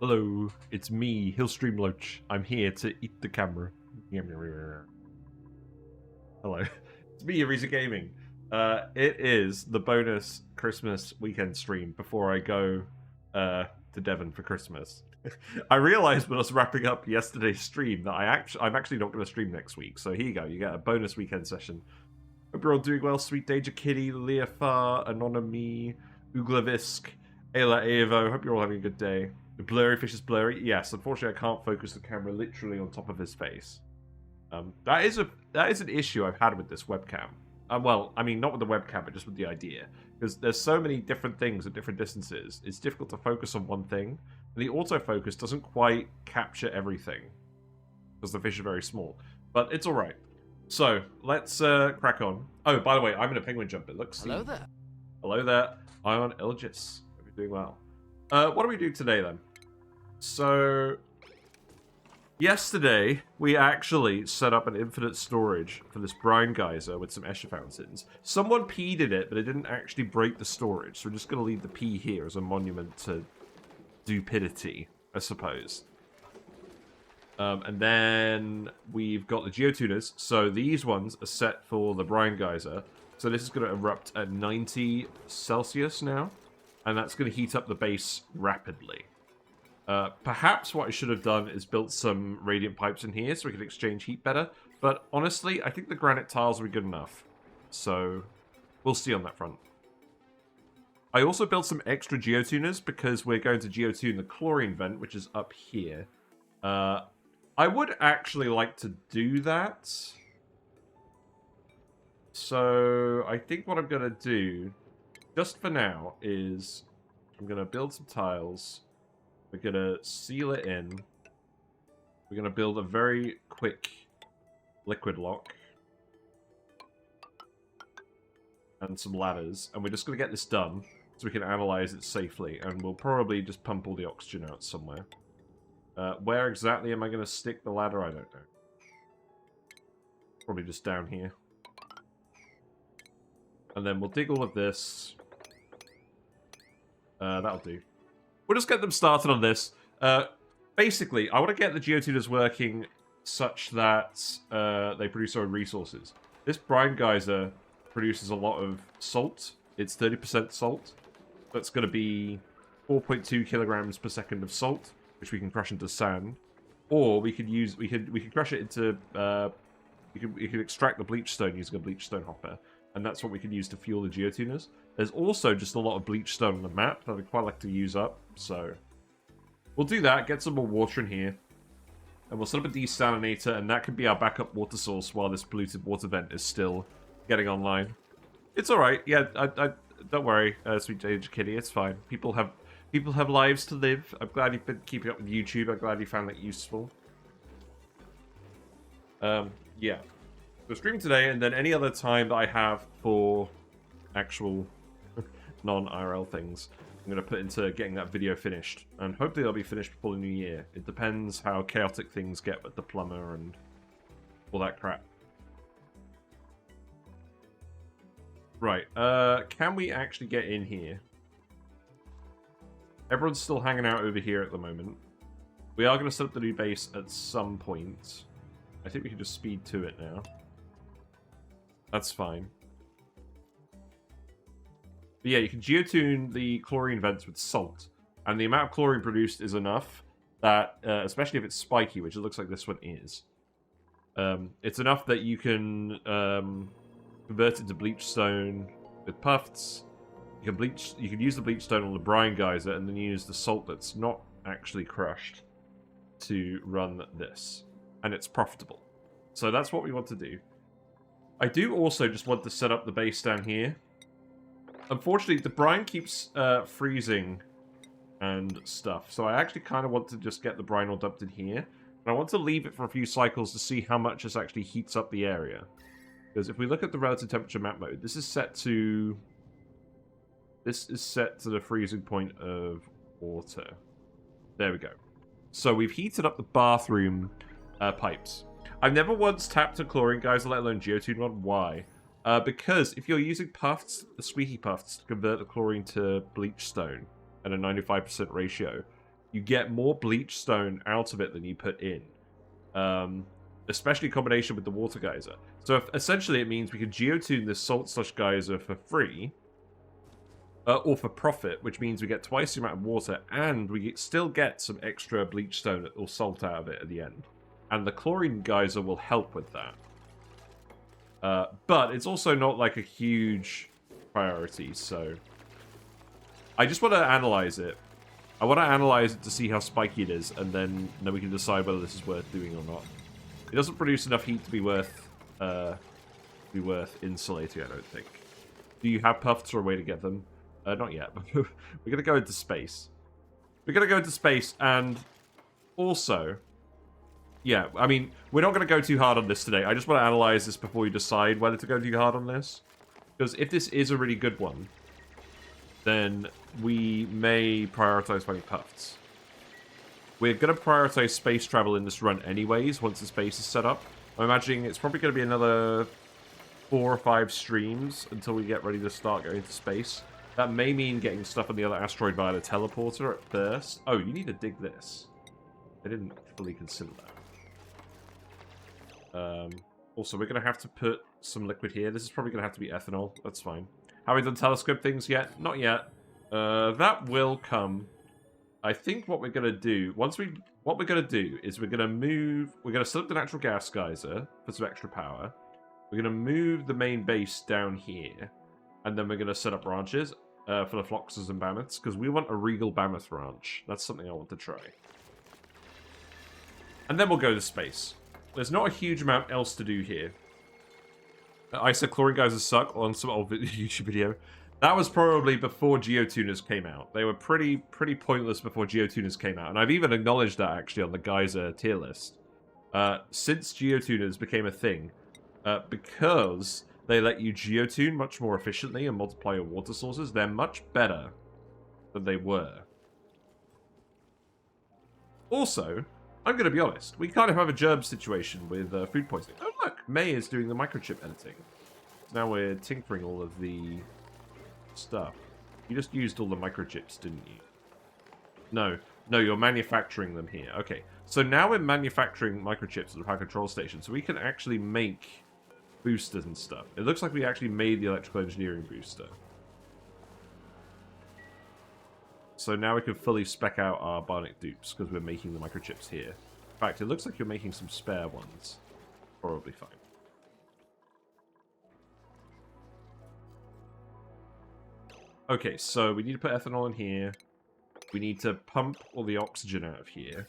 Hello, it's me, Hillstream I'm here to eat the camera. Hello, it's me, Arisa Gaming. It is the bonus Christmas weekend stream before I go to Devon for Christmas. I realized when I was wrapping up yesterday's stream that I'm actually not going to stream next week. So here you go, you get a bonus weekend session. Hope you're all doing well. Sweet Danger Kitty, Leafar, Anonymy, Uglavisk, Ayla Evo. Hope you're all having a good day. The blurry fish is blurry. Yes, unfortunately, I can't focus the camera literally on top of his face. That is an issue I've had with this webcam. Well, I mean, not with the webcam, but just with the idea. Because there's so many different things at different distances. It's difficult to focus on one thing. And the autofocus doesn't quite capture everything. Because the fish are very small. But it's alright. So, let's crack on. Oh, by the way, I'm in a penguin jumper. Looks. Hello there. Hello there. Ion Elgis. Hope you're doing well. What do we do today, then? So, yesterday, we actually set up an infinite storage for this brine geyser with some Escher fountains. Someone peed in it, but it didn't actually break the storage, so we're just going to leave the pee here as a monument to stupidity, I suppose. And then we've got the geotuners, so these ones are set for the brine geyser. So this is going to erupt at 90 Celsius now, and that's going to heat up the base rapidly. Perhaps what I should have done is built some radiant pipes in here so we could exchange heat better. But honestly, I think the granite tiles will be good enough. So we'll see on that front. I also built some extra geotuners because we're going to geotune the chlorine vent, which is up here. I would actually like to do that. So I think what I'm going to do, just for now, is I'm going to build some tiles. We're going to seal it in. We're going to build a very quick liquid lock. And some ladders. And we're just going to get this done so we can analyze it safely. And we'll probably just pump all the oxygen out somewhere. Where exactly am I going to stick the ladder? I don't know. Probably just down here. And then we'll dig all of this. That'll do. We'll just get them started on this. Basically, I want to get the geotuners working such that they produce their own resources. This brine geyser produces a lot of salt. It's 30% salt. That's going to be 4.2 kilograms per second of salt, which we can crush into sand. Or we could use we could crush it into we could extract the bleach stone using a bleach stone hopper, and that's what we could use to fuel the geotuners. There's also just a lot of bleach stone on the map that I'd quite like to use up, so we'll do that, get some more water in here, and we'll set up a desalinator, and that could be our backup water source while this polluted water vent is still getting online. It's alright, yeah, I don't worry, Sweet Danger Kitty, it's fine. People have lives to live. I'm glad you've been keeping up with YouTube. I'm glad you found that useful. Yeah. So streaming today, and then any other time that I have for actual non-IRL things, I'm going to put into getting that video finished. And hopefully they'll be finished before the new year. It depends how chaotic things get with the plumber and all that crap. Right. Can we actually get in here? Everyone's still hanging out over here at the moment. We are going to set up the new base at some point. I think we can just speed to it now. That's fine. But yeah, you can geotune the chlorine vents with salt. And the amount of chlorine produced is enough that, especially if it's spiky, which it looks like this one is, it's enough that you can convert it to bleach stone with puffs. You can use the bleach stone on the brine geyser and then use the salt that's not actually crushed to run this. And it's profitable. So that's what we want to do. I do also just want to set up the base down here. Unfortunately, the brine keeps freezing and stuff. So I actually kind of want to just get the brine all dumped in here. And I want to leave it for a few cycles to see how much this actually heats up the area. Because if we look at the relative temperature map mode, this is set to the freezing point of water. There we go. So we've heated up the bathroom pipes. I've never once tapped a chlorine geyser, let alone geotune one. Why? Because if you're using puffs, the squeaky puffs, to convert the chlorine to bleach stone at a 95% ratio, you get more bleach stone out of it than you put in. Especially in combination with the water geyser. So essentially it means we can geotune this salt slush geyser for free, or for profit, which means we get twice the amount of water, and we still get some extra bleach stone or salt out of it at the end. And the chlorine geyser will help with that. But it's also not like a huge priority, so... I just want to analyze it. I want to analyze it to see how spiky it is, and then we can decide whether this is worth doing or not. It doesn't produce enough heat to be worth insulating, I don't think. Do you have puffs or a way to get them? Not yet. We're going to go into space. We're going to go into space, and also... Yeah, I mean, we're not going to go too hard on this today. I just want to analyze this before you decide whether to go too hard on this. Because if this is a really good one, then we may prioritize finding puffs. We're going to prioritize space travel in this run anyways, once the space is set up. I'm imagining it's probably going to be another 4 or 5 streams until we get ready to start going to space. That may mean getting stuff on the other asteroid via the teleporter at first. Oh, you need to dig this. I didn't fully consider that. Also, we're going to have to put some liquid here. This is probably going to have to be ethanol. That's fine. Have we done telescope things yet? Not yet. That will come. I think what we're going to do, what we're going to do is we're going to set up the natural gas geyser for some extra power. We're going to move the main base down here. And then we're going to set up ranches for the Floxes and Mammoths, because we want a Regal Mammoth ranch. That's something I want to try. And then we'll go to space. There's not a huge amount else to do here. I said chlorine geysers suck on some old YouTube video. That was probably before geotuners came out. They were pretty pointless before geotuners came out. And I've even acknowledged that, actually, on the geyser tier list. Since geotuners became a thing, because they let you geotune much more efficiently and multiply your water sources, they're much better than they were. Also... I'm going to be honest, we kind of have a germ situation with food poisoning. Oh look, May is doing the microchip editing. Now we're tinkering all of the stuff. You just used all the microchips, didn't you? No, you're manufacturing them here. Okay, so now we're manufacturing microchips at the power control station, so we can actually make boosters and stuff. It looks like we actually made the electrical engineering booster. So now we can fully spec out our Bionic dupes, because we're making the microchips here. In fact, it looks like you're making some spare ones. Probably fine. Okay, so we need to put ethanol in here. We need to pump all the oxygen out of here.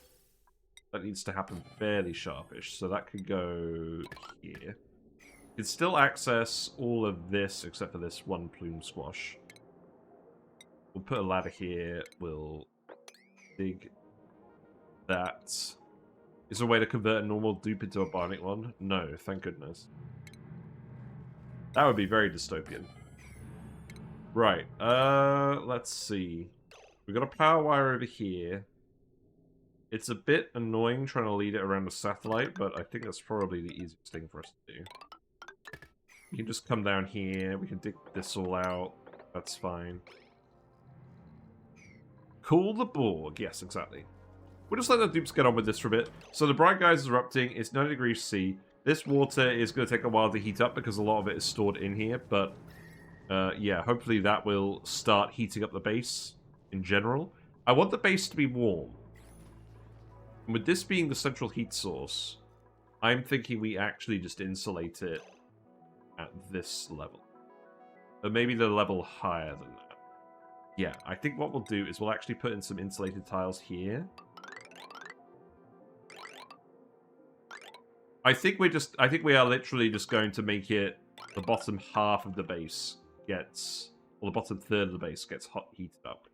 That needs to happen fairly sharpish, so that could go here. You can still access all of this, except for this one plume squash. We'll put a ladder here. We'll dig that. Is there a way to convert a normal dupe into a bionic one? No, thank goodness. That would be very dystopian. Right, let's see. We've got a power wire over here. It's a bit annoying trying to lead it around a satellite, but I think that's probably the easiest thing for us to do. We can just come down here. We can dig this all out. That's fine. Cool the Borg. Yes, exactly. We'll just let the dupes get on with this for a bit. So the bright guys are erupting. It's 90 degrees C. This water is going to take a while to heat up because a lot of it is stored in here. But, yeah, hopefully that will start heating up the base in general. I want the base to be warm. And with this being the central heat source, I'm thinking we actually just insulate it at this level. Or maybe the level higher than that. Yeah, I think what we'll do is we'll actually put in some insulated tiles here. I think we are literally just going to make it the bottom half of the base gets, or the bottom third of the base gets heated up.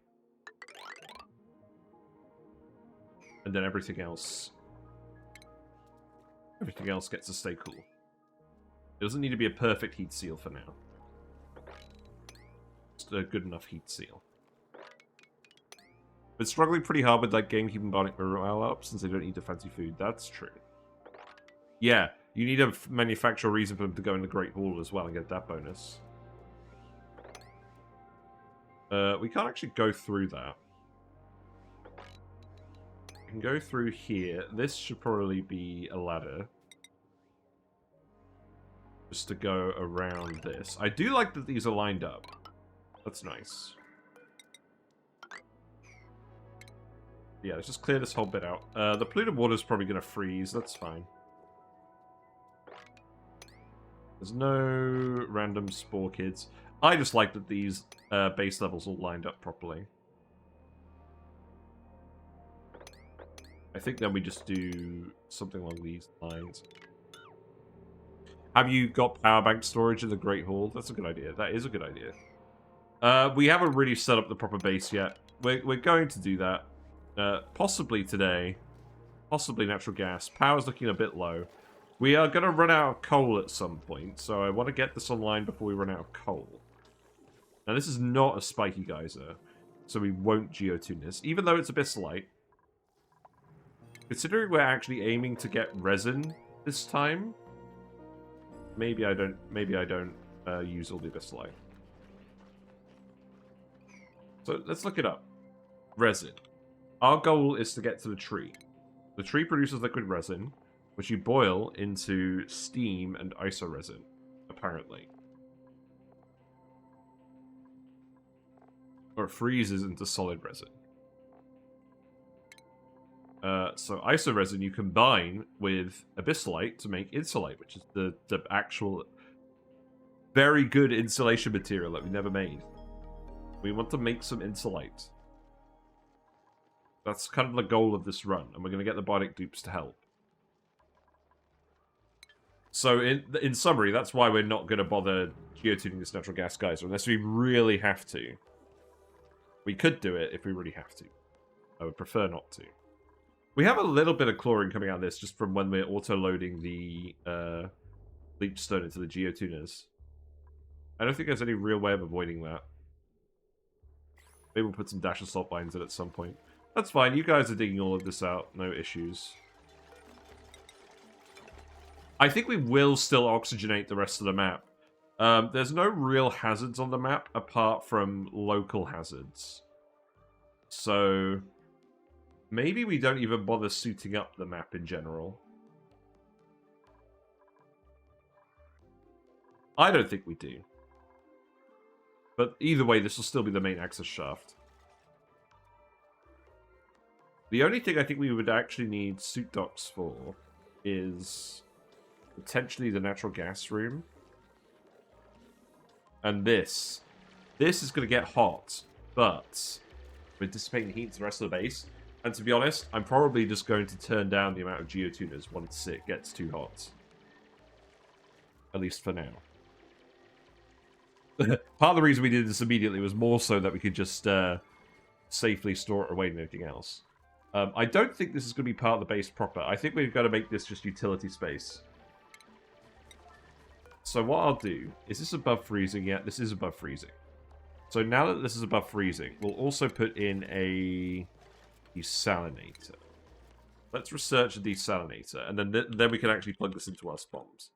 And then everything else gets to stay cool. It doesn't need to be a perfect heat seal for now. Just a good enough heat seal. But struggling pretty hard with like gamekeeping bionic morale up since they don't eat the fancy food. That's true. Yeah, you need a manufacturer reason for them to go in the Great Hall as well and get that bonus. We can't actually go through that. can go through here. This should probably be a ladder. Just to go around this. I do like that these are lined up. That's nice. Yeah, let's just clear this whole bit out. The polluted water is probably going to freeze. That's fine. There's no random spore kids. I just like that these base levels all lined up properly. I think then we just do something along these lines. Have you got power bank storage in the Great Hall? That's a good idea. That is a good idea. We haven't really set up the proper base yet. We're going to do that. Possibly today. Possibly natural gas. Power's looking a bit low. We are going to run out of coal at some point, so I want to get this online before we run out of coal. Now, this is not a spiky geyser, so we won't geotune this, even though it's abyssalite. Considering we're actually aiming to get resin this time, maybe I don't use all the abyssalite. So let's look it up. Resin. Our goal is to get to the tree. The tree produces liquid resin, which you boil into steam and isoresin, apparently. Or it freezes into solid resin. So isoresin you combine with abyssalite to make insulate, which is the actual very good insulation material that we never made. We want to make some insulate. That's kind of the goal of this run, and we're going to get the Bionic dupes to help. So, in summary, that's why we're not going to bother geotuning this natural gas geyser, unless we really have to. We could do it if we really have to. I would prefer not to. We have a little bit of chlorine coming out of this, just from when we're auto-loading the leech stone into the geotuners. I don't think there's any real way of avoiding that. Maybe we'll put some dash of salt mines in at some point. That's fine, you guys are digging all of this out, no issues. I think we will still oxygenate the rest of the map. There's no real hazards on the map, apart from local hazards. So, maybe we don't even bother suiting up the map in general. I don't think we do. But either way, this will still be the main access shaft. The only thing I think we would actually need suit docks for is potentially the natural gas room. And this. This is going to get hot, but we're dissipating heat to the rest of the base. And to be honest, I'm probably just going to turn down the amount of geotuners once it gets too hot. At least for now. Part of the reason we did this immediately was more so that we could just safely store it away and anything else. I don't think this is going to be part of the base proper. I think we've got to make this just utility space. So what I'll do, is this above freezing yet? This is above freezing. So now that this is above freezing, we'll also put in a desalinator. Let's research a desalinator, and then we can actually plug this into our bombs.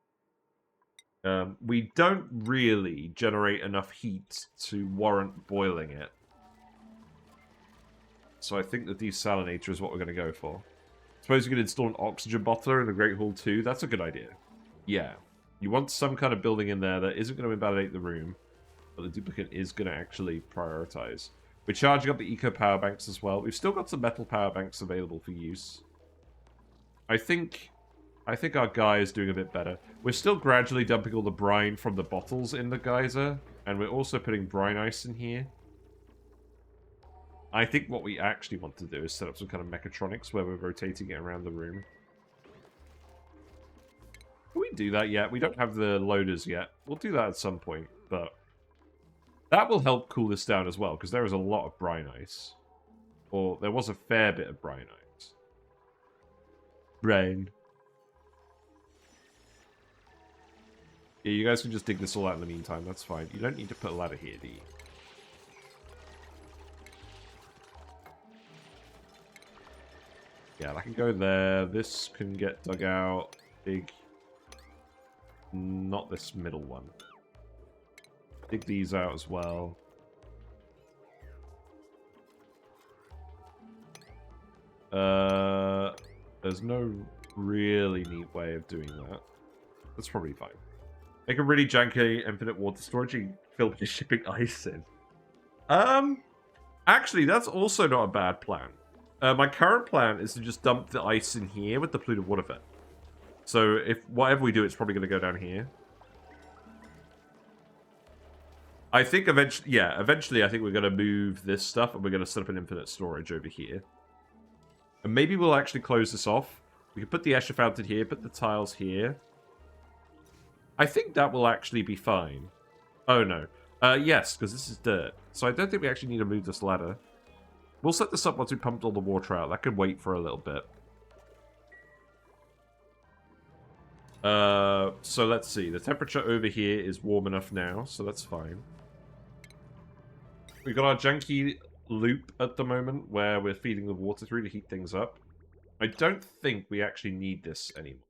We don't really generate enough heat to warrant boiling it. So I think the desalinator is what we're going to go for. Suppose you could install an oxygen bottler in the Great Hall too. That's a good idea. Yeah. You want some kind of building in there that isn't going to invalidate the room, but the duplicant is going to actually prioritize. We're charging up the eco power banks as well. We've still got some metal power banks available for use. I think our guy is doing a bit better. We're still gradually dumping all the brine from the bottles in the geyser, and we're also putting brine ice in here. I think what we actually want to do is set up some kind of mechatronics where we're rotating it around the room. Can we do that yet? We don't have the loaders yet. We'll do that at some point, but that will help cool this down as well, because there is a lot of brine ice. Or there was a fair bit of brine ice. Brine. Yeah, you guys can just dig this all out in the meantime. That's fine. You don't need to put a ladder here, do you? Yeah, that can go there. This can get dug out. Big. Not this middle one. Dig these out as well. There's no really neat way of doing that. That's probably fine. Make a really janky infinite water storage and fill with shipping ice in. Actually, that's also not a bad plan. My current plan is to just dump the ice in here with the polluted water vet. So if whatever we do, it's probably going to go down here. I think eventually I think we're going to move this stuff and we're going to set up an infinite storage over here. And maybe we'll actually close this off. We can put the Escher fountain here, put the tiles here. I think that will actually be fine. Oh, no. Yes, because this is dirt. So I don't think we actually need to move this ladder. We'll set this up once we pumped all the water out. That could wait for a little bit. So let's see. The temperature over here is warm enough now, so that's fine. We've got our janky loop at the moment where we're feeding the water through to heat things up. I don't think we actually need this anymore.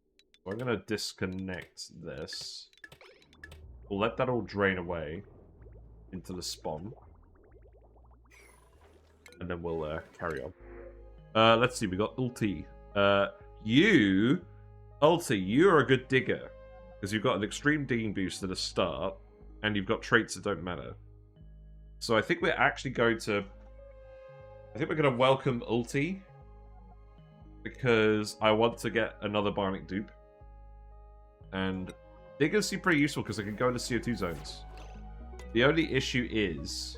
So I'm going to disconnect this. We'll let that all drain away into the spawn. And then we'll carry on. Let's see, we got Ulti. Ulti, you are a good digger. Because you've got an extreme digging boost at the start. And you've got traits that don't matter. So I think we're actually going to... I think we're going to welcome Ulti. Because I want to get another Bionic dupe. And diggers seem pretty useful because they can go into CO2 zones. The only issue is...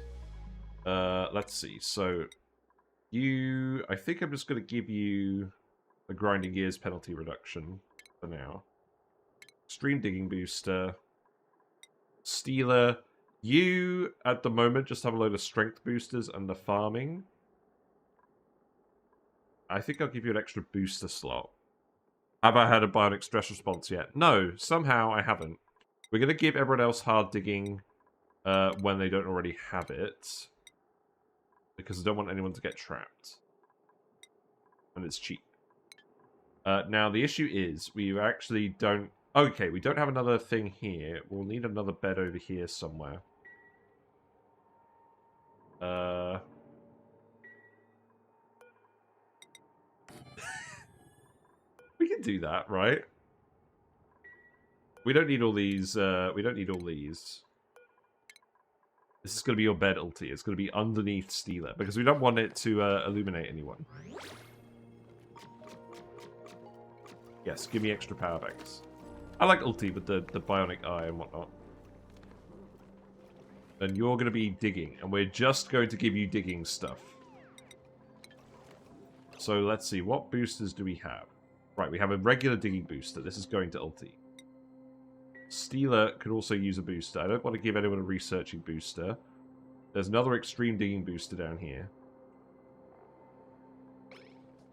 let's see. So, I think I'm just going to give you a grinding gears penalty reduction for now. Extreme digging booster. Stealer. You, at the moment, just have a load of strength boosters and the farming. I think I'll give you an extra booster slot. Have I had a bionic stress response yet? No, somehow I haven't. We're going to give everyone else hard digging when they don't already have it. Because I don't want anyone to get trapped. And it's cheap. Now, the issue is, we actually don't... Okay, we don't have another thing here. We'll need another bed over here somewhere. We can do that, right? We don't need all these, we don't need all these. This is going to be your bed, Ulti. It's going to be underneath Stealer, because we don't want it to illuminate anyone. Yes, give me extra power banks. I like Ulti with the bionic eye and whatnot. And you're going to be digging, and we're just going to give you digging stuff. So let's see, what boosters do we have? Right, we have a regular digging booster. This is going to Ulti. Stealer could also use a booster. I don't want to give anyone a researching booster. There's another extreme digging booster down here.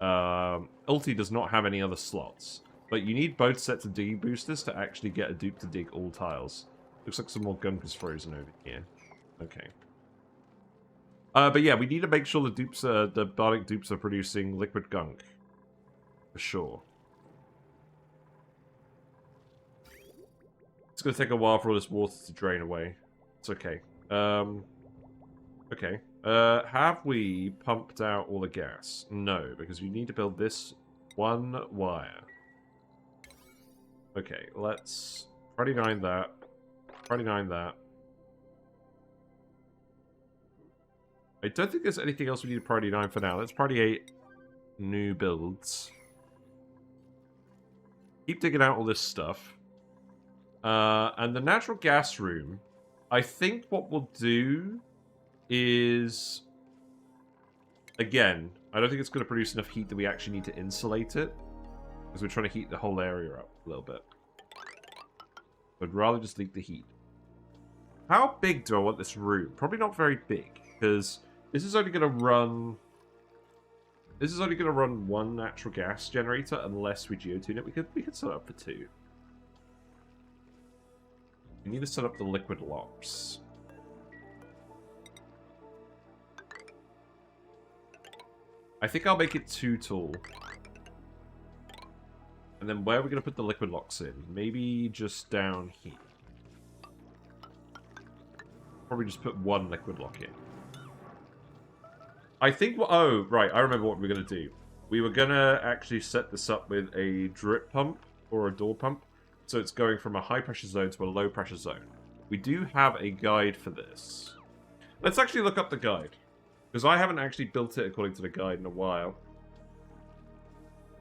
Ulti does not have any other slots. But you need both sets of digging boosters to actually get a dupe to dig all tiles. Looks like some more gunk is frozen over here. Okay. But yeah, we need to make sure the dupes, the bionic dupes are producing liquid gunk. For sure. It's going to take a while for all this water to drain away. It's okay. Okay. Have we pumped out all the gas? No, because we need to build this one wire. Okay, let's 29 that. 29 that. I don't think there's anything else we need to priority 9 for now. Let's priority 8 new builds. Keep digging out all this stuff. And the natural gas room, I think what we'll do is... Again, I don't think it's going to produce enough heat that we actually need to insulate it. Because we're trying to heat the whole area up a little bit. I'd rather just leak the heat. How big do I want this room? Probably not very big. Because this is only going to run... This is only going to run one natural gas generator unless we geotune it. We could set it up for 2. We need to set up the liquid locks. I think I'll make it 2 tall. And then where are we going to put the liquid locks in? Maybe just down here. Probably just put 1 liquid lock in. I think... Oh, right. I remember what we're going to do. We were gonna actually set this up with a drip pump or a door pump, so it's going from a high pressure zone to a low pressure zone. We do have a guide for this. Let's actually look up the guide, because I haven't actually built it according to the guide in a while.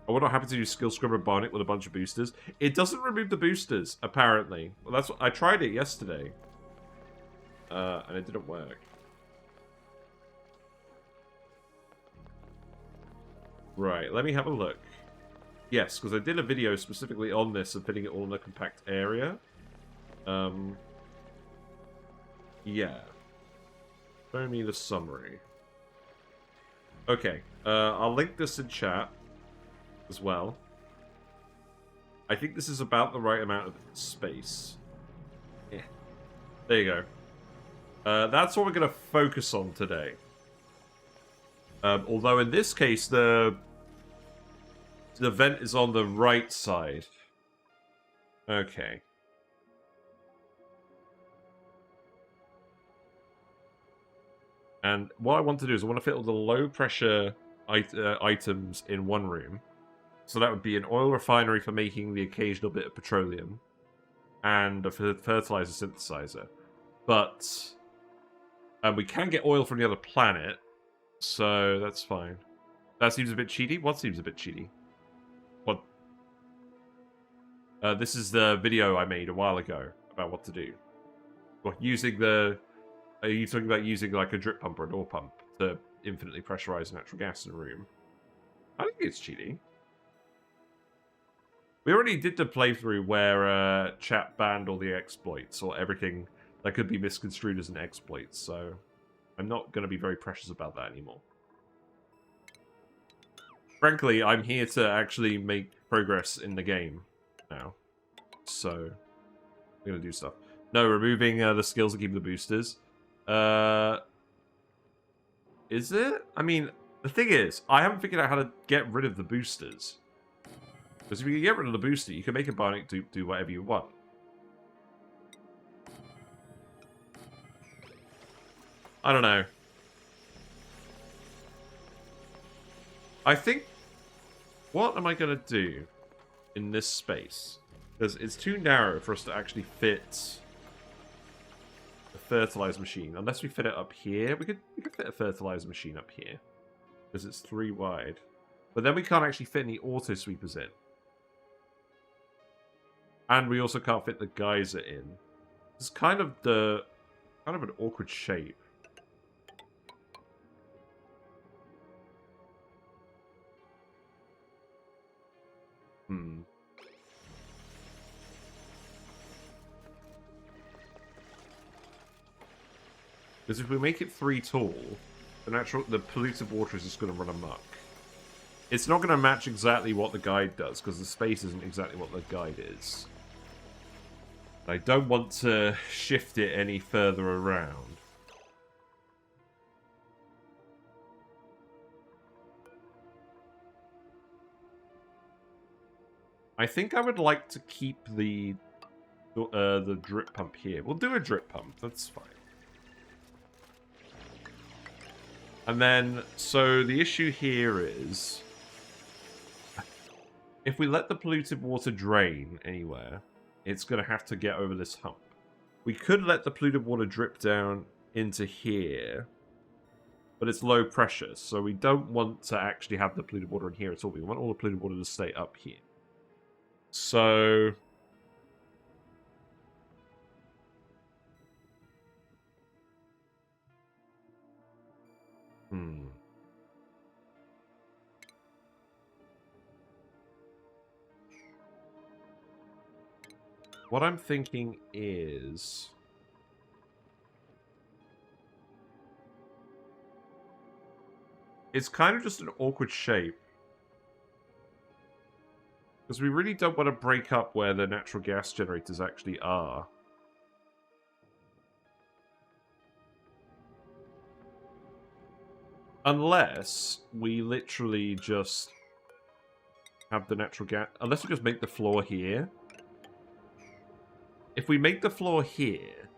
Oh, we're not happy to do skill scrubber Bionic with a bunch of boosters. It doesn't remove the boosters, apparently. Well, that's what I tried it yesterday, and it didn't work. Right, let me have a look. Yes, because I did a video specifically on this and fitting it all in a compact area. Yeah. Show me the summary. Okay, I'll link this in chat as well. I think this is about the right amount of space. Yeah. There you go. That's what we're going to focus on today. Although in this case, the vent is on the right side. Okay. And what I want to do is I want to fit all the low pressure items in one room. So that would be an oil refinery for making the occasional bit of petroleum. And a fertilizer synthesizer. But we can get oil from the other planet. So that's fine. That seems a bit cheaty. What seems a bit cheaty? What? This is the video I made a while ago about what to do. What, using the... Are you talking about using like a drip pump or a door pump to infinitely pressurize natural gas in a room? I don't think it's cheating. We already did the playthrough where chat banned all the exploits or everything that could be misconstrued as an exploit, so I'm not going to be very precious about that anymore. Frankly, I'm here to actually make progress in the game now, so I'm going to do stuff. No, removing the skills and keeping the boosters. Is it? I mean, the thing is, I haven't figured out how to get rid of the boosters. Because if you can get rid of the booster, you can make a Bionic do whatever you want. I don't know. I think... What am I going to do in this space? Because it's too narrow for us to actually fit a fertilizer machine. Unless we fit it up here. We could fit a fertilizer machine up here. Because it's 3 wide. But then we can't actually fit any auto sweepers in. And we also can't fit the geyser in. It's kind of an awkward shape. Because if we make it 3 tall, the polluted water is just going to run amok. It's not going to match exactly what the guide does, because the space isn't exactly what the guide is. I don't want to shift it any further around. I think I would like to keep the drip pump here. We'll do a drip pump, that's fine. And then, so the issue here is, if we let the polluted water drain anywhere, it's going to have to get over this hump. We could let the polluted water drip down into here, but it's low pressure, so we don't want to actually have the polluted water in here at all. We want all the polluted water to stay up here. So... What I'm thinking is... It's kind of just an awkward shape. Because we really don't want to break up where the natural gas generators actually are. Unless we literally just have the natural gas... Unless we just make the floor here. If we make the floor here,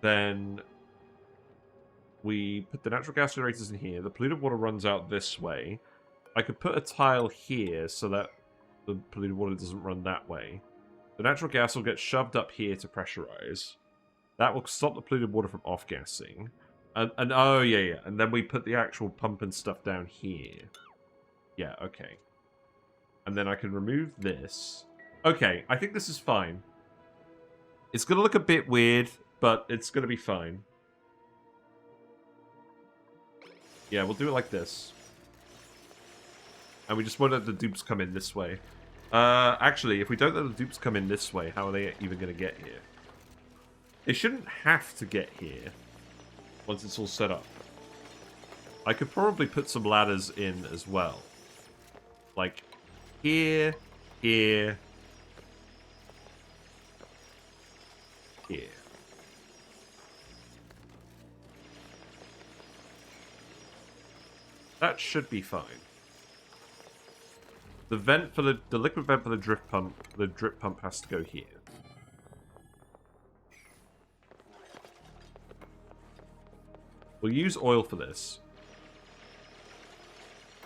then we put the natural gas generators in here. The polluted water runs out this way. I could put a tile here so that the polluted water doesn't run that way. The natural gas will get shoved up here to pressurize. That will stop the polluted water from off-gassing. And oh, yeah. And then we put the actual pump and stuff down here. Yeah, okay. And then I can remove this. Okay, I think this is fine. It's going to look a bit weird, but it's going to be fine. Yeah, we'll do it like this. And we just won't let the dupes come in this way. Actually, if we don't let the dupes come in this way, how are they even going to get here? They shouldn't have to get here once it's all set up. I could probably put some ladders in as well. Like, here, here, here. That should be fine. The vent for the liquid vent for the drip pump has to go here. We'll use oil for this.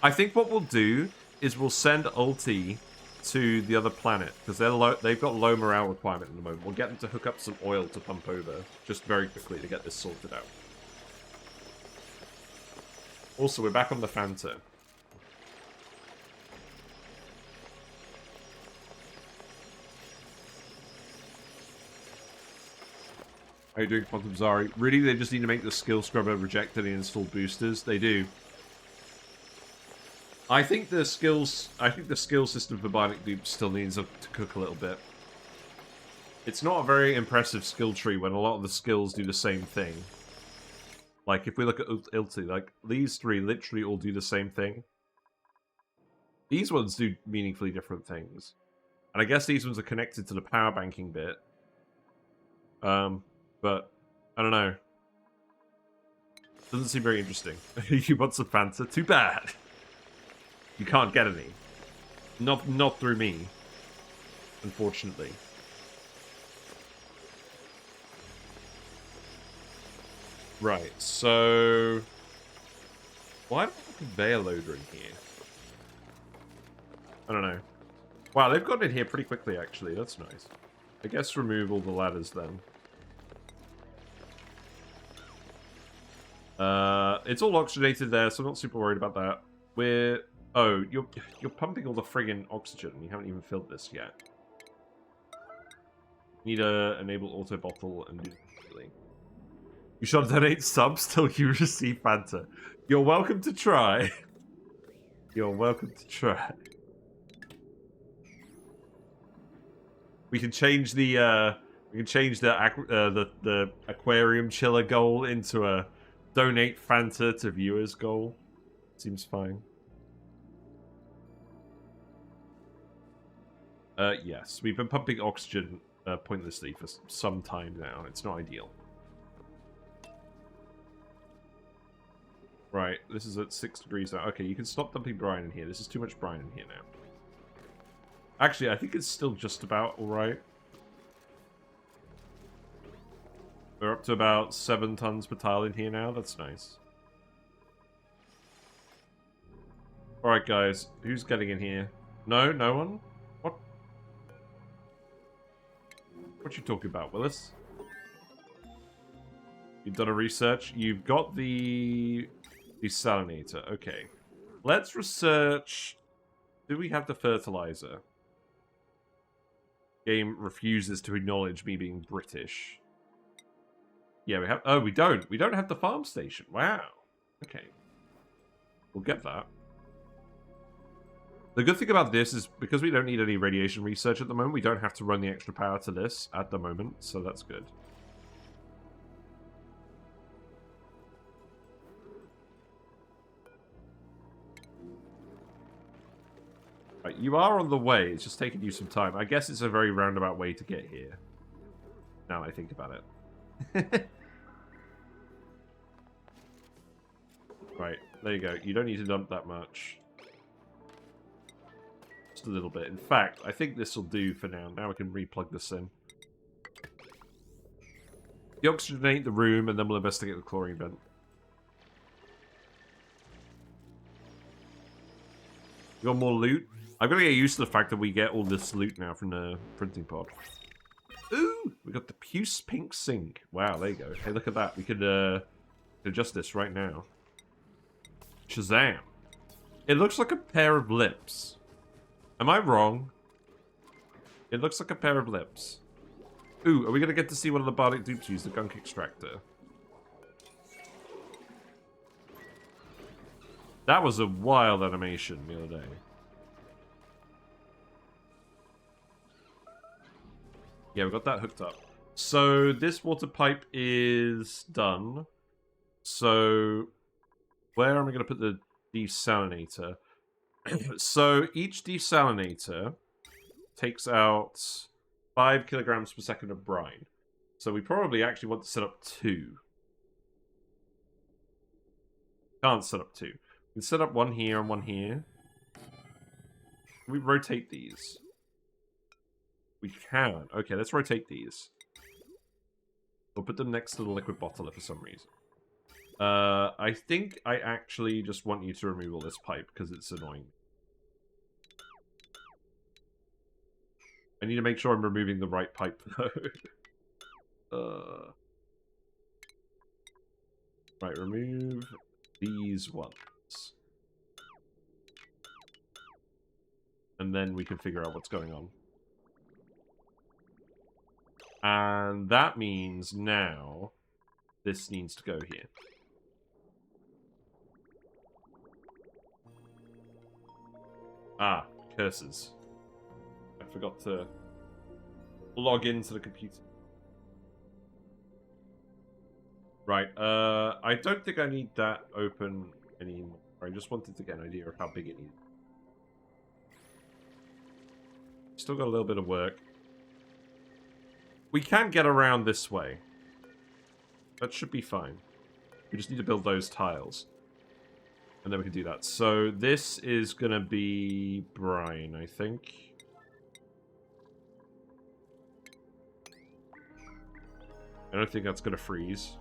I think what we'll do is we'll send Ulti to the other planet because they've got low morale requirement at the moment. We'll get them to hook up some oil to pump over just very quickly to get this sorted out. Also, we're back on the Fanta. How are you doing, Quantum Zari? Really, they just need to make the skill scrubber reject any installed boosters? They do. I think the skill system for Bionic dupes still needs to cook a little bit. It's not a very impressive skill tree when a lot of the skills do the same thing. Like, if we look at Ulti, like, these three literally all do the same thing. These ones do meaningfully different things. And I guess these ones are connected to the power banking bit. But, I don't know. Doesn't seem very interesting. You want some Fanta? Too bad. You can't get any. Not through me. Unfortunately. Right, so... why do I have a conveyor loader in here? I don't know. Wow, they've gotten in here pretty quickly, actually. That's nice. I guess remove all the ladders, then. It's all oxygenated there, so I'm not super worried about that. We're... oh, you're pumping all the friggin' oxygen, and you haven't even filled this yet. Need to enable auto bottle and do... You should donate subs till you receive Fanta. You're welcome to try. You're welcome to try. We can change the the aquarium chiller goal into a donate Fanta to viewers goal. Seems fine. Yes, we've been pumping oxygen pointlessly for some time now. It's not ideal. Right, this is at 6 degrees now. Okay, you can stop dumping brine in here. This is too much brine in here now. Actually, I think it's still just about alright. We're up to about 7 tons per tile in here now. That's nice. Alright, guys. Who's getting in here? No? No one? What? What you talking about, Willis? You've done a research? You've got the desalinator. Okay. Let's research... do we have the fertilizer? Game refuses to acknowledge me being British. Yeah, we have... oh, we don't. We don't have the farm station. Wow. Okay. We'll get that. The good thing about this is because we don't need any radiation research at the moment, we don't have to run the extra power to this at the moment, so that's good. Right, you are on the way. It's just taking you some time. I guess it's a very roundabout way to get here. Now I think about it. Right, there you go. You don't need to dump that much. Just a little bit. In fact, I think this will do for now. Now we can replug this in. Deoxygenate the room, and then we'll investigate the chlorine vent. You got more loot? I'm gonna get used to the fact that we get all this loot now from the printing pod. Ooh! We got the puce pink sink. Wow, there you go. Hey, look at that. We could adjust this right now. Shazam. It looks like a pair of lips. Am I wrong? It looks like a pair of lips. Ooh, are we gonna get to see one of the Bionic dupes use the gunk extractor? That was a wild animation the other day. Yeah, we got that hooked up. So this water pipe is done. So where am I going to put the desalinator? So each desalinator takes out 5 kilograms per second of brine. So we probably actually want to set up 2. Can't set up 2. We can set up 1 here and 1 here. Can we rotate these? We can. Okay, let's rotate these. We'll put them next to the liquid bottler for some reason. I think I actually just want you to remove all this pipe because it's annoying. I need to make sure I'm removing the right pipe though. Right, remove these ones. And then we can figure out what's going on. And that means now this needs to go here. Ah, curses. I forgot to log into the computer. Right, I don't think I need that open anymore. I just wanted to get an idea of how big it needs. Still got a little bit of work. We can get around this way. That should be fine. We just need to build those tiles. And then we can do that. So this is going to be brine, I think. I don't think that's going to freeze.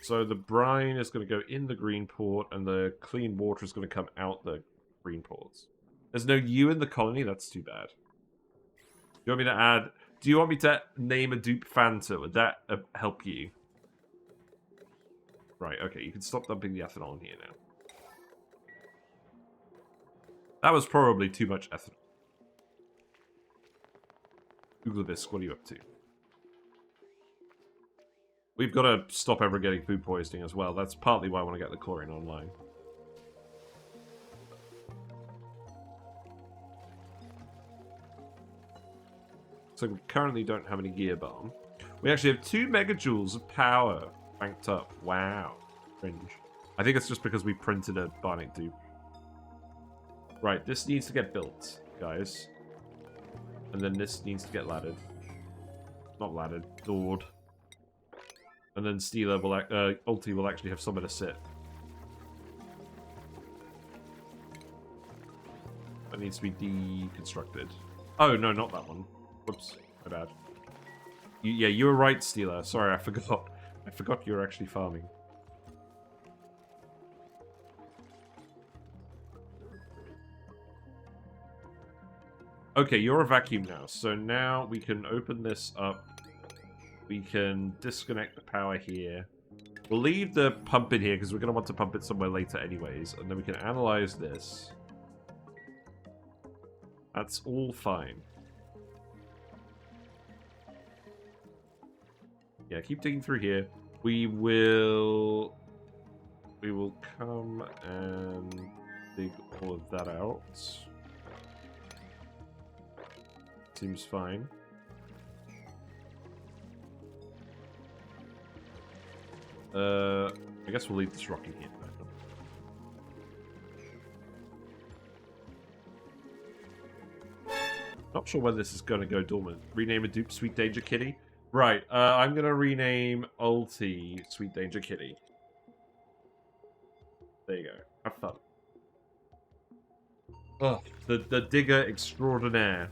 So the brine is going to go in the green port, and the clean water is going to come out the green ports. There's no U in the colony? That's too bad. Do you want me to add... Do you want me to name a dupe Fanta? Would that help you? Right, okay. You can stop dumping the ethanol in here now. That was probably too much ethanol. Google this. What are you up to? We've got to stop ever getting food poisoning as well. That's partly why I want to get the chlorine online. So we currently don't have any gear bomb. We actually have 2 megajoules of power banked up. Wow. Cringe. I think it's just because we printed a Bionic dupe. Right, this needs to get built, guys. And then this needs to get laddered. Not laddered, doored. And then Steeler will, Ulti will actually have somewhere to sit. That needs to be deconstructed. Oh, no, not that one. Whoops, my bad. Yeah, you were right, Steeler. Sorry, I forgot. I forgot you were actually farming. Okay, you're a vacuum now. So now we can open this up. We can disconnect the power here. We'll leave the pump in here because we're going to want to pump it somewhere later anyways. And then we can analyze this. That's all fine. Yeah, keep digging through here. We will come and dig all of that out. Seems fine. I guess we'll leave this rock in here. Not sure whether this is going to go dormant. Rename a dupe Sweet Danger Kitty. Right, I'm going to rename Ulti Sweet Danger Kitty. There you go. Have fun. Ugh, the digger extraordinaire.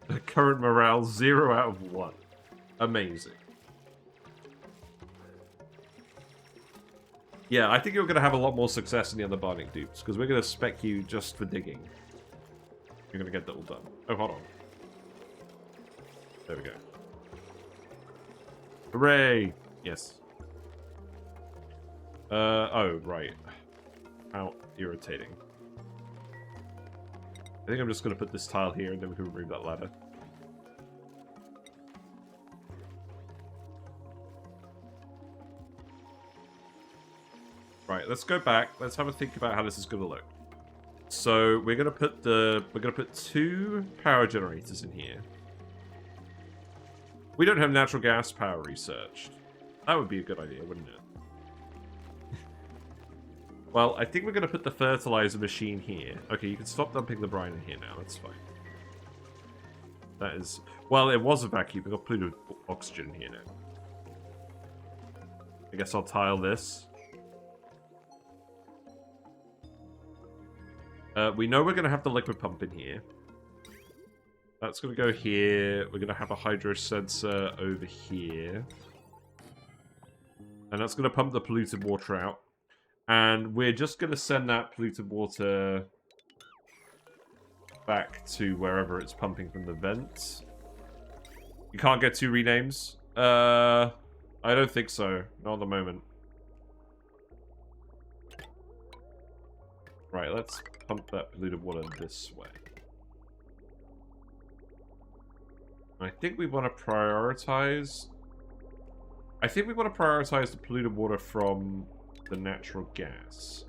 The current morale 0 out of 1. Amazing. Yeah, I think you're going to have a lot more success in the other Bionic dupes, because we're going to spec you just for digging. You're going to get that all done. Oh, hold on. There we go. Hooray! Yes. Oh, right. How irritating. I think I'm just going to put this tile here, and then we can remove that ladder. Right, let's go back. Let's have a think about how this is going to look. So we're going to put 2 power generators in here. We don't have natural gas power researched. That would be a good idea, wouldn't it? Well, I think we're going to put the fertilizer machine here. Okay, you can stop dumping the brine in here now. That's fine. That is... Well, it was a vacuum. We've got plenty of oxygen in here now. I guess I'll tile this. We know we're going to have the liquid pump in here. That's going to go here. We're going to have a hydro sensor over here. And that's going to pump the polluted water out. And we're just going to send that polluted water back to wherever it's pumping from the vent. You can't get 2 renames? I don't think so. Not at the moment. Right, let's pump that polluted water this way. I think we want to prioritize... I think we want to prioritize the polluted water from the natural gas.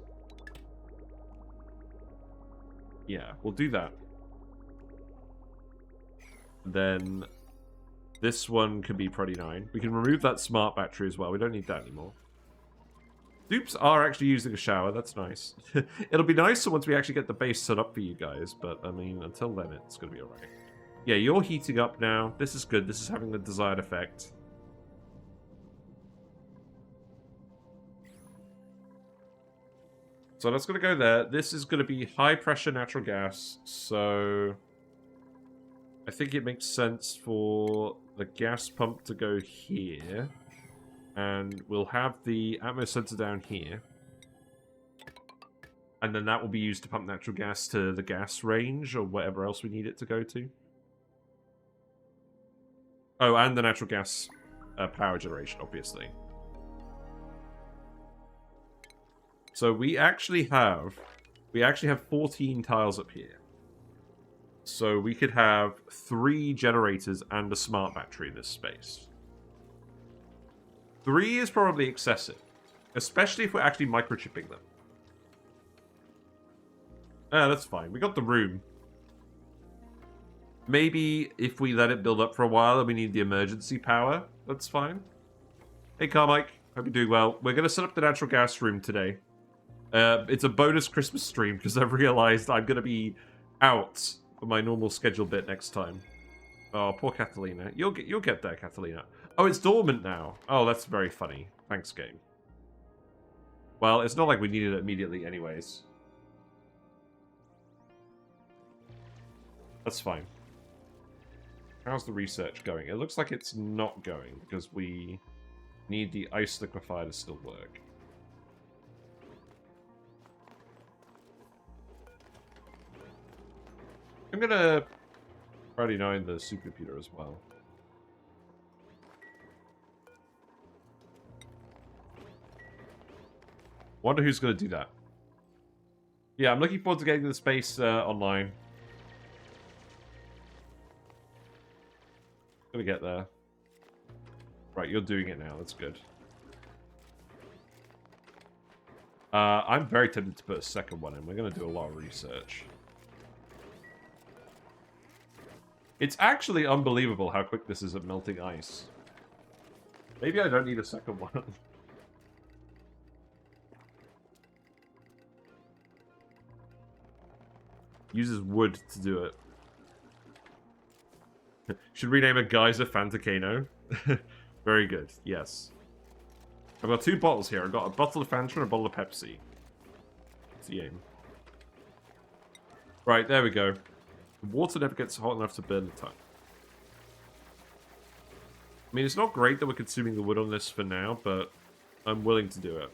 Yeah, we'll do that. Then this one can be Prodi 9. We can remove that smart battery as well. We don't need that anymore. Dupes are actually using a shower. That's nice. It'll be nicer once we actually get the base set up for you guys. But, I mean, until then, it's going to be alright. Yeah, you're heating up now. This is good. This is having the desired effect. So that's going to go there. This is going to be high-pressure natural gas. So I think it makes sense for the gas pump to go here. And we'll have the atmo sensor down here. And then that will be used to pump natural gas to the gas range or whatever else we need it to go to. Oh, and the natural gas power generation, obviously. So we actually have 14 tiles up here. So we could have 3 generators and a smart battery in this space. 3 is probably excessive, especially if we're actually microchipping them. That's fine. We got the room. Maybe if we let it build up for a while and we need the emergency power, that's fine. Hey, Carmike. Hope you're doing well. We're going to set up the natural gas room today. It's a bonus Christmas stream because I've realized I'm going to be out for my normal schedule bit next time. Oh, poor Catalina. You'll get there, Catalina. Oh, it's dormant now. Oh, that's very funny. Thanks, game. Well, it's not like we needed it immediately anyways. That's fine. How's the research going? It looks like it's not going because we need the ice liquefier to still work. I'm gonna Prodi 9 the supercomputer as well. Wonder who's gonna do that. Yeah, I'm looking forward to getting the space online. Gonna get there. Right, you're doing it now. That's good. I'm very tempted to put a second one in. We're gonna do a lot of research. It's actually unbelievable how quick this is at melting ice. Maybe I don't need a second one. Uses wood to do it. Should rename it Geyser Fantacano. Very good, yes. I've got 2 bottles here. I've got a bottle of Fanta and a bottle of Pepsi. That's the aim. Right, there we go. The water never gets hot enough to burn the tongue. I mean, it's not great that we're consuming the wood on this for now, but I'm willing to do it.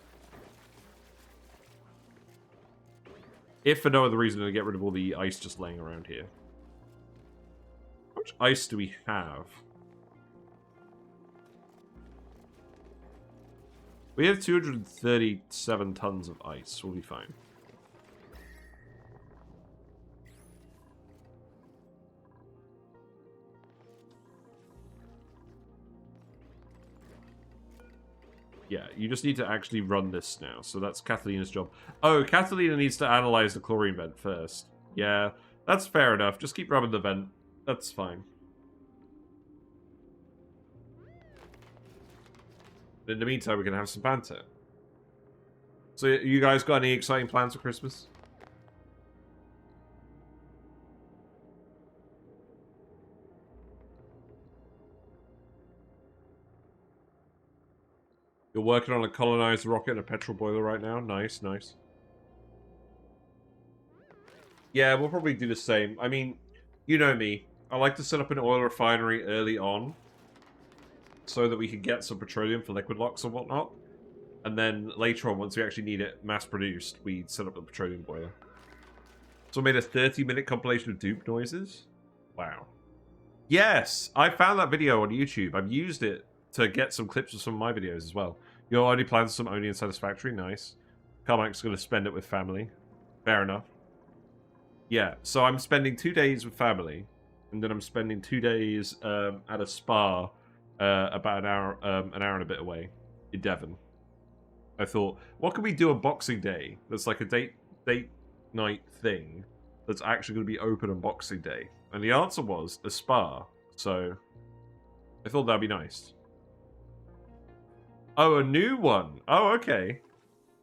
If for no other reason to get rid of all the ice just laying around here. How much ice do we have? We have 237 tons of ice. We'll be fine. Yeah, you just need to actually run this now. So that's Catalina's job. Oh, Catalina needs to analyze the chlorine vent first. Yeah, that's fair enough. Just keep rubbing the vent. That's fine. In the meantime, we can have some banter. So, you guys got any exciting plans for Christmas? You're working on a colonized rocket and a petrol boiler right now? Nice, nice. Yeah, we'll probably do the same. I mean, you know me. I like to set up an oil refinery early on so that we can get some petroleum for liquid locks and whatnot. And then later on, once we actually need it mass-produced, we set up the petroleum boiler. So I made a 30-minute compilation of dupe noises? Wow. Yes! I found that video on YouTube. I've used it to get some clips of some of my videos as well. Your only plans some ONI and Satisfactory? Nice. Carmack's going to spend it with family. Fair enough. Yeah, so I'm spending 2 days with family, and then I'm spending 2 days at a spa about an hour and a bit away in Devon. I thought, what can we do on Boxing Day that's like a date night thing that's actually going to be open on Boxing Day? And the answer was a spa. So I thought that'd be nice. Oh, a new one. Oh, okay.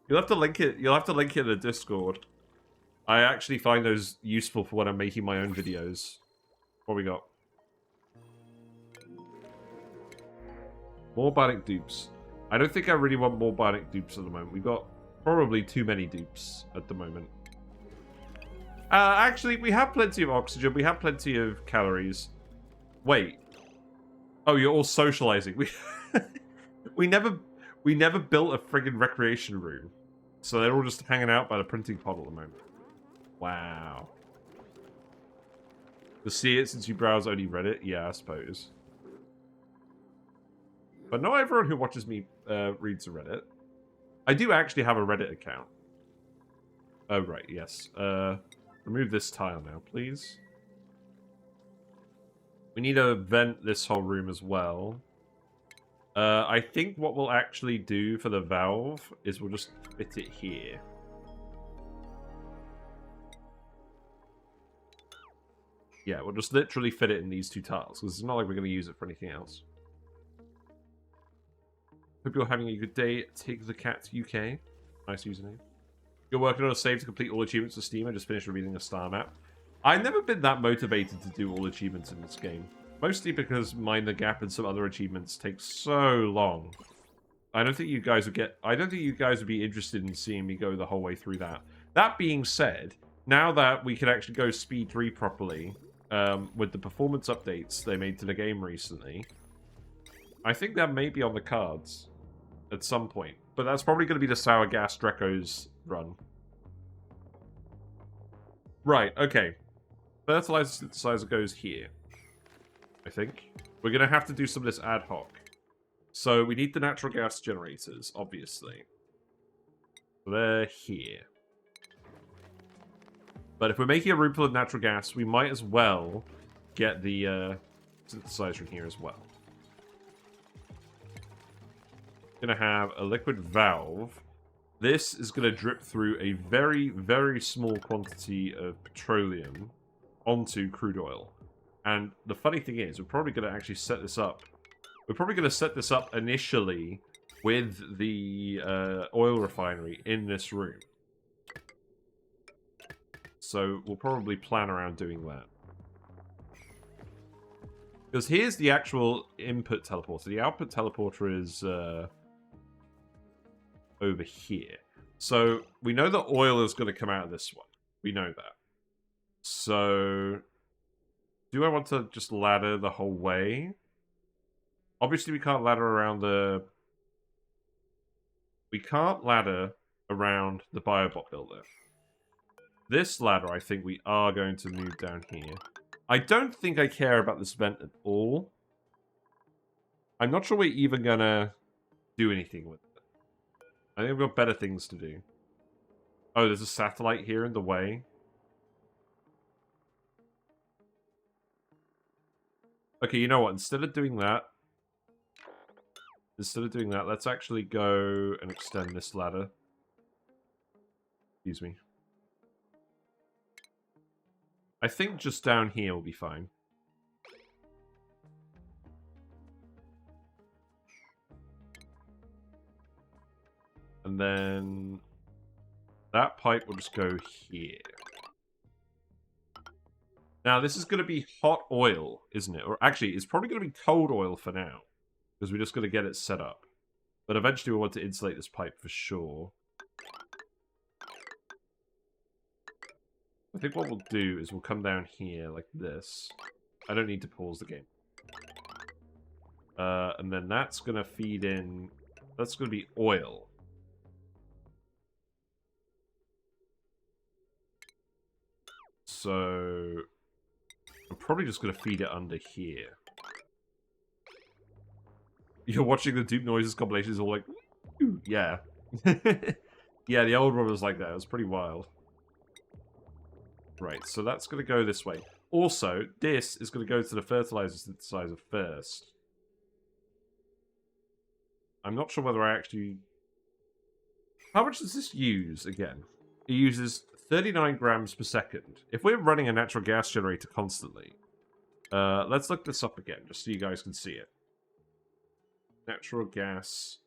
You'll have to link it. You'll have to link it in the Discord. I actually find those useful for when I'm making my own videos. What we got? More Bionic dupes. I don't think I really want more Bionic dupes at the moment. We've got probably too many dupes at the moment. Actually, we have plenty of oxygen. We have plenty of calories. Wait. Oh, you're all socializing. We never built a friggin' recreation room. So they're all just hanging out by the printing pod at the moment. Wow. To see it since you browse only Reddit? Yeah, I suppose. But not everyone who watches me reads a Reddit. I do actually have a Reddit account. Oh, right, yes. Remove this tile now, please. We need to vent this whole room as well. I think what we'll actually do for the valve is we'll just fit it here. Yeah, we'll just literally fit it in these two tiles, because it's not like we're going to use it for anything else. Hope you're having a good day. Take the Cat UK. Nice username. You're working on a save to complete all achievements for Steam. I just finished reading a star map. I've never been that motivated to do all achievements in this game. Mostly because Mind the Gap and some other achievements take so long. I don't think you guys would be interested in seeing me go the whole way through that. That being said, now that we can actually go speed 3 properly, with the performance updates they made to the game recently, I think that may be on the cards at some point. But that's probably going to be the Sour Gas Drecko's run. Right, okay. Fertilizer synthesizer goes here, I think. We're going to have to do some of this ad hoc. So we need the natural gas generators, obviously. They're here. But if we're making a room full of natural gas, we might as well get the synthesizer in here as well. Gonna have a liquid valve. This is gonna drip through a very, very small quantity of petroleum onto crude oil. And the funny thing is, we're probably gonna actually set this up. We're probably gonna set this up initially with the oil refinery in this room. So we'll probably plan around doing that. Because here's the actual input teleporter. The output teleporter is over here. So we know the oil is going to come out of this one. We know that. So do I want to just ladder the whole way? Obviously we can't ladder around the... We can't ladder around the Biobot builder. this ladder, I think we are going to move down here. I don't think I care about this vent at all. I'm not sure we're even going to do anything with it. I think we've got better things to do. Oh, there's a satellite here in the way. Okay, you know what? Instead of doing that, let's actually go and extend this ladder. Excuse me. I think just down here will be fine. And then that pipe will just go here. Now, this is going to be hot oil, isn't it? Or actually, it's probably going to be cold oil for now. Because we're just going to get it set up. But eventually we'll want to insulate this pipe for sure. I think what we'll do is we'll come down here like this. I don't need to pause the game. And then that's going to feed in... That's going to be oil. So... I'm probably just going to feed it under here. You're watching the Dupe Noises compilations all like... Ooh, yeah. Yeah, the old one was like that. It was pretty wild. Right, so that's going to go this way. Also, this is going to go to the fertilizer synthesizer first. I'm not sure whether I actually... How much does this use, again? It uses 39 grams per second. If we're running a natural gas generator constantly... let's look this up again, just so you guys can see it. Natural gas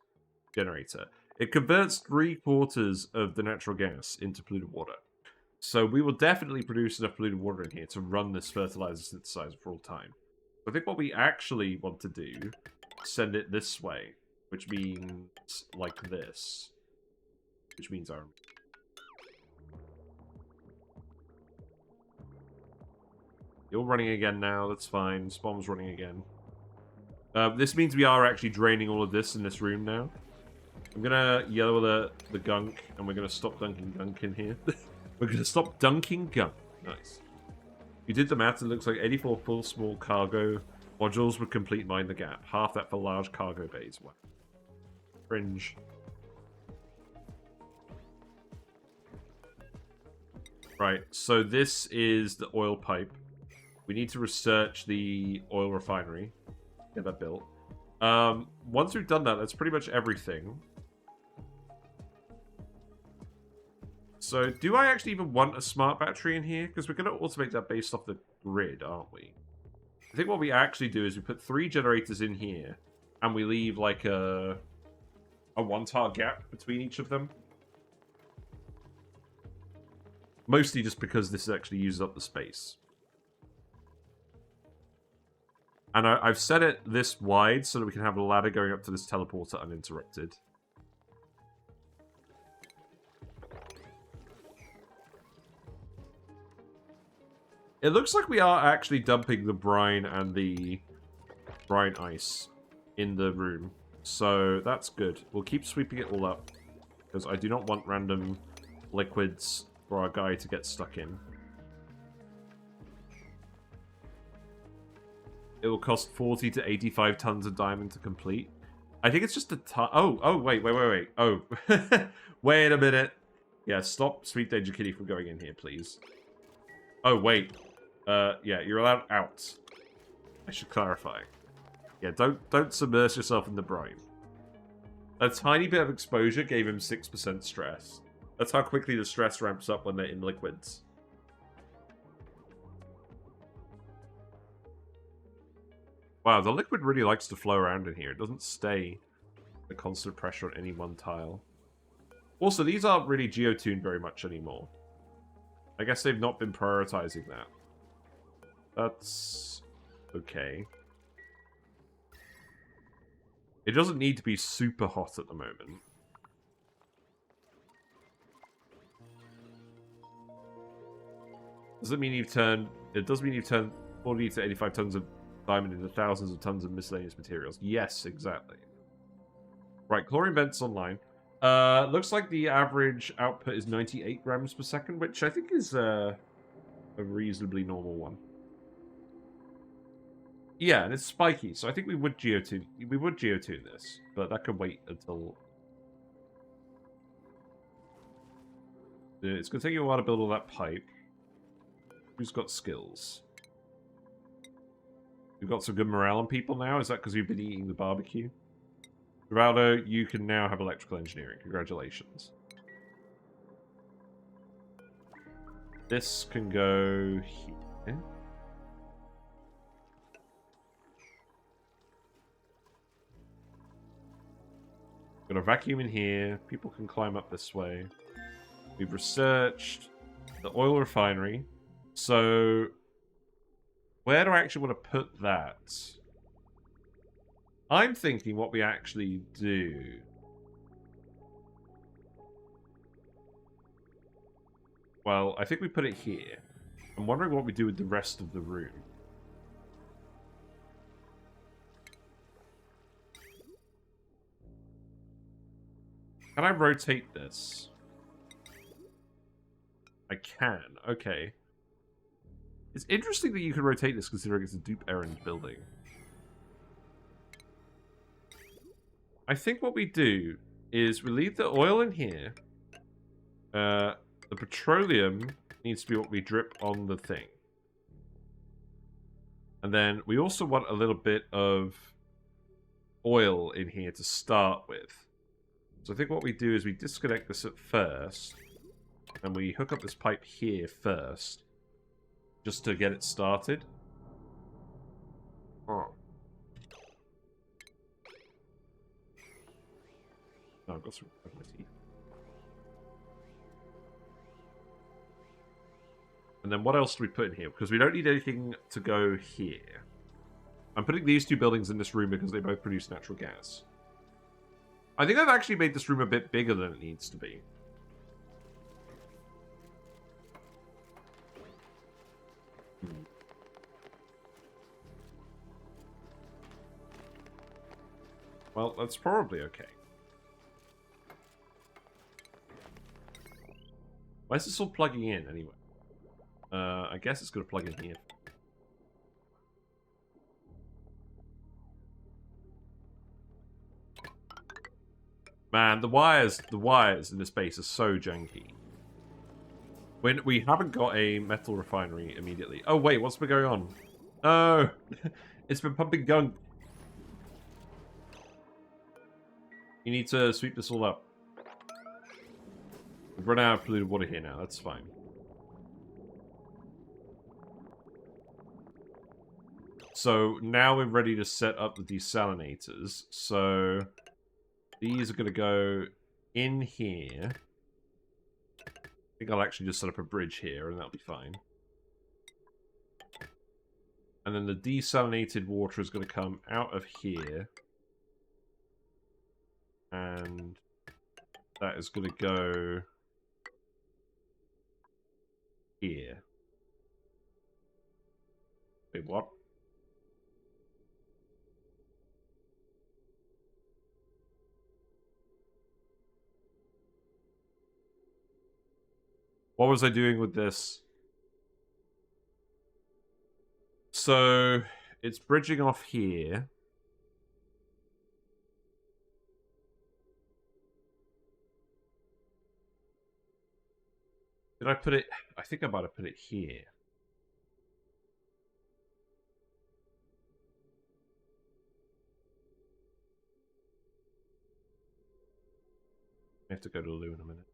generator. It converts 3/4 of the natural gas into polluted water. So we will definitely produce enough polluted water in here to run this fertilizer synthesizer for all time. I think what we actually want to do is send it this way, which means like this. Which means our... You're running again now, that's fine. Spawn's running again. This means we are actually draining all of this in this room now. I'm gonna yellow the gunk, and we're gonna stop dunking gunk in here. We're gonna stop dunking gunk. Nice. You did the math, it looks like 84 full small cargo modules would complete Mind the Gap. Half that for large cargo bays. Wow. Cringe. Right, so this is the oil pipe. We need to research the oil refinery. Get that built. Once we've done that, that's pretty much everything. So, do I actually even want a smart battery in here? Because we're going to automate that based off the grid, aren't we? I think what we actually do is we put 3 generators in here, and we leave like a 1-tile gap between each of them. Mostly just because this actually uses up the space. And I've set it this wide so that we can have a ladder going up to this teleporter uninterrupted. It looks like we are actually dumping the brine and the brine ice in the room. So that's good. We'll keep sweeping it all up. Because I do not want random liquids for our guy to get stuck in. It will cost 40 to 85 tons of diamond to complete. I think it's just a ton. Oh, wait. Oh, wait a minute. Yeah, stop Sweet Danger Kitty from going in here, please. Oh, wait. Yeah, you're allowed out. I should clarify. Yeah, don't submerge yourself in the brine. A tiny bit of exposure gave him 6% stress. That's how quickly the stress ramps up when they're in liquids. Wow, the liquid really likes to flow around in here. It doesn't stay a constant pressure on any one tile. Also, these aren't really geotuned very much anymore. I guess they've not been prioritizing that. That's okay. It doesn't need to be super hot at the moment. Does it mean you've turned... It does mean you've turned 40 to 85 tons of diamond into thousands of tons of miscellaneous materials. Yes, exactly. Right, chlorine vents online. Looks like the average output is 98 grams per second, which I think is a reasonably normal one. Yeah, and it's spiky, so I think we would geotune this, but that could wait until... It's going to take you a while to build all that pipe. Who's got skills? We've got some good morale on people now. Is that because we've been eating the barbecue? Geraldo, you can now have electrical engineering. Congratulations. This can go here. Got a vacuum in here. People can climb up this way. We've researched the oil refinery. So, where do I actually want to put that? I'm thinking what we actually do. Well, I think we put it here. I'm wondering what we do with the rest of the room. Can I rotate this? I can. Okay. It's interesting that you can rotate this considering it's a dupe errand building. I think what we do is we leave the oil in here. The petroleum needs to be what we drip on the thing. And then we also want a little bit of oil in here to start with. So I think what we do is we disconnect this at first. And we hook up this pipe here first. Just to get it started. Oh. Oh, I've got some of my teeth. And then what else do we put in here? Because we don't need anything to go here. I'm putting these two buildings in this room because they both produce natural gas. I think I've actually made this room a bit bigger than it needs to be. Well, that's probably okay. Why is this all plugging in, anyway? I guess it's going to plug in here. Man, the wires in this base are so janky. When we haven't got a metal refinery immediately. Oh, wait, what's been going on? Oh, it's been pumping gunk. You need to sweep this all up. We've run out of polluted water here now, that's fine. So now we're ready to set up the desalinators. So these are going to go in here. I think I'll actually just set up a bridge here and that'll be fine. And then the desalinated water is going to come out of here. And that is going to go here. Wait, what? What was I doing with this? So, it's bridging off here. Did I put it? I think I might have put it here. I have to go to the loo in a minute.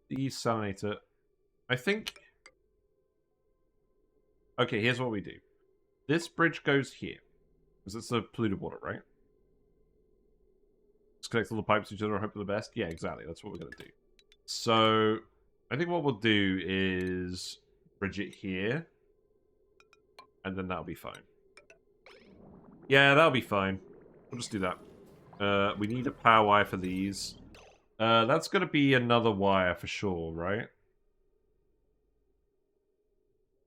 Desalinator. I think... Okay, here's what we do. This bridge goes here. Because it's a polluted water, right? Just connect all the pipes to each other and hope for the best? Yeah, exactly. That's what we're going to do. So, I think what we'll do is bridge it here. And then that'll be fine. Yeah, that'll be fine. We'll just do that. We need a power wire for these. That's going to be another wire for sure, right?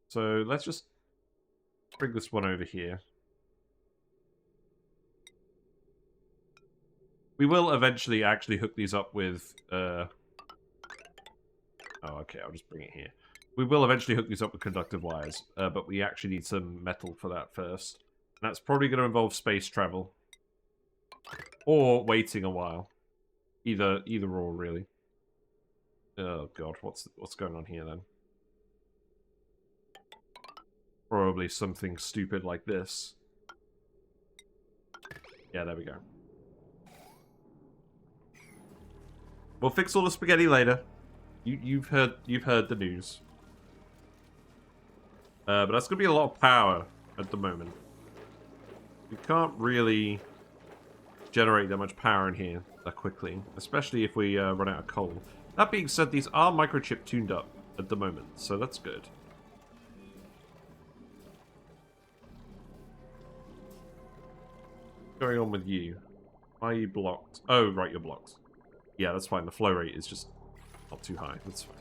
So let's just bring this one over here. We will eventually actually hook these up with... Oh, okay, I'll just bring it here. We will eventually hook these up with conductive wires, but we actually need some metal for that first. And that's probably going to involve space travel. Or waiting a while. Either or, really. Oh god, what's going on here then? Probably something stupid like this. Yeah, there we go. We'll fix all the spaghetti later. You've heard the news. But that's gonna be a lot of power at the moment. We can't really generate that much power in here that quickly, especially if we run out of coal. That being said, these are microchip tuned up at the moment, so that's good. What's going on with you? Why are you blocked? Oh, right, you're blocked. Yeah, that's fine. The flow rate is just not too high. That's fine.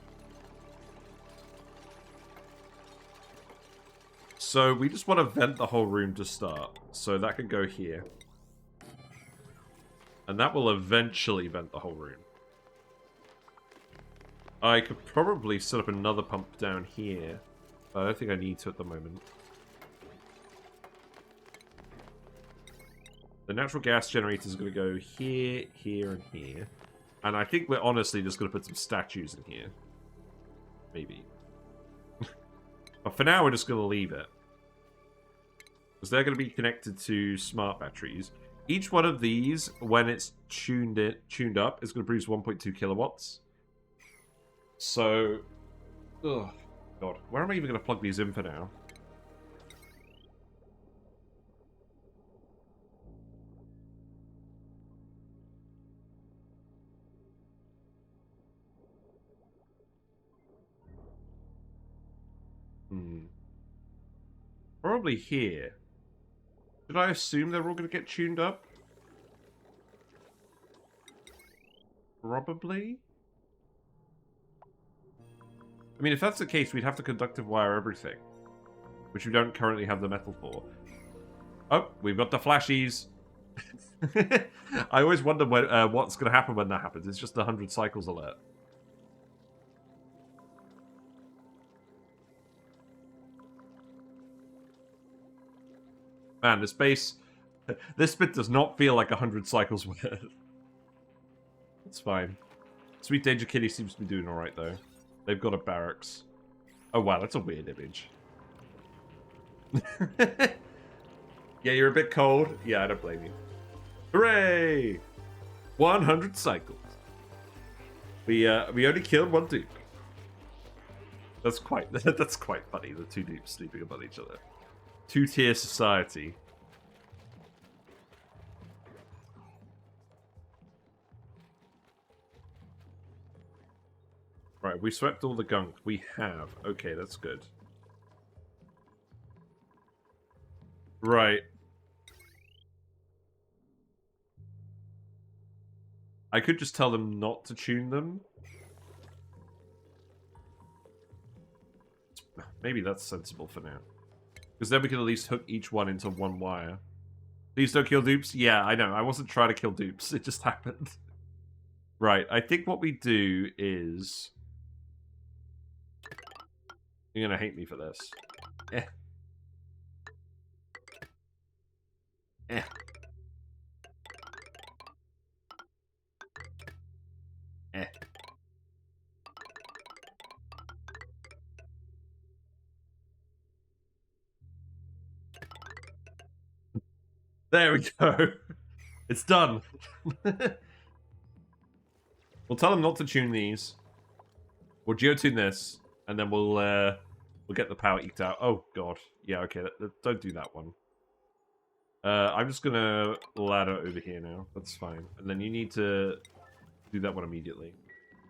So we just want to vent the whole room to start. So that can go here. And that will eventually vent the whole room. I could probably set up another pump down here. But I don't think I need to at the moment. The natural gas generator is going to go here, here, and here. And I think we're honestly just going to put some statues in here. Maybe. But for now, we're just going to leave it. Because they're going to be connected to smart batteries. Each one of these, when it's tuned up, is going to produce 1.2 kilowatts. So... oh, God. Where am I even going to plug these in for now? Probably here. Did I assume they're all going to get tuned up? Probably. I mean, if that's the case, we'd have to conductive wire everything. Which we don't currently have the metal for. Oh, we've got the flashies. I always wonder what's going to happen when that happens. It's just the 100 cycles alert. Man, this base... this bit does not feel like 100 cycles worth. It's fine. Sweet Danger Kitty seems to be doing alright, though. They've got a barracks. Oh, wow, that's a weird image. Yeah, you're a bit cold. Yeah, I don't blame you. Hooray! 100 cycles. We only killed one dupe. That's quite funny. The two dupes sleeping above each other. Two-tier society. Right, we swept all the gunk. We have. Okay, that's good. Right. I could just tell them not to tune them. Maybe that's sensible for now. Because then we can at least hook each one into one wire. Please don't kill dupes? Yeah, I know. I wasn't trying to kill dupes. It just happened. Right, I think what we do is... you're gonna hate me for this. Eh. Eh. Eh. There we go. It's done. We'll tell them not to tune these. We'll geotune this, and then we'll get the power eked out. Oh god. Yeah, okay. Don't do that one. I'm just gonna ladder over here now. That's fine. And then you need to do that one immediately.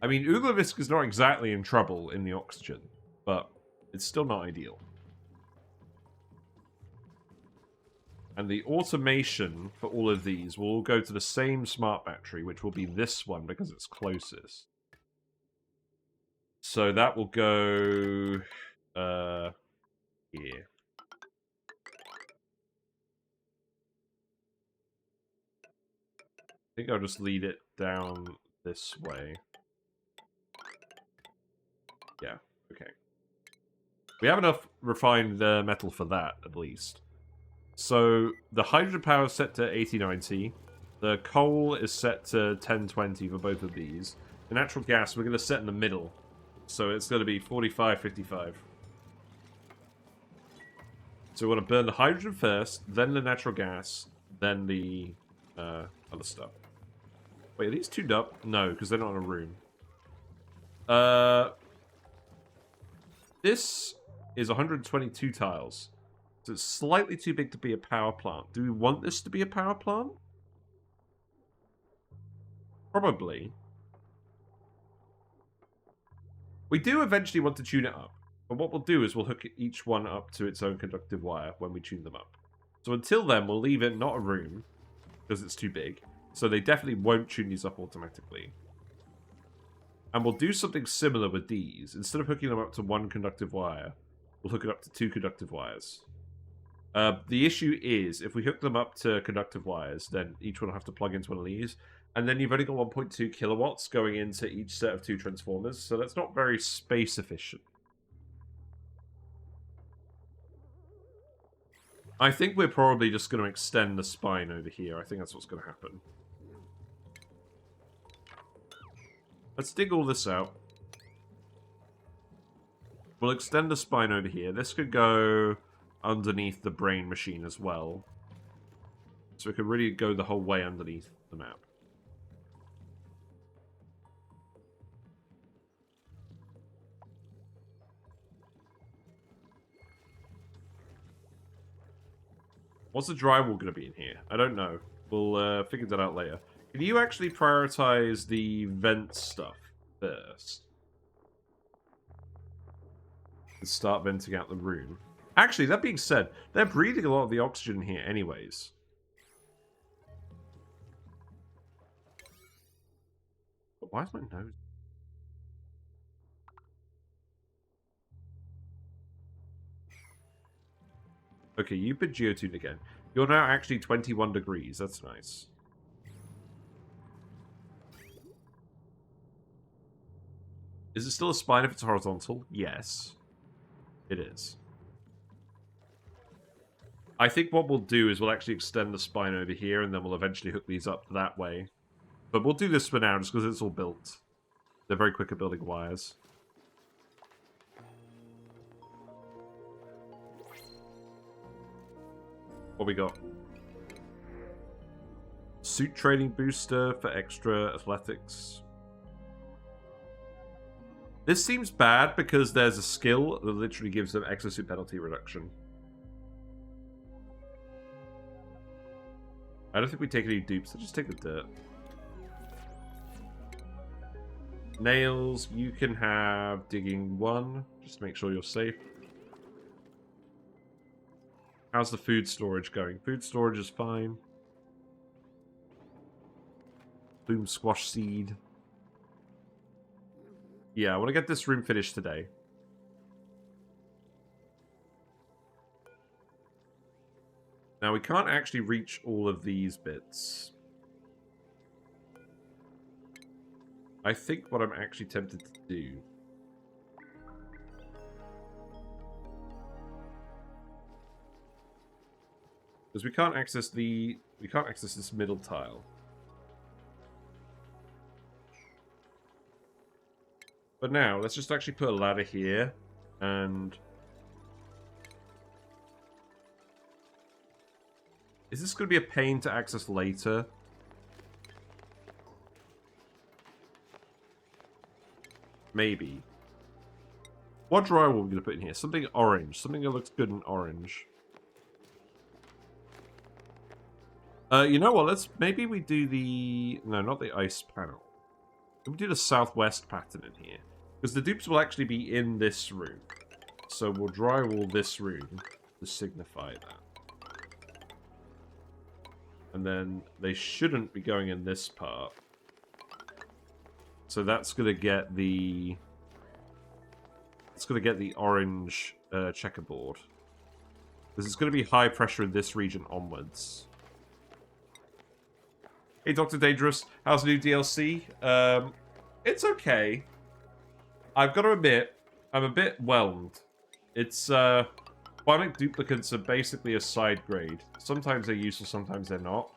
I mean, Uglavisk is not exactly in trouble in the oxygen, but it's still not ideal. And the automation for all of these will all go to the same smart battery, which will be this one because it's closest. So that will go... think I'll just lead it down this way. Yeah, okay. We have enough refined metal for that, at least. So, the hydrogen power is set to 8090. The coal is set to 1020 for both of these. The natural gas, we're going to set in the middle. So, it's going to be 45-55. So, we want to burn the hydrogen first, then the natural gas, then the other stuff. Wait, are these tuned up? No, because they're not in a room. This is 122 tiles. So it's slightly too big to be a power plant. Do we want this to be a power plant? Probably. We do eventually want to tune it up. But what we'll do is we'll hook each one up to its own conductive wire when we tune them up. So until then, we'll leave it not a room, because it's too big. So they definitely won't tune these up automatically. And we'll do something similar with these. Instead of hooking them up to one conductive wire, we'll hook it up to 2 conductive wires. The issue is, if we hook them up to conductive wires, then each one will have to plug into one of these. And then you've only got 1.2 kilowatts going into each set of 2 transformers. So that's not very space efficient. I think we're probably just going to extend the spine over here. I think that's what's going to happen. Let's dig all this out. We'll extend the spine over here. This could go underneath the brain machine as well. So it could really go the whole way underneath the map. What's the drywall going to be in here? I don't know. We'll figure that out later. Can you actually prioritize the vent stuff first? And start venting out the room. Actually, that being said, they're breathing a lot of the oxygen here anyways. But why is my nose? Okay, you've been geotuned again. You're now actually 21 degrees. That's nice. Is it still a spine if it's horizontal? Yes. It is. I think what we'll do is we'll actually extend the spine over here, and then we'll eventually hook these up that way. But we'll do this for now, just because it's all built. They're very quick at building wires. What we got? Suit training booster for extra athletics. This seems bad because there's a skill that literally gives them exosuit penalty reduction. I don't think we take any dupes. Let's just take the dirt. Nails, you can have digging 1. Just to make sure you're safe. How's the food storage going? Food storage is fine. Boom squash seed. Yeah, I want to get this room finished today. Now, we can't actually reach all of these bits. I think what I'm actually tempted to do... because we can't access this middle tile. But now, let's just actually put a ladder here, and... is this going to be a pain to access later? Maybe. What drywall are we going to put in here? Something orange. Something that looks good in orange. You know what? Maybe we do the... no, not the ice panel. We do the southwest pattern in here. Because the dupes will actually be in this room. So we'll drywall this room to signify that. And then they shouldn't be going in this part. So that's going to get the... it's going to get the orange checkerboard. Because it's going to be high pressure in this region onwards. Hey, Dr. Dangerous, how's the new DLC? It's okay. I've got to admit, I'm a bit whelmed. It's, Bionic duplicants are basically a side grade. Sometimes they're useful, sometimes they're not.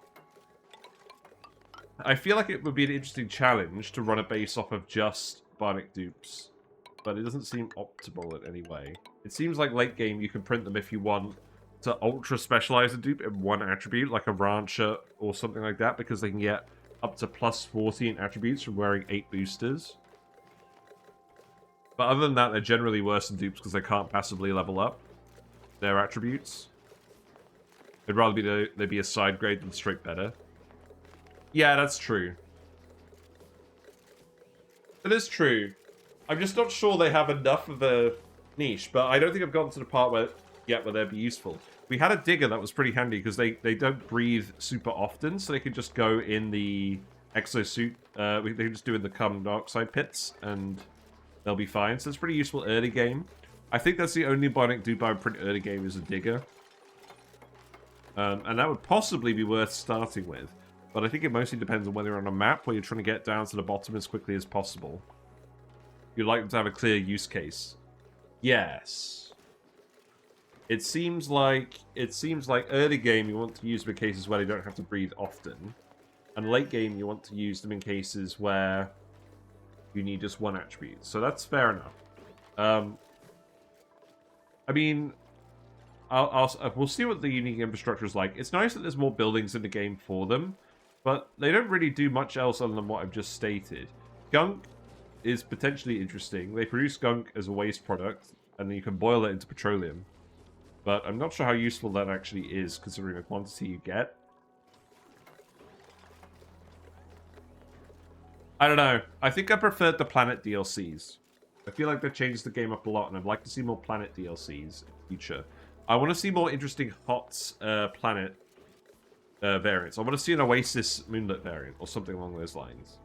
I feel like it would be an interesting challenge to run a base off of just Bionic dupes, but it doesn't seem optimal in any way. It seems like late game you can print them if you want to ultra specialize a dupe in one attribute, like a rancher or something like that, because they can get up to plus 14 attributes from wearing 8 boosters. But other than that, they're generally worse than dupes because they can't passively level up their attributes. It'd rather be they be a side grade than straight better. Yeah, that's true. It is true. I'm just not sure they have enough of a niche, but I don't think I've gotten to the part where they'd be useful. We had a digger that was pretty handy because they don't breathe super often, so they could just go in the exosuit. They can just do in the carbon dioxide pits, and they'll be fine. So it's pretty useful early game. I think that's the only Bionic dupe I would print early game is a digger. And that would possibly be worth starting with. But I think it mostly depends on whether you're on a map where you're trying to get down to the bottom as quickly as possible. You'd like them to have a clear use case. Yes. It seems like early game you want to use them in cases where they don't have to breathe often. And late game you want to use them in cases where you need just one attribute. So that's fair enough. I mean, we'll see what the unique infrastructure is like. It's nice that there's more buildings in the game for them, but they don't really do much else other than what I've just stated. Gunk is potentially interesting. They produce gunk as a waste product, and then you can boil it into petroleum. But I'm not sure how useful that actually is, considering the quantity you get. I don't know. I think I preferred the planet DLCs. I feel like they've changed the game up a lot, and I'd like to see more planet DLCs in the future. I want to see more interesting hot planet variants. I want to see an Oasis Moonlit variant, or something along those lines.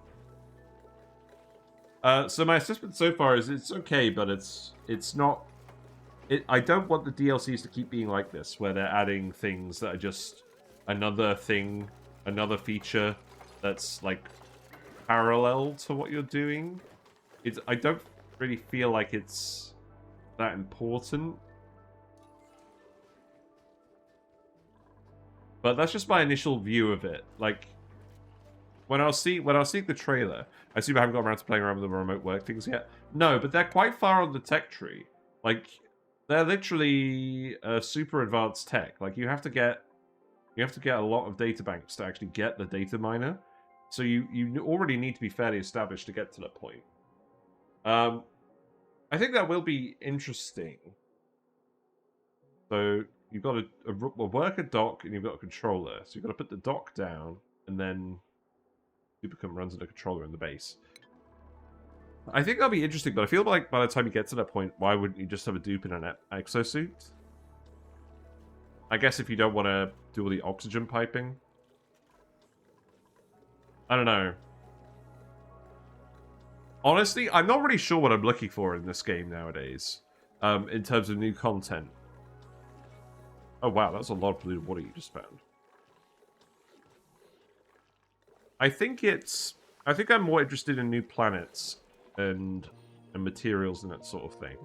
So my assessment so far is it's okay, but it's not... I don't want the DLCs to keep being like this, where they're adding things that are just another thing, another feature that's, like, parallel to what you're doing. I don't really feel like it's that important. But that's just my initial view of it. Like, when I was seeing the trailer, I assume I haven't got around to playing around with the remote work things yet. No, but they're quite far on the tech tree. Like, they're literally super advanced tech. Like, you have to get a lot of data banks to actually get the data miner. So you already need to be fairly established to get to that point. I think that will be interesting. So you've got a worker dock and you've got a controller. So you've got to put the dock down and then duplicant runs into a controller in the base. I think that'll be interesting, but I feel like by the time you get to that point, why wouldn't you just have a dupe in an exosuit? I guess if you don't want to do all the oxygen piping. I don't know. Honestly, I'm not really sure what I'm looking for in this game nowadays, in terms of new content. Oh wow, that's a lot of polluted water you just found. I think I'm more interested in new planets and materials and that sort of thing.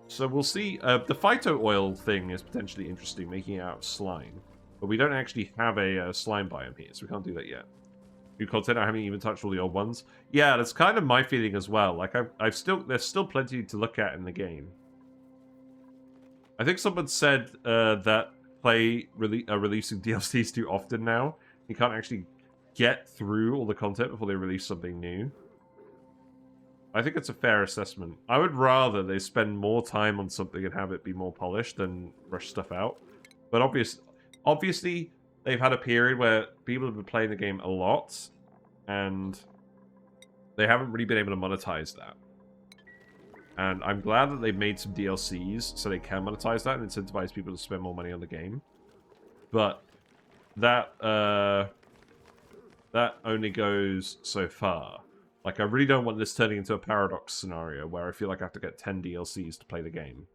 So we'll see. The phyto oil thing is potentially interesting, making it out of slime. But we don't actually have a slime biome here, so we can't do that yet. New content, I haven't even touched all the old ones. Yeah, that's kind of my feeling as well. Like, there's still plenty to look at in the game. I think someone said that releasing DLCs too often now. You can't actually get through all the content before they release something new. I think it's a fair assessment. I would rather they spend more time on something and have it be more polished than rush stuff out. But obviously, they've had a period where people have been playing the game a lot, and they haven't really been able to monetize that. And I'm glad that they've made some DLCs so they can monetize that and incentivize people to spend more money on the game. But that only goes so far. Like, I really don't want this turning into a paradox scenario where I feel like I have to get 10 DLCs to play the game.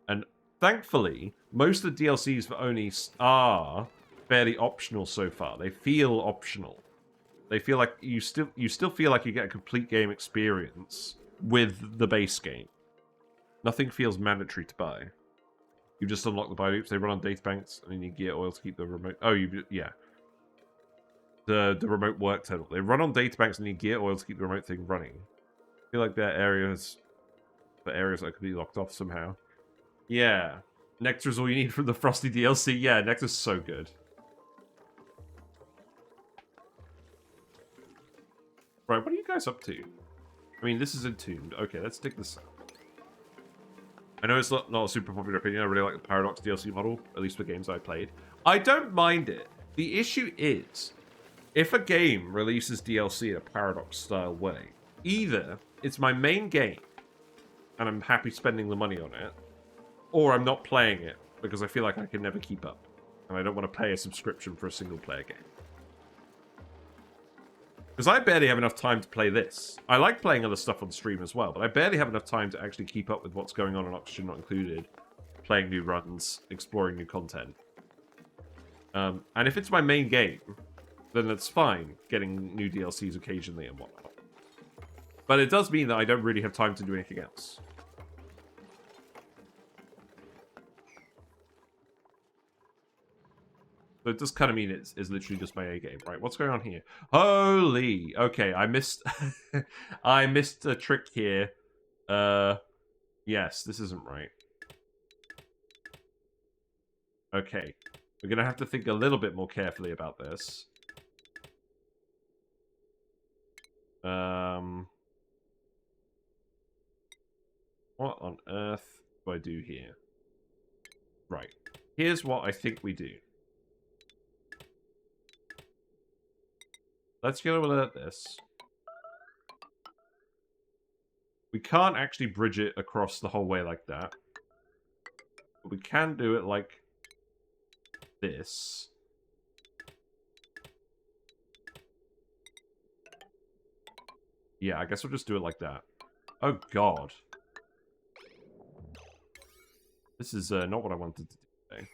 And thankfully, most of the DLCs for ONI are fairly optional so far. They feel optional. They feel like you still feel like you get a complete game experience with the base game. Nothing feels mandatory to buy. You just unlock the Bionics. They run on data banks, and you need gear oil to keep the remote. Oh, yeah. The remote work terminal. They run on data banks and need gear oil to keep the remote thing running. I feel like they're areas that could be locked off somehow. Yeah. Nectar's all you need from the Frosty DLC. Yeah, Nectar's so good. Right, what are you guys up to? I mean, this is Entombed. Okay, let's take this out. I know it's not a super popular opinion. I really like the Paradox DLC model, at least for games I played. I don't mind it. The issue is, if a game releases DLC in a Paradox-style way, either it's my main game, and I'm happy spending the money on it, or I'm not playing it, because I feel like I can never keep up, and I don't want to pay a subscription for a single-player game. Because I barely have enough time to play this. I like playing other stuff on stream as well, but I barely have enough time to actually keep up with what's going on Oxygen Not Included, playing new runs, exploring new content. And if it's my main game, then it's fine getting new DLCs occasionally and whatnot. But it does mean that I don't really have time to do anything else. So it does kind of mean it's literally just my A game. Right, what's going on here? Holy! Okay, I missed... I missed a trick here. Yes, this isn't right. Okay. We're going to have to think a little bit more carefully about this. What on earth do I do here? Right. Here's what I think we do. Let's go alert this. We can't actually bridge it across the whole way like that. But we can do it like this. Yeah, I guess we'll just do it like that. Oh, God. This is not what I wanted to do today.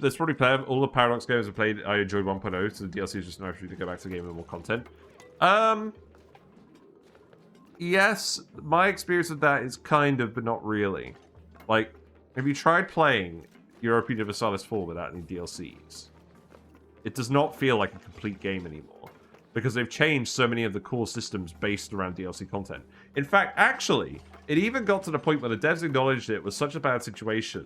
Let's probably play all the Paradox games I played. I enjoyed 1.0, so the DLC is just an opportunity to go back to the game with more content. Yes, my experience with that is kind of, but not really. Like, have you tried playing Europa Universalis 4 without any DLCs? It does not feel like a complete game anymore, because they've changed so many of the core systems based around DLC content. In fact, actually, it even got to the point where the devs acknowledged it was such a bad situation,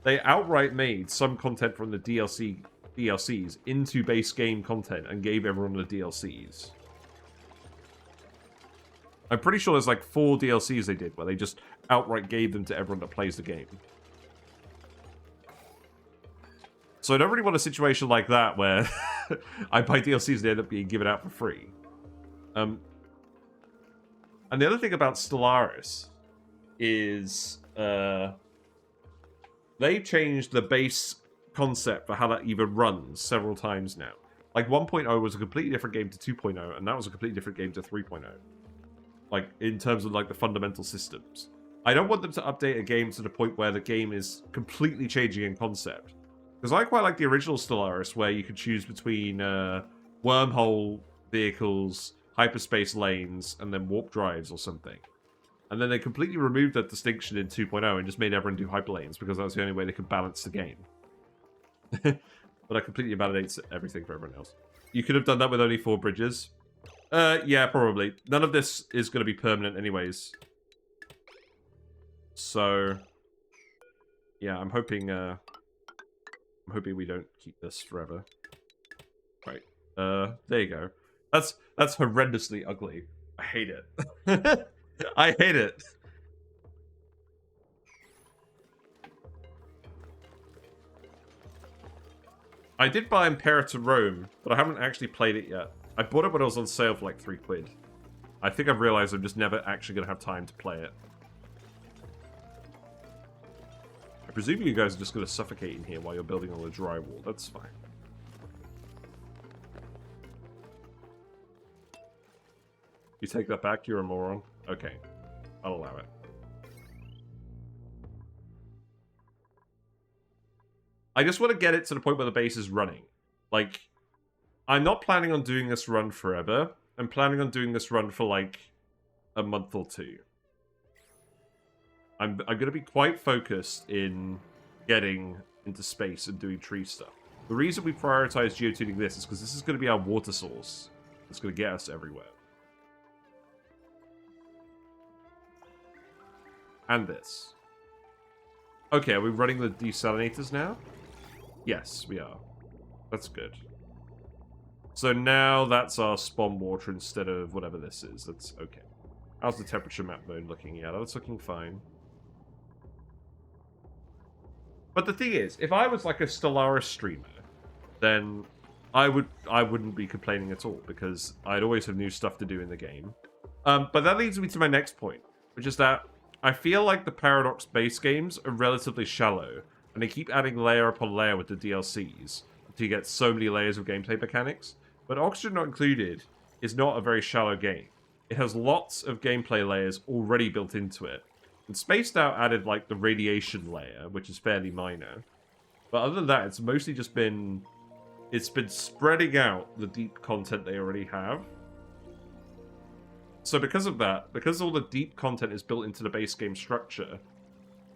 they outright made some content from the DLCs into base game content and gave everyone the DLCs. I'm pretty sure there's like 4 DLCs they did where they just outright gave them to everyone that plays the game. So I don't really want a situation like that where I buy DLCs and they end up being given out for free. And the other thing about Stellaris is they've changed the base concept for how that even runs several times now. Like 1.0 was a completely different game to 2.0, and that was a completely different game to 3.0. Like, in terms of, like, the fundamental systems. I don't want them to update a game to the point where the game is completely changing in concept. Because I quite like the original Stellaris, where you could choose between wormhole vehicles, hyperspace lanes, and then warp drives or something. And then they completely removed that distinction in 2.0 and just made everyone do hyperlanes, because that was the only way they could balance the game. But that completely invalidates everything for everyone else. You could have done that with only 4 bridges. Yeah, probably. None of this is going to be permanent anyways. So, yeah, I'm hoping we don't keep this forever. Right. There you go. That's horrendously ugly. I hate it. I hate it. I did buy Imperator Rome, but I haven't actually played it yet. I bought it when it was on sale for like £3. I think I've realized I'm just never actually going to have time to play it. I presume you guys are just going to suffocate in here while you're building on the drywall. That's fine. You take that back, you're a moron. Okay, I'll allow it. I just want to get it to the point where the base is running. Like, I'm not planning on doing this run forever. I'm planning on doing this run for, like, a month or two. I'm going to be quite focused in getting into space and doing tree stuff. The reason we prioritize geotuning this is because this is going to be our water source. It's going to get us everywhere. And this. Okay, are we running the desalinators now? Yes, we are. That's good. So now that's our spawn water instead of whatever this is. That's okay. How's the temperature map mode looking? Yeah, that's looking fine. But the thing is, if I was like a Stellaris streamer, then I wouldn't be complaining at all, because I'd always have new stuff to do in the game. But that leads me to my next point, which is that I feel like the Paradox base games are relatively shallow, and they keep adding layer upon layer with the DLCs to get so many layers of gameplay mechanics. But Oxygen Not Included is not a very shallow game. It has lots of gameplay layers already built into it. And Spaced Out added, like, the radiation layer, which is fairly minor. But other than that, it's mostly just been... It's been spreading out the deep content they already have. So because of that, because all the deep content is built into the base game structure,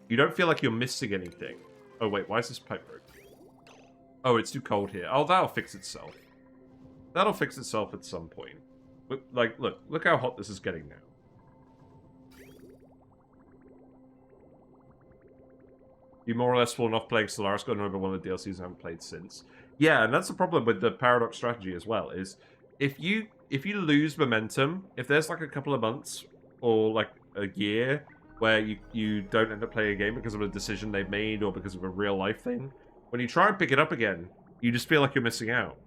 you don't feel like you're missing anything. Oh, wait, why is this pipe broken? Oh, it's too cold here. Oh, that'll fix itself. That'll fix itself at some point. But, like, look how hot this is getting now. You more or less fallen off playing Stellaris, got over one of the DLCs I haven't played since. Yeah, and that's the problem with the Paradox strategy as well, is if you lose momentum, if there's like a couple of months or like a year where you don't end up playing a game because of a decision they've made or because of a real life thing, when you try and pick it up again, you just feel like you're missing out.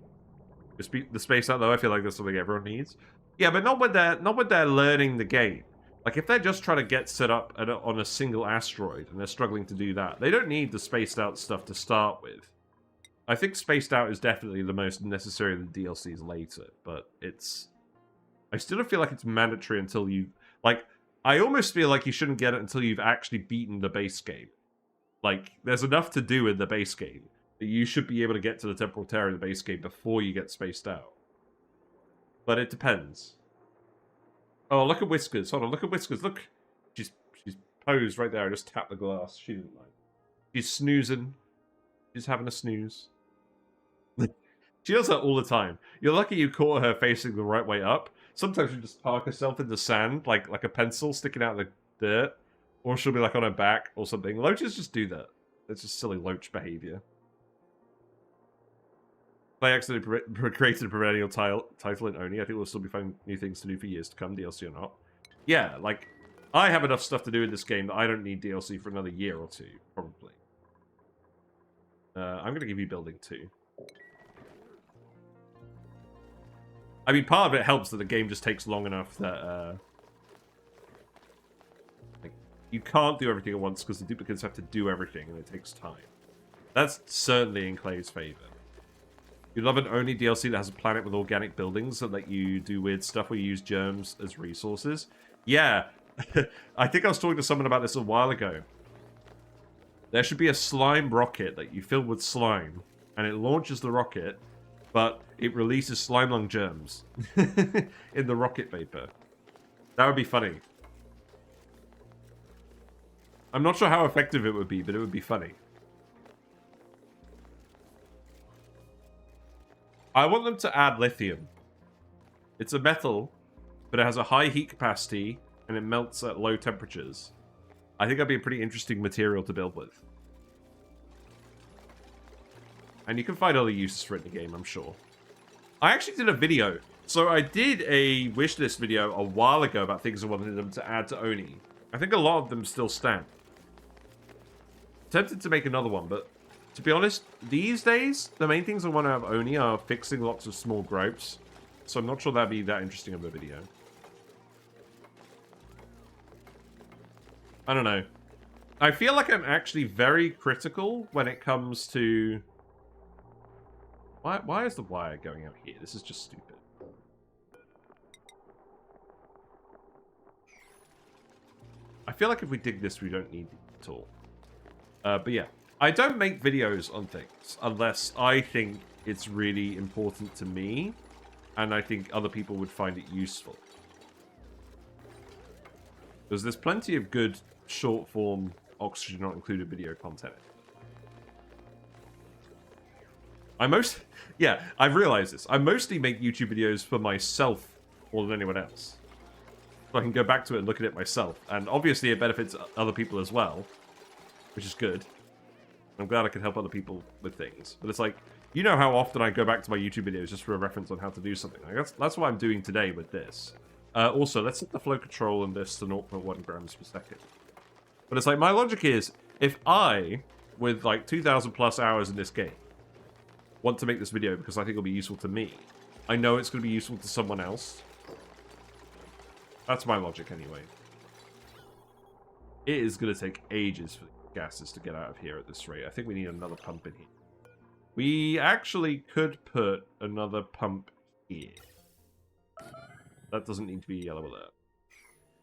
The Space Out, though, I feel like that's something everyone needs. Yeah, but not when they're learning the game. Like, if they're just trying to get set up on a single asteroid and they're struggling to do that, they don't need the Spaced Out stuff to start with. I think Spaced Out is definitely the most necessary of the DLCs later, but it's... I still don't feel like it's mandatory until you... Like, I almost feel like you shouldn't get it until you've actually beaten the base game. Like, there's enough to do in the base game that you should be able to get to the Temporal Terror in the base game before you get Spaced Out. But it depends. Oh, look at Whiskers. Hold on, look at Whiskers. Look. She's posed right there. I just tapped the glass. She didn't like. She's snoozing. She's having a snooze. She does that all the time. You're lucky you caught her facing the right way up. Sometimes she'll just park herself in the sand, like a pencil sticking out of the dirt. Or she'll be like on her back or something. Loaches just do that. It's just silly loach behavior. They accidentally created a perennial title in ONI. I think we'll still be finding new things to do for years to come, DLC or not. Yeah, like, I have enough stuff to do in this game that I don't need DLC for another year or two, probably. I'm going to give you building 2. I mean, part of it helps that the game just takes long enough that, like, you can't do everything at once because the duplicates have to do everything and it takes time. That's certainly in Clay's favor. You love an ONI DLC that has a planet with organic buildings that let you do weird stuff where you use germs as resources. Yeah, I think I was talking to someone about this a while ago. There should be a slime rocket that you fill with slime, and it launches the rocket, but it releases slime lung germs in the rocket vapor. That would be funny. I'm not sure how effective it would be, but it would be funny. I want them to add lithium. It's a metal, but it has a high heat capacity, and it melts at low temperatures. I think that'd be a pretty interesting material to build with. And you can find other uses for it in the game, I'm sure. I actually did a video. So I did a wishlist video a while ago about things I wanted them to add to ONI. I think a lot of them still stand. Tempted to make another one, but to be honest, these days, the main things I want to have ONI are fixing lots of small gripes. So I'm not sure that'd be that interesting of a video. I don't know. I feel like I'm actually very critical when it comes to... Why is the wire going out here? This is just stupid. I feel like if we dig this, we don't need it at all. But yeah. I don't make videos on things unless I think it's really important to me, and I think other people would find it useful. Because there's plenty of good short-form Oxygen Not Included video content. Yeah, I've realized this. I mostly make YouTube videos for myself more than anyone else. So I can go back to it and look at it myself. And obviously it benefits other people as well, which is good. I'm glad I can help other people with things. But it's like, you know how often I go back to my YouTube videos just for a reference on how to do something. I guess that's what I'm doing today with this. Also, let's set the flow control on this to 0.1 grams per second. But it's like, my logic is, if I, with like 2,000 plus hours in this game, want to make this video because I think it'll be useful to me, I know it's going to be useful to someone else. That's my logic anyway. It is going to take ages for the gases to get out of here at this rate. I think we need another pump in here. We actually could put another pump here. That doesn't need to be yellow alert.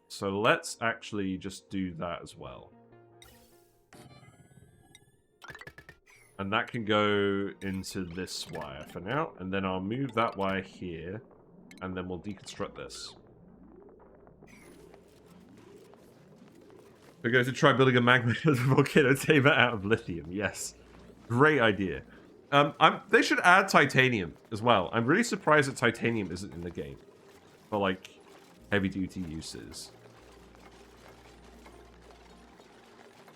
So let's actually just do that as well. And that can go into this wire for now. And then I'll move that wire here. And then we'll deconstruct this. We're going to try building a magma volcano tamer out of lithium. Yes. Great idea. They should add titanium as well. I'm really surprised that titanium isn't in the game. For, like, heavy-duty uses.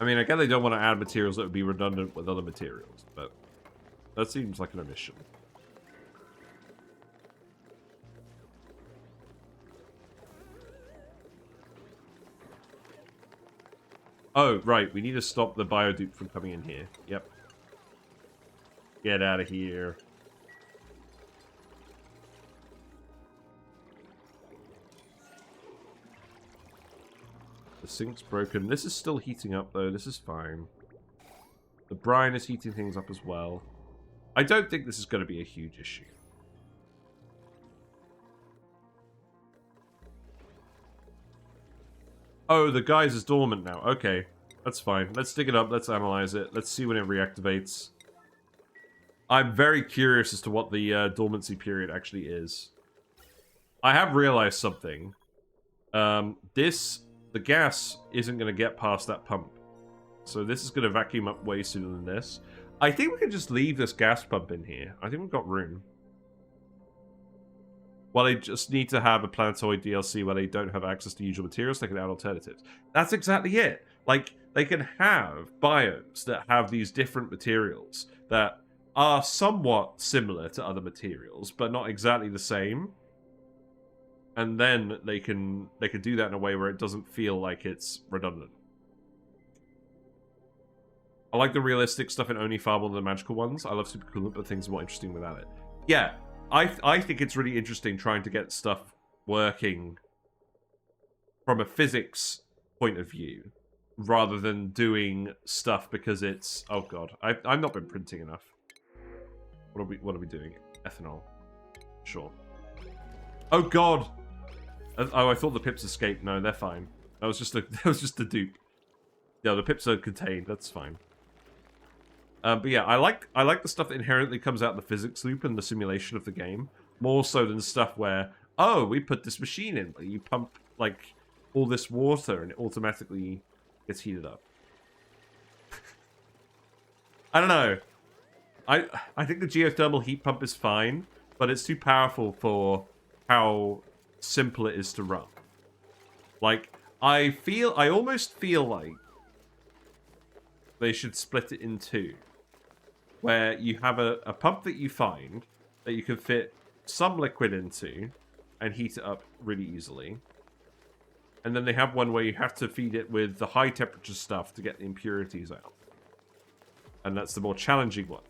I mean, I guess they don't want to add materials that would be redundant with other materials, but that seems like an omission. Oh, right. We need to stop the biodupe from coming in here. Yep. Get out of here. The sink's broken. This is still heating up, though. This is fine. The brine is heating things up as well. I don't think this is going to be a huge issue. Oh, the geyser's dormant now. Okay, that's fine. Let's dig it up. Let's analyze it. Let's see when it reactivates. I'm very curious as to what the dormancy period actually is. I have realized something. The gas isn't going to get past that pump. So this is going to vacuum up way sooner than this. I think we can just leave this gas pump in here. I think we've got room. Well, they just need to have a planetoid DLC where they don't have access to usual materials. They can add alternatives. That's exactly it. Like, they can have biomes that have these different materials that are somewhat similar to other materials, but not exactly the same. And then they can do that in a way where it doesn't feel like it's redundant. I like the realistic stuff in ONI far more than the magical ones. I love supercoolant, but things are more interesting without it. Yeah, I think it's really interesting trying to get stuff working from a physics point of view, rather than doing stuff because it's... Oh god, I've not been printing enough. What are we doing? Ethanol. Sure. Oh god! Oh, I thought the pips escaped. No, they're fine. That was just a dupe. Yeah, the pips are contained. That's fine. But yeah, I like the stuff that inherently comes out of the physics loop and the simulation of the game, more so than stuff where, oh, we put this machine in where you pump like all this water and it automatically gets heated up. I don't know. I think the geothermal heat pump is fine, but it's too powerful for how simple it is to run. Like, I almost feel like they should split it in two. Where you have a pump that you find that you can fit some liquid into and heat it up really easily. And then they have one where you have to feed it with the high temperature stuff to get the impurities out. And that's the more challenging one.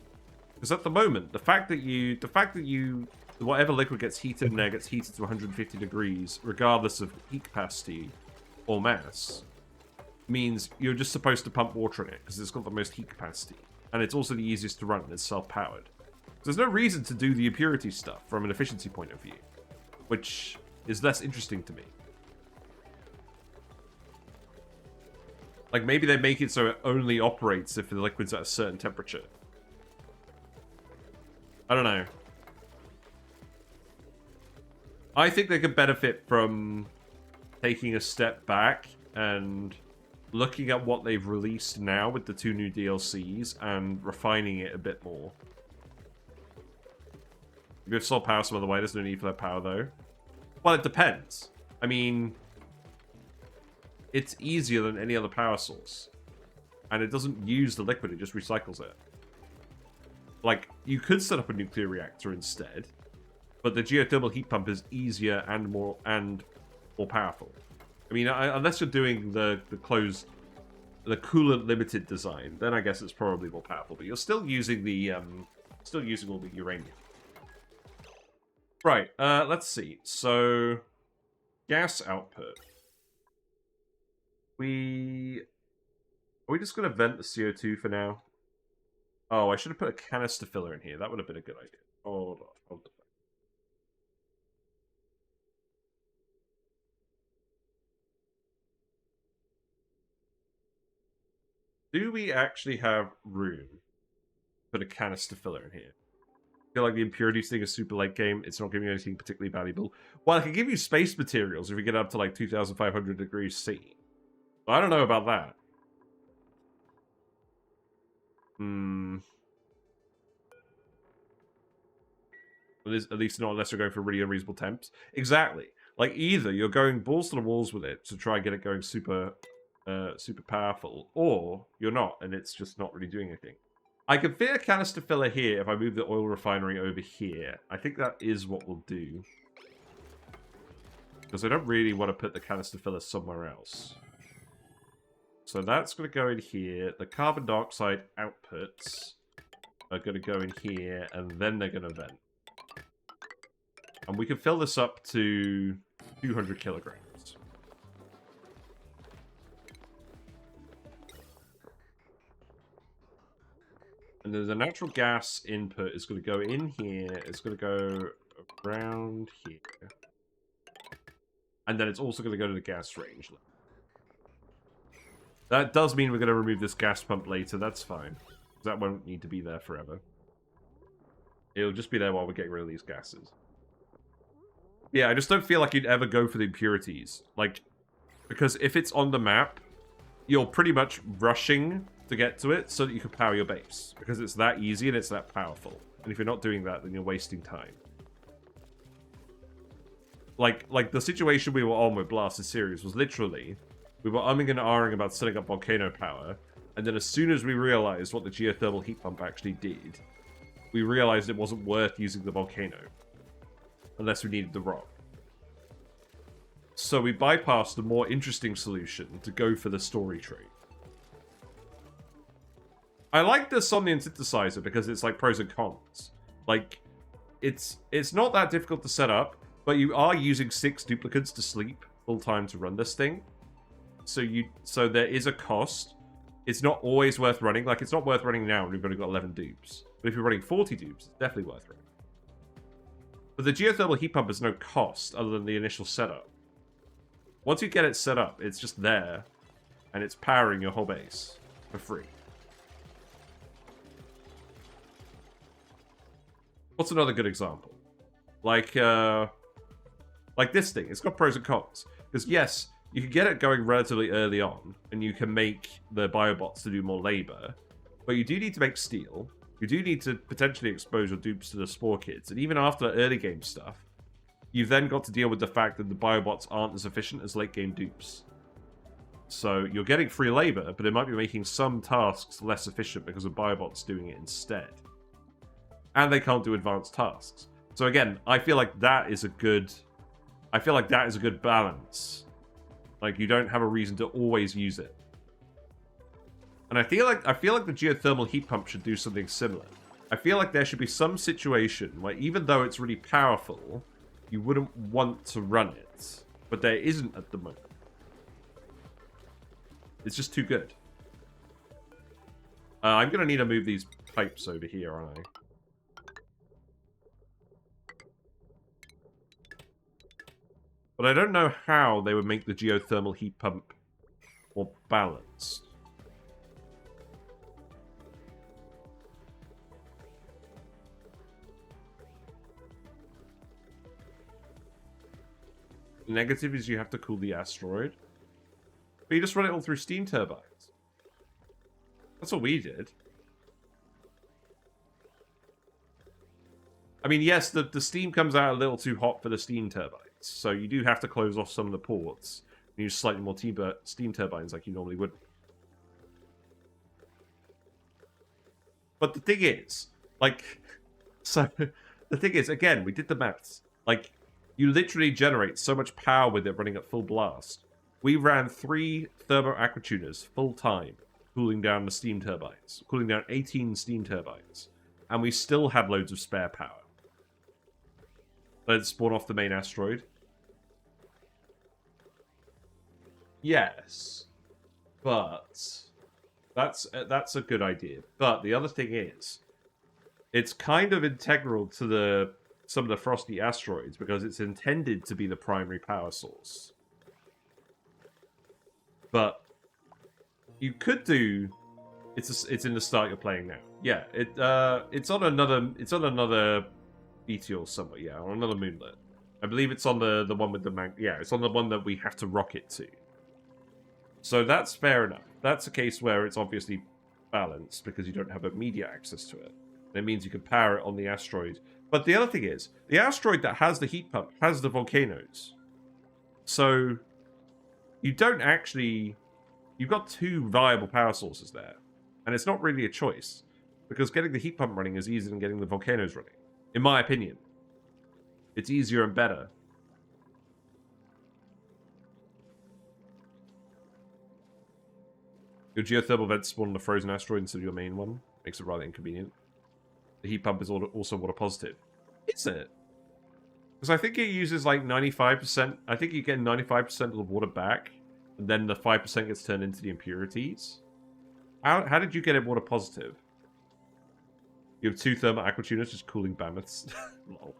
Because at the moment, the fact that whatever liquid gets heated in there gets heated to 150 degrees, regardless of heat capacity or mass, means you're just supposed to pump water in it, because it's got the most heat capacity. And it's also the easiest to run, and it's self-powered. There's no reason to do the impurity stuff from an efficiency point of view, which is less interesting to me. Like, maybe they make it so it only operates if the liquid's at a certain temperature. I don't know. I think they could benefit from taking a step back and looking at what they've released now with the 2 new DLCs and refining it a bit more. We have solar power some other way. There's no need for that power, though. Well, it depends. I mean, it's easier than any other power source. And it doesn't use the liquid, it just recycles it. Like, you could set up a nuclear reactor instead, but the geothermal heat pump is easier and more powerful. I mean, unless you're doing the coolant limited design, then I guess it's probably more powerful. But you're still using the all the uranium. Right. Let's see. So, gas output. Are we just gonna vent the CO2 for now? Oh, I should have put a canister filler in here. That would have been a good idea. Hold on. Hold on. Do we actually have room to put a canister filler in here? I feel like the impurities thing is super late game. It's not giving you anything particularly valuable. Well, I can give you space materials if we get up to like 2,500 degrees C. I don't know about that. At least not unless you're going for really unreasonable temps. Exactly. Like, either you're going balls to the walls with it to try and get it going super powerful, or you're not, and it's just not really doing anything. I can fit a canister filler here if I move the oil refinery over here. I think that is what we'll do. Because I don't really want to put the canister filler somewhere else. So that's going to go in here. The carbon dioxide outputs are going to go in here, and then they're going to vent. And we can fill this up to 200 kilograms. And then the natural gas input is going to go in here. It's going to go around here. And then it's also going to go to the gas range. That does mean we're going to remove this gas pump later. That's fine. That won't need to be there forever. It'll just be there while we're getting rid of these gases. Yeah, I just don't feel like you'd ever go for the impurities. Like, because if it's on the map, you're pretty much rushing to get to it so that you can power your base. Because it's that easy and it's that powerful. And if you're not doing that, then you're wasting time. Like the situation we were on with Blasted Series was literally, we were umming and ahhing about setting up volcano power, and then as soon as we realized what the geothermal heat pump actually did, we realized it wasn't worth using the volcano. Unless we needed the rock. So we bypassed the more interesting solution to go for the story tree. I like the Somnian synthesizer because it's like pros and cons. Like, it's not that difficult to set up, but you are using 6 duplicants to sleep full time to run this thing. So there is a cost. It's not always worth running. Like, it's not worth running now when we've only got 11 dupes. But if you're running 40 dupes, it's definitely worth running. But the geothermal heat pump has no cost other than the initial setup. Once you get it set up, it's just there, and it's powering your whole base for free. What's another good example? Like this thing. It's got pros and cons. Because yes, you can get it going relatively early on, and you can make the biobots to do more labor, but you do need to make steel. You do need to potentially expose your dupes to the spore kids, and even after early game stuff, you've then got to deal with the fact that the biobots aren't as efficient as late game dupes. So you're getting free labor, but it might be making some tasks less efficient because of biobots doing it instead. And they can't do advanced tasks. So again, I feel like that is a good balance. Like, you don't have a reason to always use it. And I feel like the geothermal heat pump should do something similar. I feel like there should be some situation where even though it's really powerful, you wouldn't want to run it. But there isn't at the moment. It's just too good. I'm going to need to move these pipes over here, aren't I? But I don't know how they would make the geothermal heat pump more balanced. advanced. The negative is you have to cool the asteroid. But you just run it all through steam turbines. That's what we did. I mean, yes, the steam comes out a little too hot for the steam turbines. So you do have to close off some of the ports and use slightly more steam turbines like you normally would. But the thing is, like, so the thing is, again, we did the maths. Like, you literally generate so much power with it running at full blast. We ran 3 thermo aquatuners full time, cooling down the steam turbines, cooling down 18 steam turbines, and we still had loads of spare power. Let it spawn off the main asteroid. Yes, but that's a good idea. But the other thing is, it's kind of integral to some of the frosty asteroids because it's intended to be the primary power source. But you could do it's in the start you're playing now. Yeah, it's on another meteor somewhere. Yeah, on another moonlet. I believe it's on the one with the yeah, it's on the one that we have to rocket to. So that's fair enough. That's a case where it's obviously balanced because you don't have immediate access to it. That means you can power it on the asteroid. But the other thing is, the asteroid that has the heat pump has the volcanoes. So you don't actually... You've got 2 viable power sources there. And it's not really a choice. Because getting the heat pump running is easier than getting the volcanoes running. In my opinion. It's easier and better. Your geothermal vents spawn on a frozen asteroid instead of your main one. Makes it rather inconvenient. The heat pump is also water positive. Is it? Because I think it uses like 95%. I think you get 95% of the water back. And then the 5% gets turned into the impurities. How did you get it water positive? You have 2 thermal aquatuners just cooling mammoths. Lol.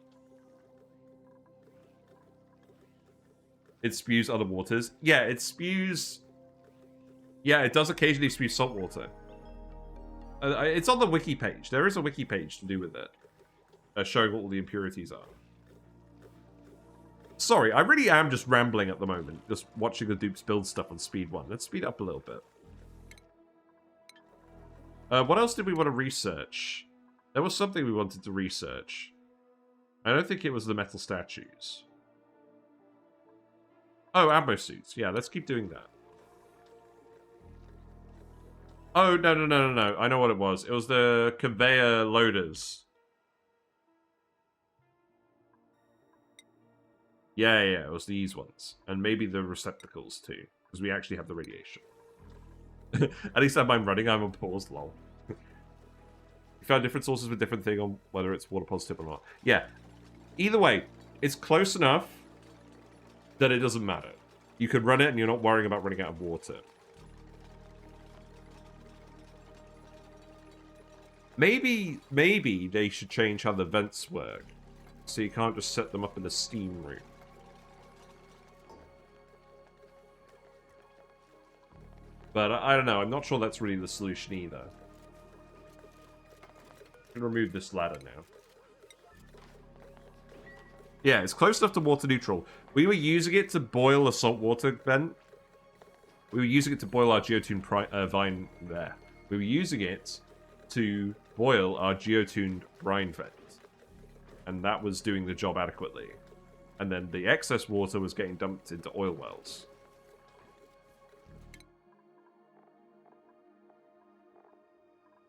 It spews other waters. Yeah, it spews... Yeah, it does occasionally spew salt water. It's on the wiki page. There is a wiki page to do with it. Showing what all the impurities are. Sorry, I really am just rambling at the moment. Just watching the dupes build stuff on speed 1. Let's speed up a little bit. What else did we want to research? There was something we wanted to research. I don't think it was the metal statues. Oh, ammo suits. Yeah, let's keep doing that. Oh, no. I know what it was. It was the conveyor loaders. Yeah, it was these ones. And maybe the receptacles, too. Because we actually have the radiation. At least I'm running. I'm on pause, lol. You found different sources with different thing on whether it's water positive or not. Yeah. Either way, it's close enough that it doesn't matter. You could run it and you're not worrying about running out of water. Maybe they should change how the vents work. So you can't just set them up in the steam room. But I don't know. I'm not sure that's really the solution either. I can remove this ladder now. Yeah, it's close enough to water neutral. We were using it to boil a saltwater vent. We were using it to boil our geotuned vine there. We were using it to boil our geotuned brine vent. And that was doing the job adequately. And then the excess water was getting dumped into oil wells.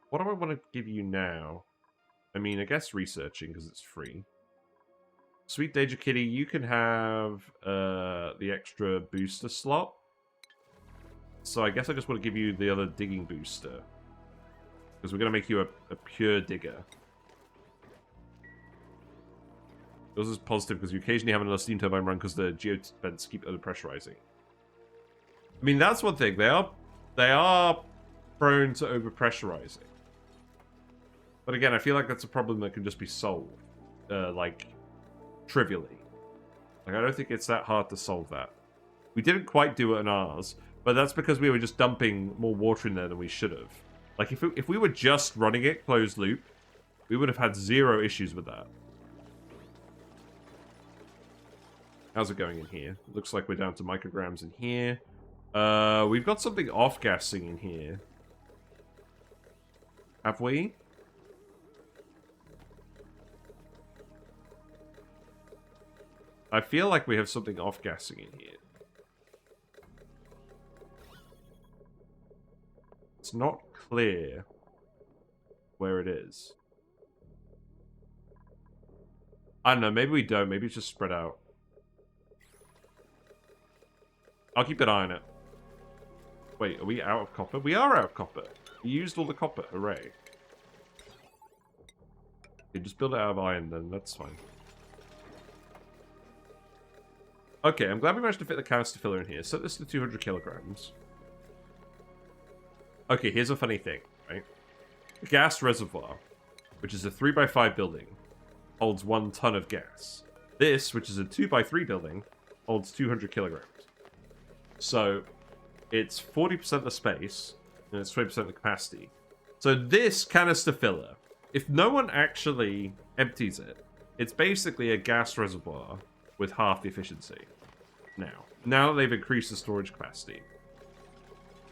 What do I want to give you now? I mean, I guess researching, because it's free. Sweet Danger Kitty, you can have the extra booster slot. So I guess I just want to give you the other digging booster. Because we're going to make you a pure digger. This is positive because you occasionally have another steam turbine run because the geo vents keep overpressurizing. I mean, that's one thing. They are prone to overpressurizing. But again, I feel like that's a problem that can just be solved. Like, trivially. Like, I don't think it's that hard to solve that. We didn't quite do it on ours, But that's because we were just dumping more water in there than we should have. Like, if we were just running it closed loop, we would have had 0 issues with that. How's it going in here? Looks like we're down to micrograms in here. We've got something off-gassing in here. Have we? I feel like we have something off-gassing in here. It's not clear where it is. I don't know, maybe we don't. Maybe it's just spread out. I'll keep an eye on it. Wait, are we out of copper? We are out of copper. We used all the copper. Hooray. You just build it out of iron then. That's fine. Okay, I'm glad we managed to fit the canister filler in here. Set this to 200 kilograms. Okay, here's a funny thing, right? The gas reservoir, which is a 3x5 building, holds 1 ton of gas. This, which is a 2x3 building, holds 200 kilograms. So, it's 40% the space, and it's 20% the capacity. So this canister filler, if no one actually empties it, it's basically a gas reservoir with half the efficiency. Now that they've increased the storage capacity.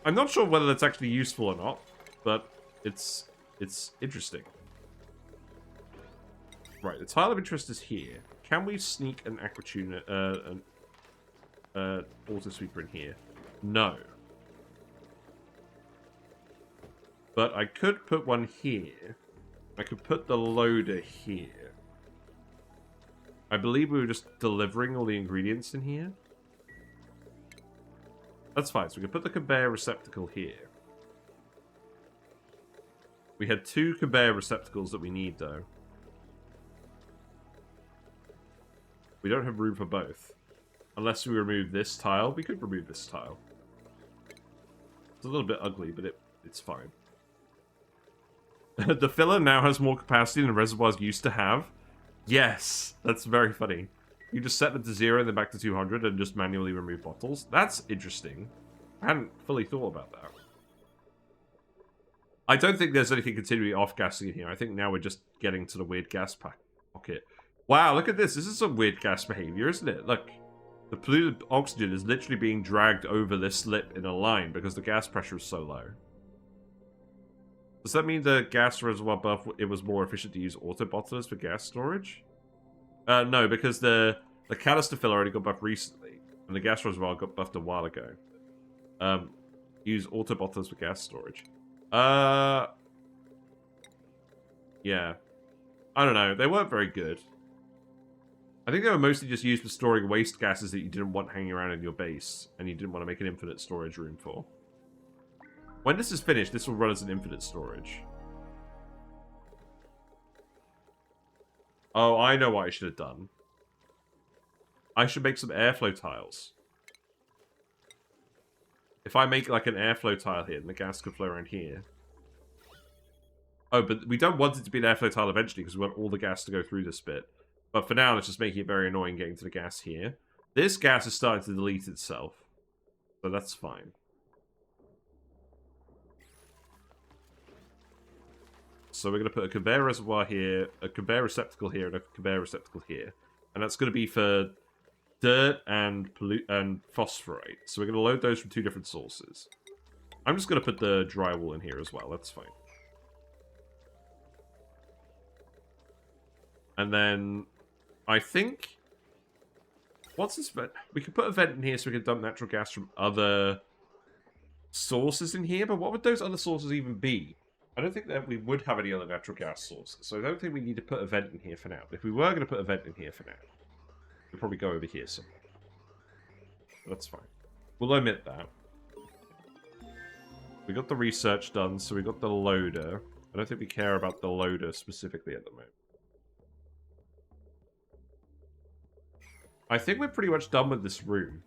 I'm not sure whether that's actually useful or not, but it's interesting. Right, the tile of interest is here. Can we sneak an aqua tuner, auto sweeper in here? No. But I could put one here. I could put the loader here. I believe we were just delivering all the ingredients in here. That's fine, so we can put the conveyor receptacle here. We had 2 conveyor receptacles that we need, though. We don't have room for both. Unless we remove this tile. We could remove this tile. It's a little bit ugly, but it's fine. The filler now has more capacity than the reservoirs used to have. Yes, that's very funny. You just set them to 0 and then back to 200 and just manually remove bottles. That's interesting. I hadn't fully thought about that. I don't think there's anything continually off-gassing in here. I think now we're just getting to the weird gas pocket. Wow, look at this. This is some weird gas behavior, isn't it? Look, the polluted oxygen is literally being dragged over this lip in a line because the gas pressure is so low. Does that mean the gas reservoir buff, it was more efficient to use auto bottlers for gas storage? No, because the canister filler already got buffed recently, and the gas reservoir got buffed a while ago. Use auto bottlers for gas storage. Yeah. I don't know. They weren't very good. I think they were mostly just used for storing waste gases that you didn't want hanging around in your base, and you didn't want to make an infinite storage room for. When this is finished, this will run as an infinite storage. Oh, I know what I should have done. I should make some airflow tiles. If I make like an airflow tile here, then the gas could flow around here. Oh, but we don't want it to be an airflow tile eventually, because we want all the gas to go through this bit. But for now, it's just making it very annoying getting to the gas here. This gas is starting to delete itself. So that's fine. So we're going to put a conveyor reservoir here, a conveyor receptacle here, and a conveyor receptacle here. And that's going to be for dirt and phosphorite. So we're going to load those from 2 different sources. I'm just going to put the drywall in here as well. That's fine. And then I think... What's this vent? We could put a vent in here so we can dump natural gas from other sources in here. But what would those other sources even be? I don't think that we would have any other natural gas sources, so I don't think we need to put a vent in here for now. But if we were going to put a vent in here for now, we'd probably go over here somewhere. That's fine. We'll omit that. We got the research done, so we got the loader. I don't think we care about the loader specifically at the moment. I think we're pretty much done with this room.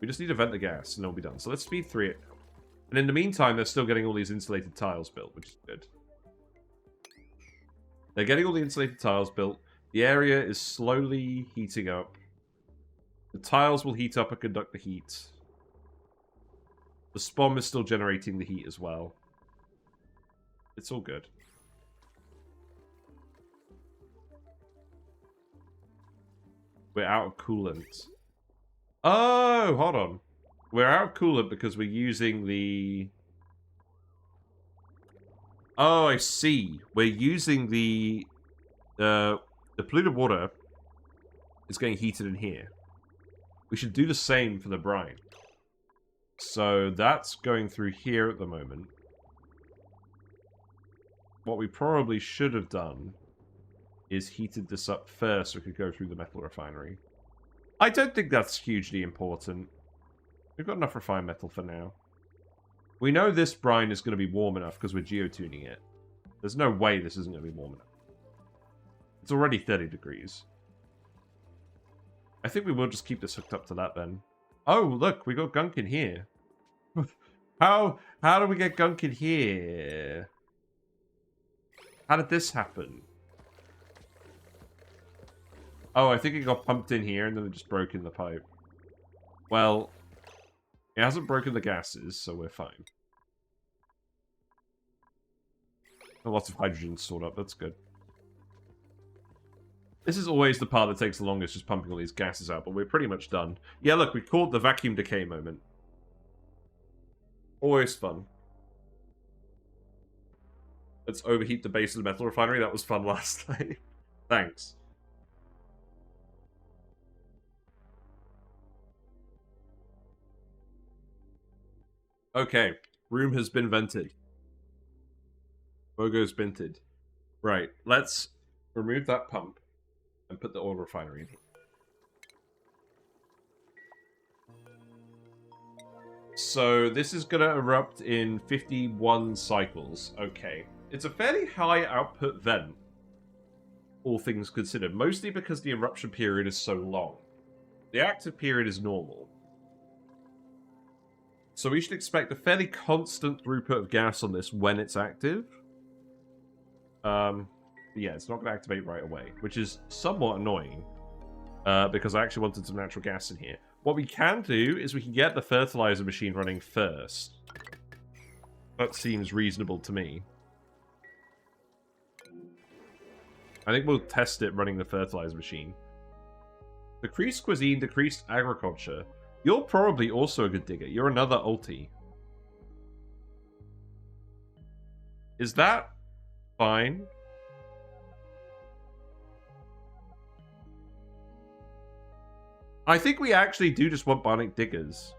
We just need to vent the gas, and it'll be done. So let's speed 3 it. And in the meantime, they're still getting all these insulated tiles built, which is good. They're getting all the insulated tiles built. The area is slowly heating up. The tiles will heat up and conduct the heat. The SPOM is still generating the heat as well. It's all good. We're out of coolant. Oh, hold on. We're out of coolant because we're using the... Oh, I see. We're using the polluted water is getting heated in here. We should do the same for the brine. So that's going through here at the moment. What we probably should have done is heated this up first so we could go through the metal refinery. I don't think that's hugely important. We've got enough refined metal for now. We know this brine is going to be warm enough because we're geotuning it. There's no way this isn't going to be warm enough. It's already 30 degrees. I think we will just keep this hooked up to that then. Oh, look, we got gunk in here. How do we get gunk in here? How did this happen? Oh, I think it got pumped in here and then it just broke in the pipe. Well, it hasn't broken the gases, so we're fine. Lots of hydrogen stored up, that's good. This is always the part that takes the longest, just pumping all these gases out, but we're pretty much done. Yeah, look, we caught the vacuum decay moment. Always fun. Let's overheat the base of the metal refinery. That was fun last night. Thanks. Okay, room has been vented. Bogo's vented. Right, let's remove that pump and put the oil refinery in here. So this is going to erupt in 51 cycles. Okay. It's a fairly high output vent, all things considered. Mostly because the eruption period is so long. The active period is normal. So we should expect a fairly constant throughput of gas on this when it's active. Yeah, it's not going to activate right away, which is somewhat annoying. Because I actually wanted some natural gas in here. What we can do is we can get the fertilizer machine running first. That seems reasonable to me. I think we'll test it running the fertilizer machine. Decreased cuisine, decreased agriculture. You're probably also a good digger. You're another ulti. Is that fine? I think we actually do just want Bionic diggers.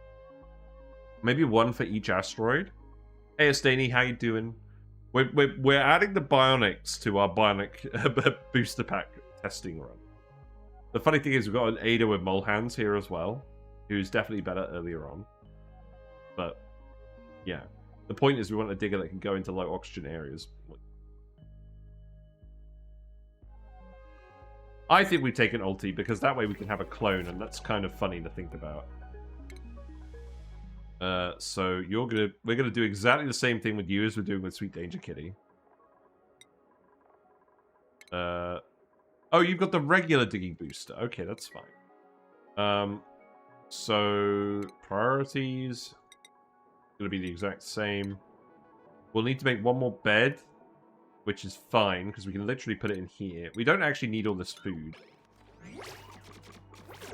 Maybe one for each asteroid. Hey, Astani, how you doing? We're adding the Bionics to our Bionic booster pack testing run. The funny thing is we've got an Ada with mole hands here as well, who's definitely better earlier on. But, yeah. The point is we want a digger that can go into low oxygen areas. I think we take an ulti, because that way we can have a clone, and that's kind of funny to think about. So we're gonna do exactly the same thing with you as we're doing with Sweet Danger Kitty. Oh, you've got the regular digging booster. Okay, that's fine. So priorities gonna be the exact same. We'll need to make one more bed, which is fine because we can literally put it in here. We don't actually need all this food. You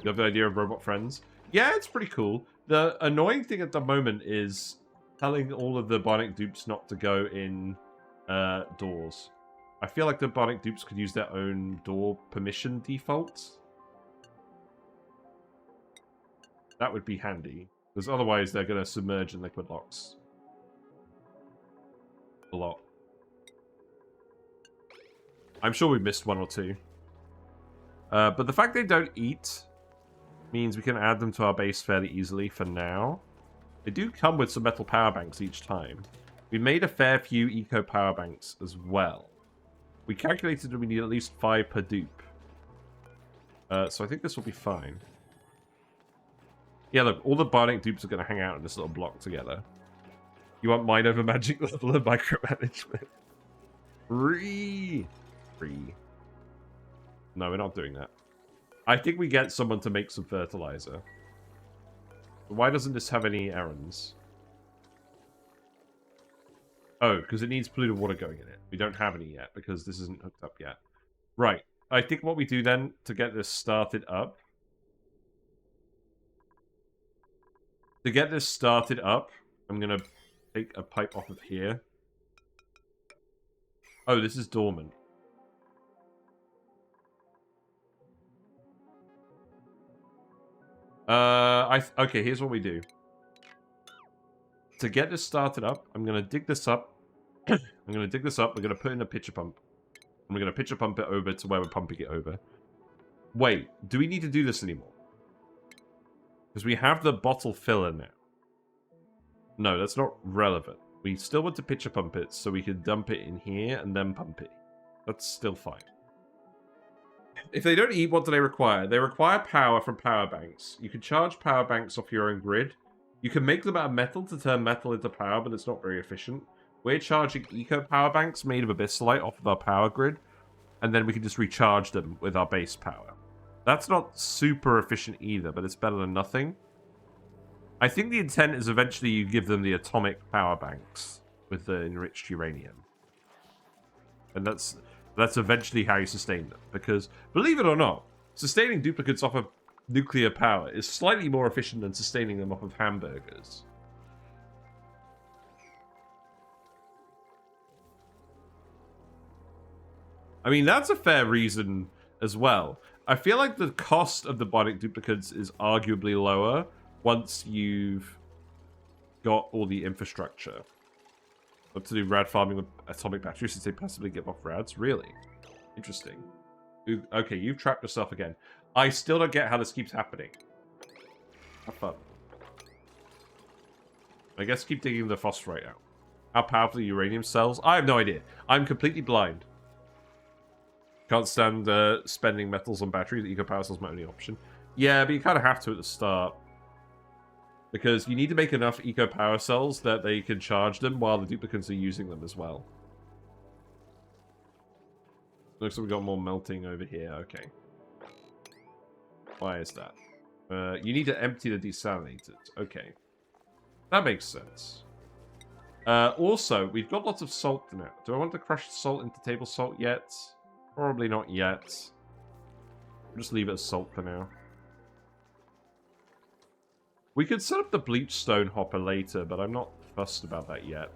have the idea of robot friends? Yeah, it's pretty cool. The annoying thing at the moment is telling all of the Bionic dupes not to go in doors. I feel like the Bionic dupes could use their own door permission defaults. That would be handy, because otherwise they're going to submerge in liquid locks. A lot. I'm sure we missed one or two. But the fact they don't eat means we can add them to our base fairly easily for now. They do come with some metal power banks each time. We made a fair few eco power banks as well. We calculated that we need at least 5 per dupe. So I think this will be fine. Yeah, look, all the Bionic dupes are going to hang out in this little block together. You want mine over magic level of micromanagement? Free. No, we're not doing that. I think we get someone to make some fertilizer. Why doesn't this have any errands? Oh, because it needs polluted water going in it. We don't have any yet because this isn't hooked up yet. Right. I think what we do then to get this started up... To get this started up, I'm going to take a pipe off of here. Oh, this is dormant. Okay, here's what we do. To get this started up, I'm going to dig this up. I'm going to dig this up. We're going to put in a pitcher pump. And we're going to pitcher pump it over to where we're pumping it over. Wait, do we need to do this anymore? Because we have the bottle filler now. No, that's not relevant. We still want to pitcher pump it so we can dump it in here and then pump it. That's still fine. If they don't eat, what do they require? They require power from power banks. You can charge power banks off your own grid. You can make them out of metal to turn metal into power, but it's not very efficient. We're charging eco power banks made of abyssalite off of our power grid, and then we can just recharge them with our base power. That's not super efficient either, but it's better than nothing. I think the intent is eventually you give them the atomic power banks with the enriched uranium. And that's eventually how you sustain them. Because, believe it or not, sustaining duplicates off of nuclear power is slightly more efficient than sustaining them off of hamburgers. I mean, that's a fair reason as well. I feel like the cost of the bionic duplicates is arguably lower once you've got all the infrastructure. What to do rad farming with atomic batteries since they possibly give off rads? Really? Interesting. Okay, you've trapped yourself again. I still don't get how this keeps happening. Have fun. I guess keep digging the phosphorite out. How powerful are uranium cells? I have no idea. I'm completely blind. Can't stand spending metals on batteries. Eco power cells my only option. Yeah, but you kind of have to at the start. Because you need to make enough eco power cells that they can charge them while the duplicants are using them as well. Looks like we got more melting over here. Okay. Why is that? You need to empty the desalinators. Okay. That makes sense. Also, we've got lots of salt now. Do I want to crush salt into table salt yet? Probably not yet. I'll just leave it as salt for now. We could set up the bleach stone hopper later, but I'm not fussed about that yet.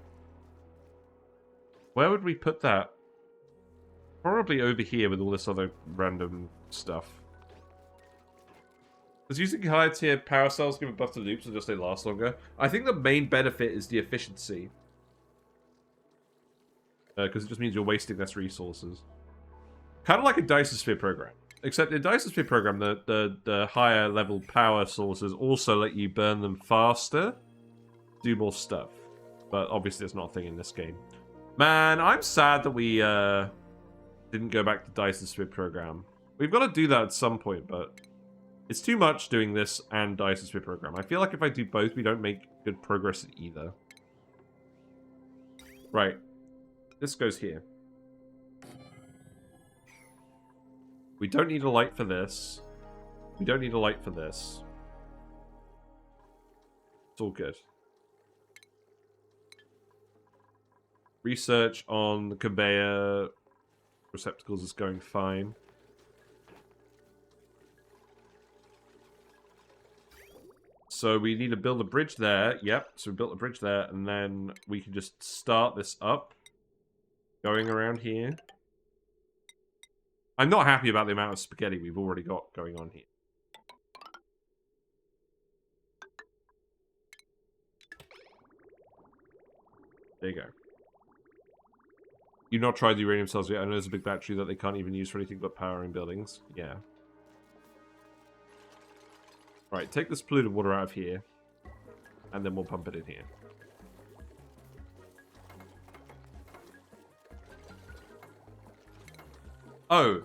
Where would we put that? Probably over here with all this other random stuff. Does using higher tier power cells give a buff to the dupes or just they last longer? I think the main benefit is the efficiency. Because it just means you're wasting less resources. Kind of like a Dysosphere program. Except in the Dysosphere program, the higher level power sources also let you burn them faster, do more stuff. But obviously it's not a thing in this game. Man, I'm sad that we didn't go back to Dysosphere program. We've got to do that at some point, but it's too much doing this and Dysosphere program. I feel like if I do both, we don't make good progress in either. Right. This goes here. We don't need a light for this. We don't need a light for this. It's all good. Research on the conveyor receptacles is going fine. So we need to build a bridge there. Yep, so we built a bridge there, and then we can just start this up. Going around here. I'm not happy about the amount of spaghetti we've already got going on here. There you go. You've not tried the uranium cells yet. I know there's a big battery that they can't even use for anything but powering buildings. Yeah. Right, take this polluted water out of here. And then we'll pump it in here. Oh,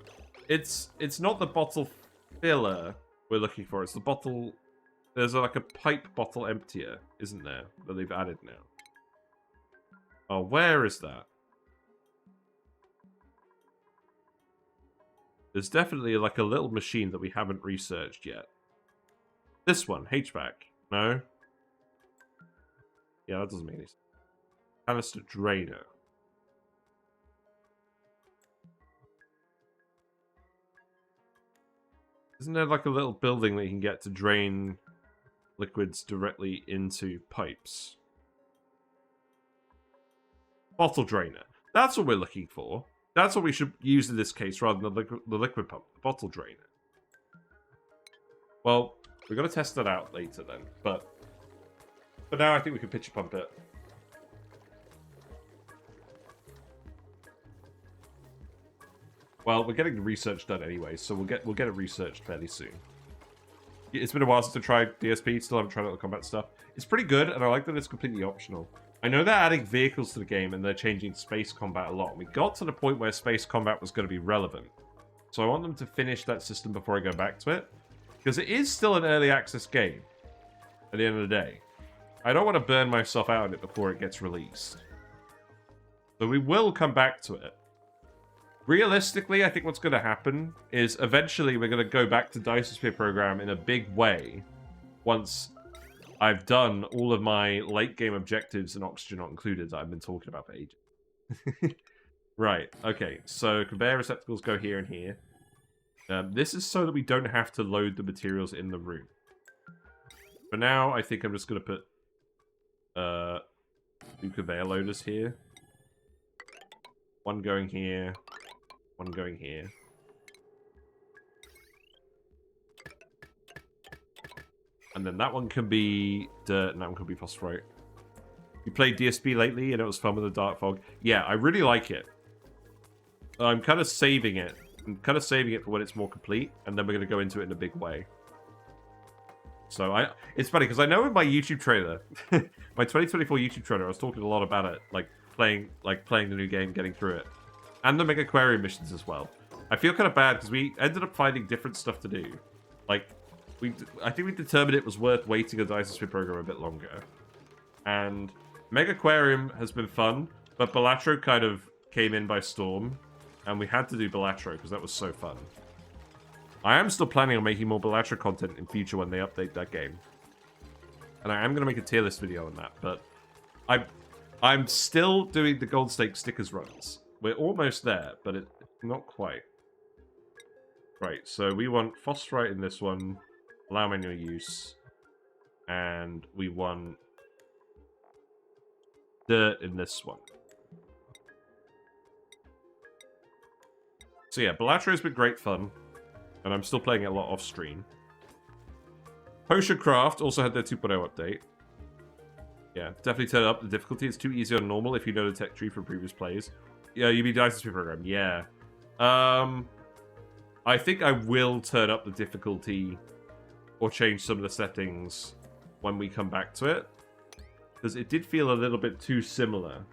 it's not the bottle filler we're looking for. It's the bottle... There's like a pipe bottle emptier, isn't there? That they've added now. Oh, where is that? There's definitely like a little machine that we haven't researched yet. This one, HVAC. No? Yeah, that doesn't make any sense. Canister drainer. Isn't there like a little building that you can get to drain liquids directly into pipes? Bottle drainer. That's what we're looking for. That's what we should use in this case rather than the liquid pump. The bottle drainer. Well, we're going to test that out later then. But for now, I think we can pitcher pump it. Well, we're getting the research done anyway, so we'll get it researched fairly soon. It's been a while since I tried DSP, still haven't tried all the combat stuff. It's pretty good, and I like that it's completely optional. I know they're adding vehicles to the game, and they're changing space combat a lot. We got to the point where space combat was going to be relevant. So I want them to finish that system before I go back to it. Because it is still an early access game, at the end of the day. I don't want to burn myself out on it before it gets released. So we will come back to it. Realistically, I think what's going to happen is eventually we're going to go back to Dysosphere program in a big way once I've done all of my late game objectives and oxygen not included that I've been talking about for ages. Right, okay, so conveyor receptacles go here and here. This is so that we don't have to load the materials in the room. For now, I think I'm just going to put 2 conveyor loaders here. One going here. One going here. And then that one can be dirt, and that one can be phosphorite. You played DSP lately, and it was fun with the dark fog. Yeah, I really like it. I'm kind of saving it. I'm kind of saving it for when it's more complete, and then we're going to go into it in a big way. So it's funny, because I know in my YouTube trailer, my 2024 YouTube trailer, I was talking a lot about it, like playing the new game, getting through it. And the Mega Aquarium missions as well. I feel kind of bad, because we ended up finding different stuff to do. Like, I think we determined it was worth waiting a Dysosphere program a bit longer. And Mega Aquarium has been fun, but Balatro kind of came in by storm. And we had to do Balatro, because that was so fun. I am still planning on making more Balatro content in future when they update that game. And I am going to make a tier list video on that, but I'm still doing the Gold Stake stickers runs. We're almost there, but it's not quite. Right, so we want phosphorite in this one, allow manual use, and we want dirt in this one. So yeah, Balatro's been great fun, and I'm still playing it a lot off-stream. Potion Craft also had their 2.0 update. Yeah, definitely turn up the difficulty. It's too easy on normal if you know the tech tree from previous plays. Yeah, you mean Dysosphere program? Yeah. I think I will turn up the difficulty or change some of the settings when we come back to it. Because it did feel a little bit too similar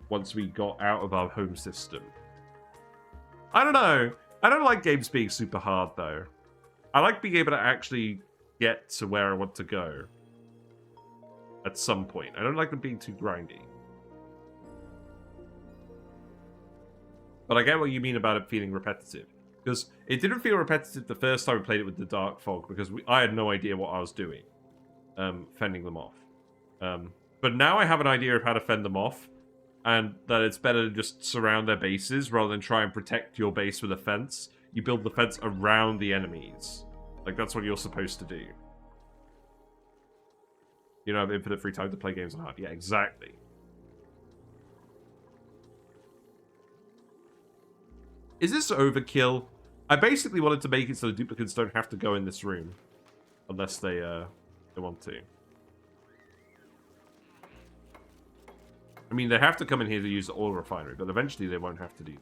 once we got out of our home system. I don't know. I don't like games being super hard, though. I like being able to actually get to where I want to go at some point. I don't like them being too grindy. But I get what you mean about it feeling repetitive. Because it didn't feel repetitive the first time we played it with the Dark Fog, because I had no idea what I was doing, fending them off. But now I have an idea of how to fend them off, and that it's better to just surround their bases rather than try and protect your base with a fence. You build the fence around the enemies. Like, that's what you're supposed to do. You know, have infinite free time to play games on hard. Yeah, exactly. Is this overkill? I basically wanted to make it so the duplicants don't have to go in this room. Unless they want to. I mean, they have to come in here to use the oil refinery, but eventually they won't have to do.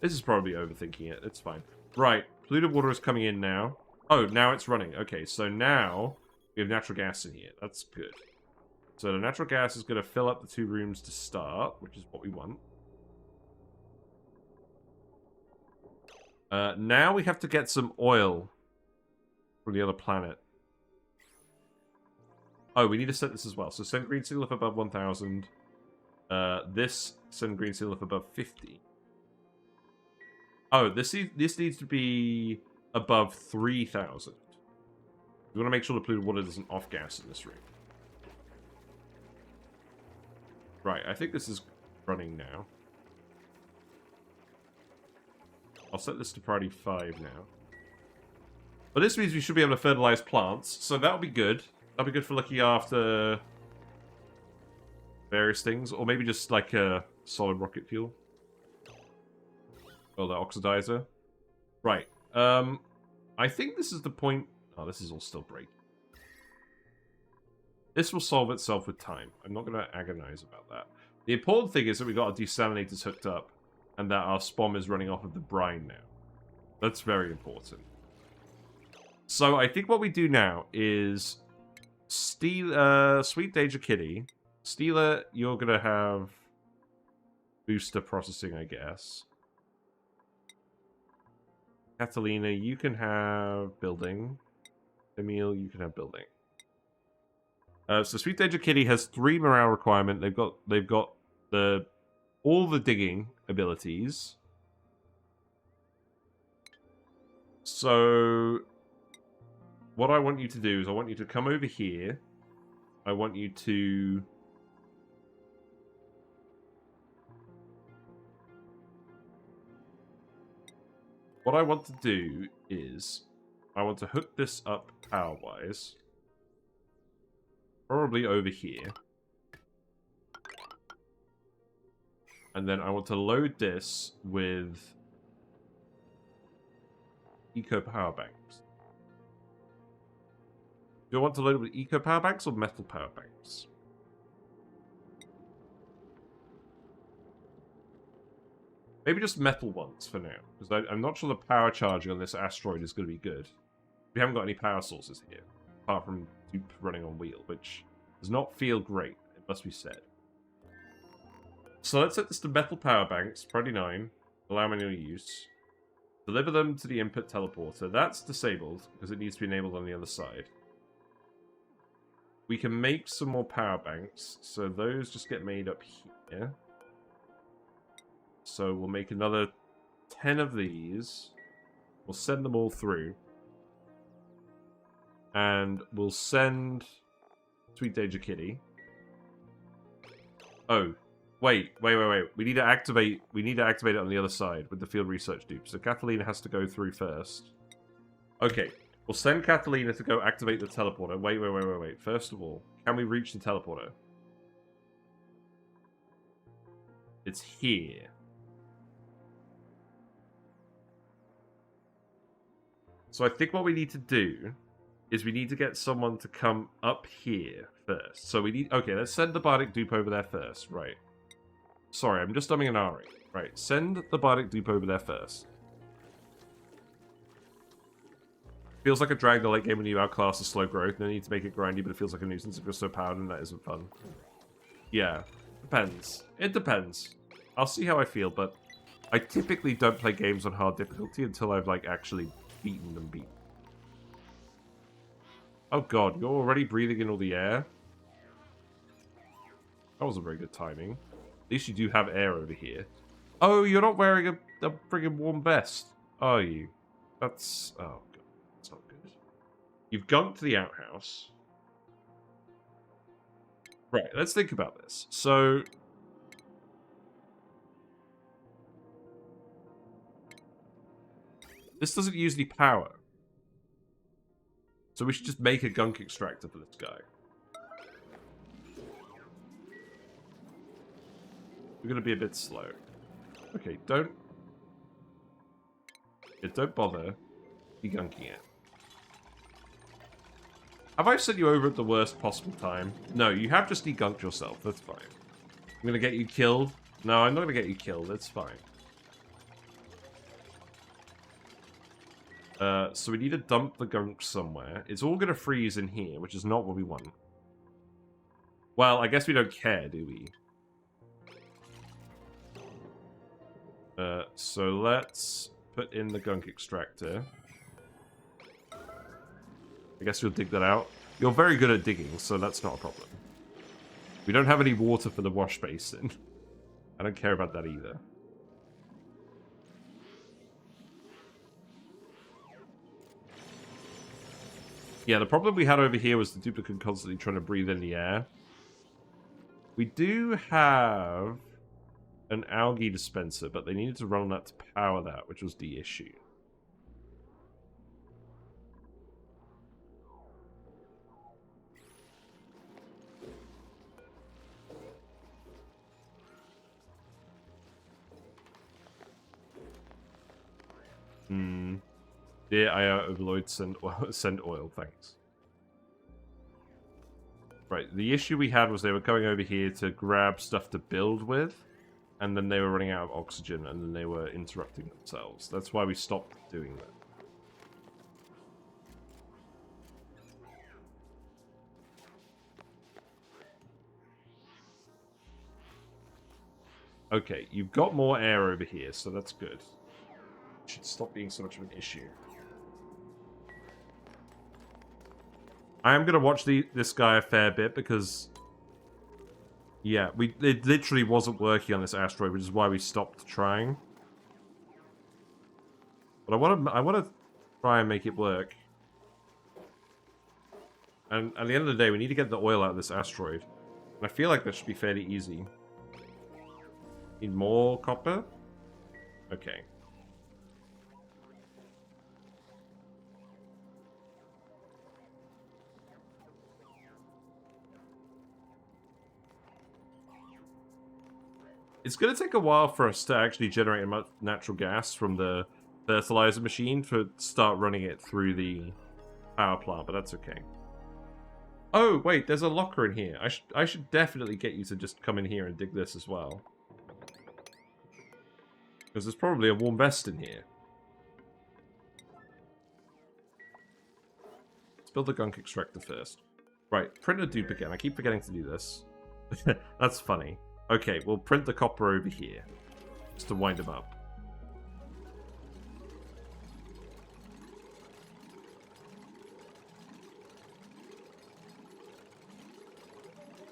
This is probably overthinking it. It's fine. Right. Polluted water is coming in now. Oh, now it's running. Okay, so now we have natural gas in here. That's good. So the natural gas is going to fill up the 2 rooms to start, which is what we want. Now we have to get some oil from the other planet. Oh, we need to set this as well. So send green seal if above 1,000. This, send green seal if above 50. Oh, this needs to be above 3,000. We want to make sure the polluted water doesn't off-gas in this room. Right, I think this is running now. I'll set this to priority 5 now. But this means we should be able to fertilize plants, so that'll be good. That'll be good for looking after various things, or maybe just like a solid rocket fuel. Oh, the oxidizer. Right. I think this is the point... Oh, this is all still break. This will solve itself with time. I'm not going to agonize about that. The important thing is that we've got our desalinators hooked up, and that our spom is running off of the brine now. That's very important. So I think what we do now is steal Sweet Danger Kitty. Steeler, you're gonna have booster processing, I guess. Catalina, you can have building. Emil, you can have building. So Sweet Danger Kitty has 3 morale requirement. They've got all the digging abilities. So what I want you to do is I want you to come over here. I want you to... What I want to do is I want to hook this up power-wise. Probably over here. And then I want to load this with eco power banks. Do I want to load it with eco power banks or metal power banks? Maybe just metal ones for now, because I'm not sure the power charging on this asteroid is going to be good. We haven't got any power sources here, apart from dupe running on wheel, which does not feel great, it must be said. So let's set this to metal power banks, priority 9, allow manual use. Deliver them to the input teleporter. That's disabled, because it needs to be enabled on the other side. We can make some more power banks, so those just get made up here. So we'll make another 10 of these. We'll send them all through. And we'll send Sweet Danger Kitty. Oh, wait. We need to activate it on the other side with the field research dupe. So Catalina has to go through first. Okay. We'll send Catalina to go activate the teleporter. Wait. First of all, can we reach the teleporter? It's here. So I think what we need to do is we need to get someone to come up here first. So we need... Okay, let's send the Bionic dupe over there first. Right. Sorry, I'm just dumbing and ahhing. Right, send the Bionic dupe over there first. Feels like a drag the late game when you outclass the slow growth. No need to make it grindy, but it feels like a nuisance if you're so powered and that isn't fun. Yeah, depends. It depends. I'll see how I feel, but I typically don't play games on hard difficulty until I've, like, actually beaten them beat. Oh god, you're already breathing in all the air? That wasn't very good timing. At least you do have air over here. Oh, you're not wearing a friggin' warm vest, are you? That's... Oh god, that's not good. You've gunked the outhouse. Right, let's think about this. So... This doesn't use any power. So we should just make a gunk extractor for this guy. We're going to be a bit slow. Okay, don't bother degunking it. Have I sent you over at the worst possible time? No, you have just degunked yourself. That's fine. I'm going to get you killed. No, I'm not going to get you killed. It's fine. So we need to dump the gunk somewhere. It's all going to freeze in here, which is not what we want. Well, I guess we don't care, do we? So let's put in the gunk extractor. I guess you'll dig that out. You're very good at digging, so that's not a problem. We don't have any water for the wash basin. I don't care about that either. Yeah, the problem we had over here was the duplicant constantly trying to breathe in the air. We do have an algae dispenser, but they needed to run on that to power that, which was the issue. Dear IO Overlord, send oil, thanks. Right, the issue we had was they were going over here to grab stuff to build with, and then they were running out of oxygen, and then they were interrupting themselves. That's why we stopped doing that. Okay, you've got more air over here, so that's good. It should stop being so much of an issue. I am going to watch this guy a fair bit because, yeah, it literally wasn't working on this asteroid, which is why we stopped trying. But I want to try and make it work. And at the end of the day, we need to get the oil out of this asteroid. And I feel like that should be fairly easy. Need more copper? Okay. It's going to take a while for us to actually generate enough natural gas from the fertilizer machine to start running it through the power plant, but that's okay. Oh, wait, there's a locker in here. I should definitely get you to just come in here and dig this as well. Because there's probably a warm vest in here. Let's build the gunk extractor first. Right, print a duplicant. I keep forgetting to do this. That's funny. Okay, we'll print the copper over here. Just to wind them up.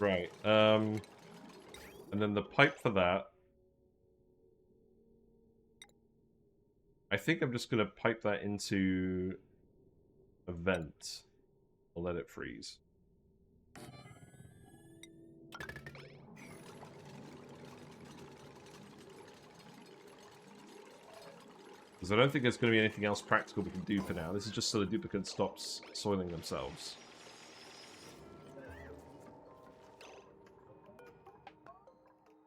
Right, and then the pipe for that. I think I'm just going to pipe that into a vent. I'll let it freeze. Because I don't think there's going to be anything else practical we can do for now. This is just so the duplicant stops soiling themselves.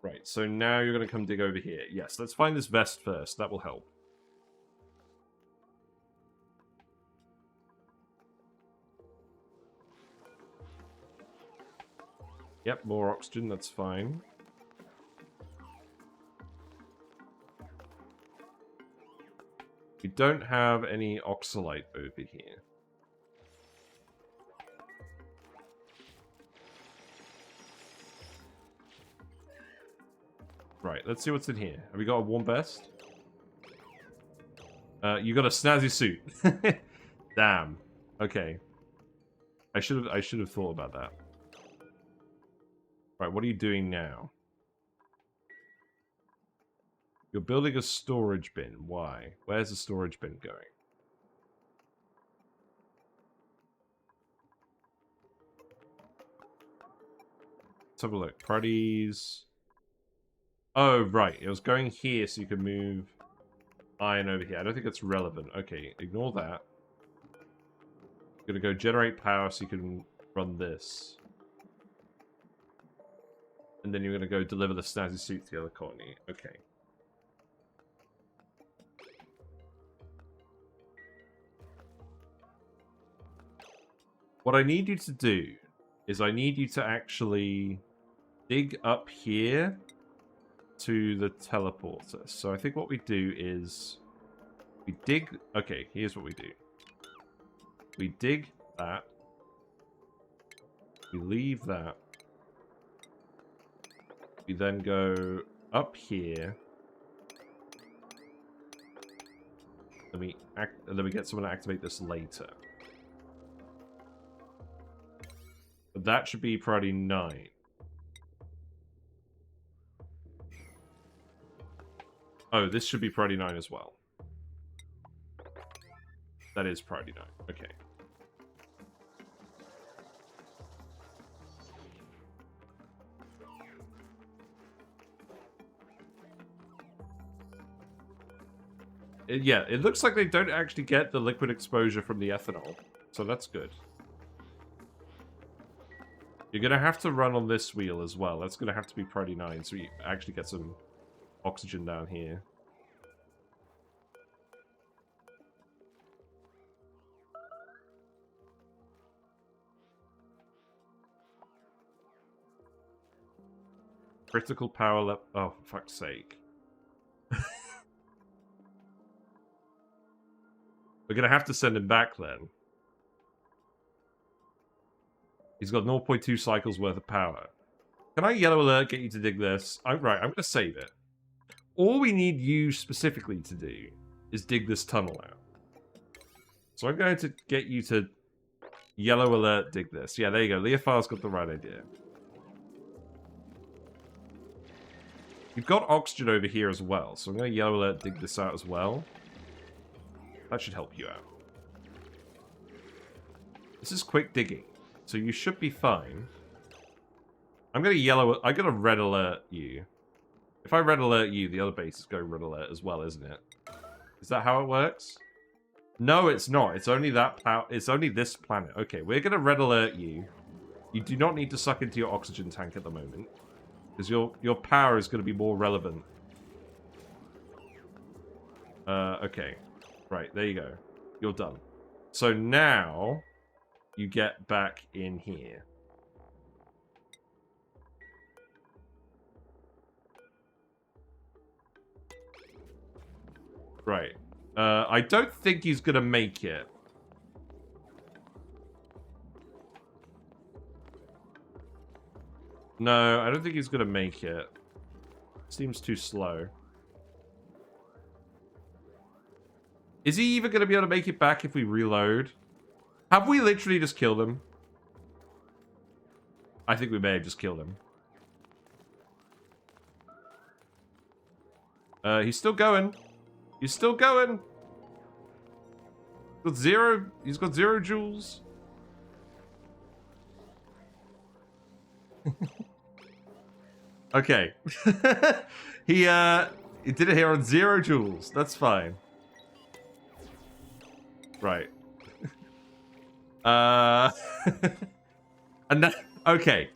Right, so now you're going to come dig over here. Yes, let's find this vest first. That will help. Yep, more oxygen, that's fine. We don't have any oxalite over here. Right, let's see what's in here. Have we got a warm vest? You got a snazzy suit. Damn. Okay. I should have thought about that. Right, what are you doing now? You're building a storage bin. Why? Where's the storage bin going? Let's have a look. Priorities. Oh, right. It was going here so you could move iron over here. I don't think that's relevant. Okay, ignore that. You're going to go generate power so you can run this. And then you're going to go deliver the snazzy suit to the other colony. Okay. What I need you to do is I need you to actually dig up here to the teleporter. So I think what we do is we dig... Okay, here's what we do. We dig that. We leave that. We then go up here. And then we get someone to activate this later. But that should be priority 9. Oh, this should be priority 9 as well. That is priority 9. Okay. Yeah, it looks like they don't actually get the liquid exposure from the ethanol. So that's good. You're going to have to run on this wheel as well. That's going to have to be priority 9, so you actually get some oxygen down here. Critical power level. Oh, for fuck's sake. We're going to have to send him back then. He's got 0.2 cycles worth of power. Can I yellow alert get you to dig this? Right, I'm going to save it. All we need you specifically to do is dig this tunnel out. So I'm going to get you to yellow alert dig this. Yeah, there you go. Leofar's got the right idea. You've got oxygen over here as well, so I'm going to yellow alert dig this out as well. That should help you out. This is quick digging, so you should be fine. I'm going to red alert you. If I red alert you, the other bases go red alert as well, isn't it? Is that how it works? No, it's not. It's only it's only this planet. Okay, we're going to red alert you. You do not need to suck into your oxygen tank at the moment, because your power is going to be more relevant. Okay. Right, there you go. You're done. So now you get back in here. Right. I don't think he's going to make it. No, I don't think he's going to make it. Seems too slow. Is he even going to be able to make it back if we reload? Have we literally just killed him? I think we may have just killed him. He's still going. He's still going. He's got 0 joules. Okay. He did it here on 0 joules. That's fine. Right. And that, okay.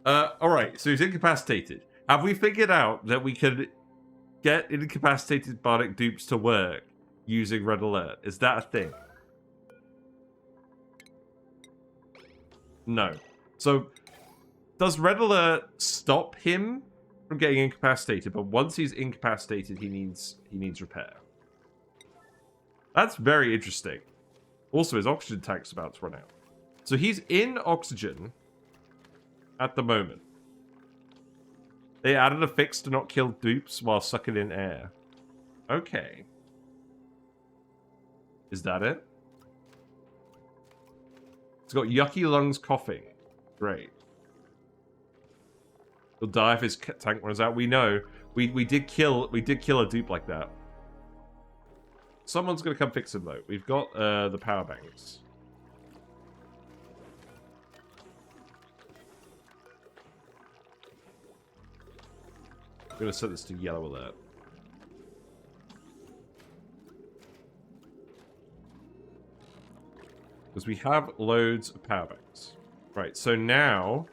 Alright, so he's incapacitated. Have we figured out that we could get incapacitated Bionic dupes to work using red alert? Is that a thing? No. So, does red alert stop him from getting incapacitated? But once he's incapacitated, he needs repair. That's very interesting. Also, his oxygen tank's about to run out. So he's in oxygen at the moment. They added a fix to not kill dupes while sucking in air. Okay. Is that it? He's got yucky lungs coughing. Great. He'll die if his tank runs out. We know. We did kill a dupe like that. Someone's going to come fix him, though. We've got the power banks. I'm going to set this to yellow alert. Because we have loads of power banks. Right, so now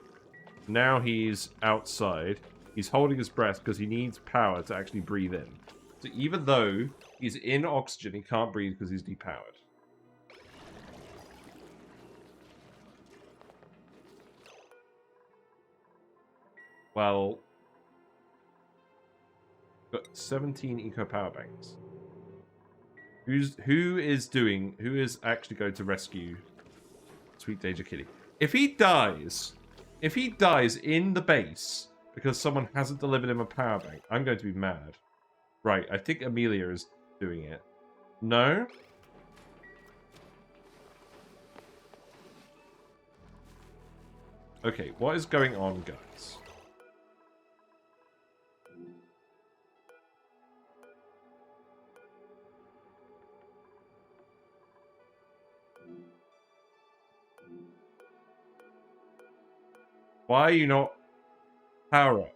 he's outside. He's holding his breath because he needs power to actually breathe in. So even though he's in oxygen, he can't breathe because he's depowered. Well, got 17 eco power banks. Who is actually going to rescue Sweet Danger Kitty? If he dies in the base because someone hasn't delivered him a power bank, I'm going to be mad. Right, I think Amelia is doing it. No? Okay, what is going on, guys? Why are you not power up?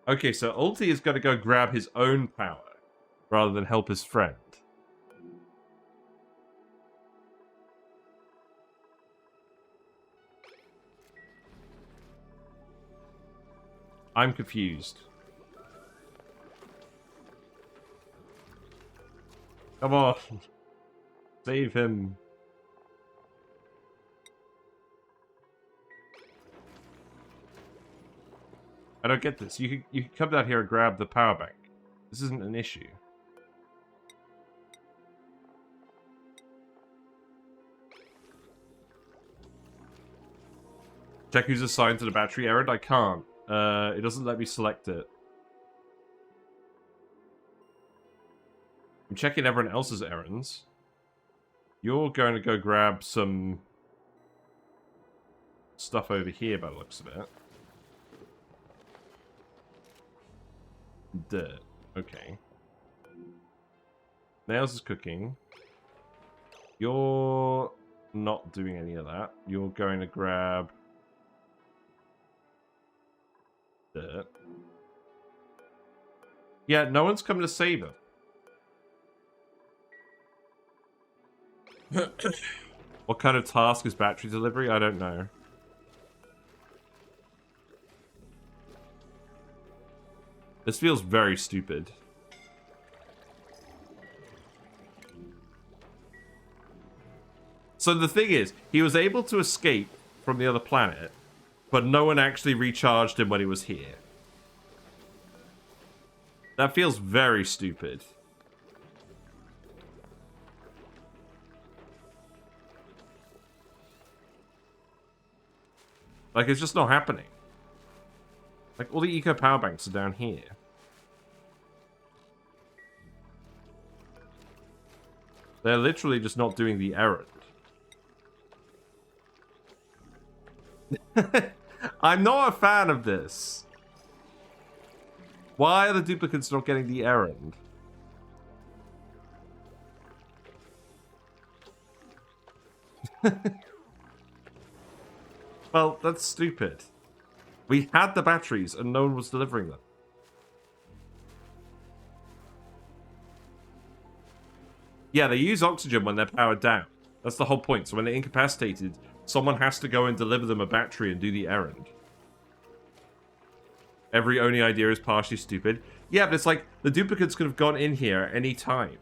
Okay, so Ulti is going to go grab his own power rather than help his friend. I'm confused. Come on. Save him. I don't get this. You can come down here and grab the power bank. This isn't an issue. Check who's assigned to the battery errand. I can't. It doesn't let me select it. I'm checking everyone else's errands. You're going to go grab some stuff over here by the looks of it. Dirt. Okay. Nails is cooking. You're not doing any of that. You're going to grab dirt. Yeah, no one's coming to save him. What kind of task is battery delivery? I don't know. This feels very stupid. So the thing is, he was able to escape from the other planet, but no one actually recharged him when he was here. That feels very stupid. Like, it's just not happening. Like, all the eco power banks are down here. They're literally just not doing the errand. I'm not a fan of this. Why are the duplicates not getting the errand? Well, that's stupid. We had the batteries and no one was delivering them. Yeah, they use oxygen when they're powered down. That's the whole point. So when they're incapacitated, someone has to go and deliver them a battery and do the errand. Every ONI idea is partially stupid. Yeah, but it's like, the duplicates could have gone in here at any time.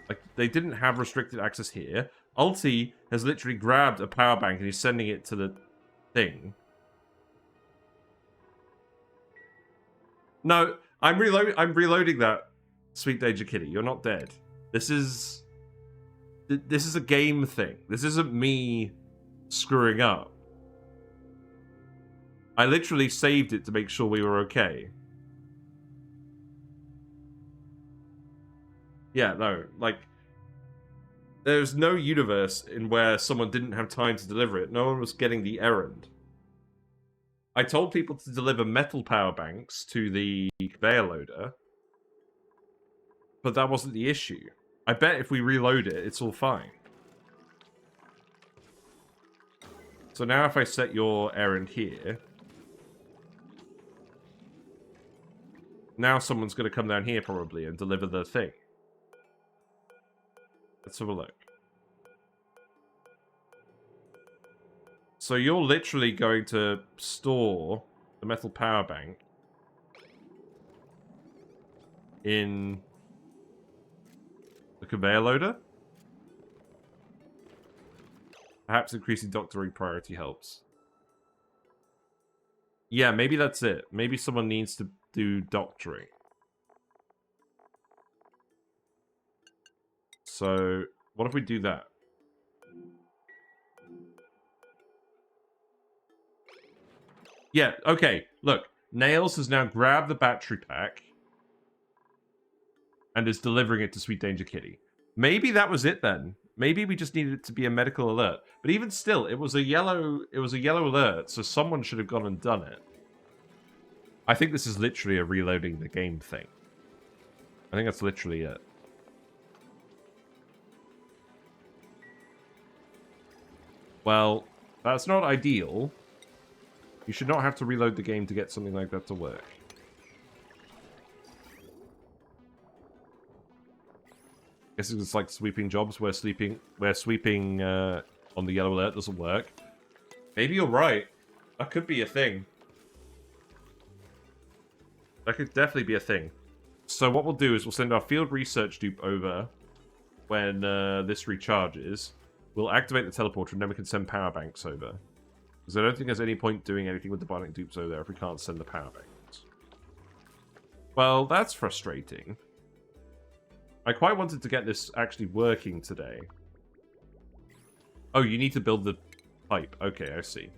Like, they didn't have restricted access here. Ulti has literally grabbed a power bank and he's sending it to the thing. No, I'm reloading that, Sweet Danger Kitty. You're not dead. This is a game thing. This isn't me screwing up. I literally saved it to make sure we were okay. Yeah, no, like, there's no universe in where someone didn't have time to deliver it. No one was getting the errand. I told people to deliver metal power banks to the conveyor loader, but that wasn't the issue. I bet if we reload it, it's all fine. So now if I set your errand here, now someone's going to come down here probably and deliver the thing. Let's have a look. So you're literally going to store the metal power bank in the conveyor loader? Perhaps increasing doctoring priority helps. Yeah, maybe that's it. Maybe someone needs to do doctoring. So, what if we do that? Yeah, okay. Look, Nails has now grabbed the battery pack and is delivering it to Sweet Danger Kitty. Maybe that was it then. Maybe we just needed it to be a medical alert. But even still, it was a yellow alert, so someone should have gone and done it. I think this is literally a reloading the game thing. I think that's literally it. Well, that's not ideal. You should not have to reload the game to get something like that to work. Guess it's like sweeping jobs where sweeping on the yellow alert doesn't work. Maybe you're right. That could be a thing. That could definitely be a thing. So what we'll do is we'll send our field research dupe over when this recharges. We'll activate the teleporter and then we can send power banks over. Because I don't think there's any point doing anything with the Bionic dupes over there if we can't send the power banks. Well, that's frustrating. I quite wanted to get this actually working today. Oh, you need to build the pipe. Okay, I see.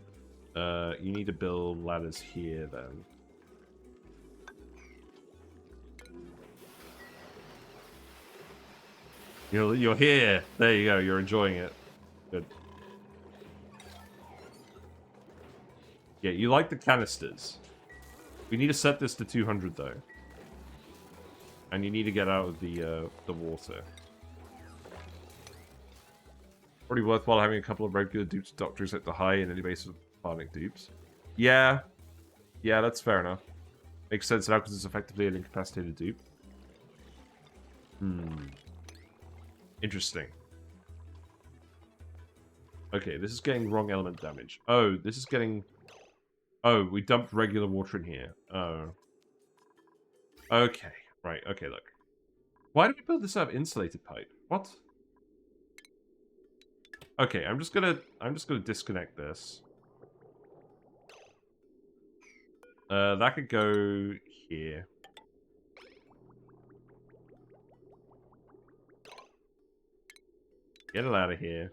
You need to build ladders here, then. You're here. There you go. You're enjoying it. Good. Yeah, you like the canisters. We need to set this to 200, though. And you need to get out of the water. Probably worthwhile having a couple of regular dupes doctors at the high in any base of Bionic dupes. Yeah. Yeah, that's fair enough. Makes sense now because it's effectively an incapacitated dupe. Interesting. Okay, this is getting wrong element damage. Oh, this is getting... Oh, we dumped regular water in here. Oh. Okay. Right, okay, look. Why did we build this out of insulated pipe? What? Okay, I'm just gonna disconnect this. That could go here. Get it out of here.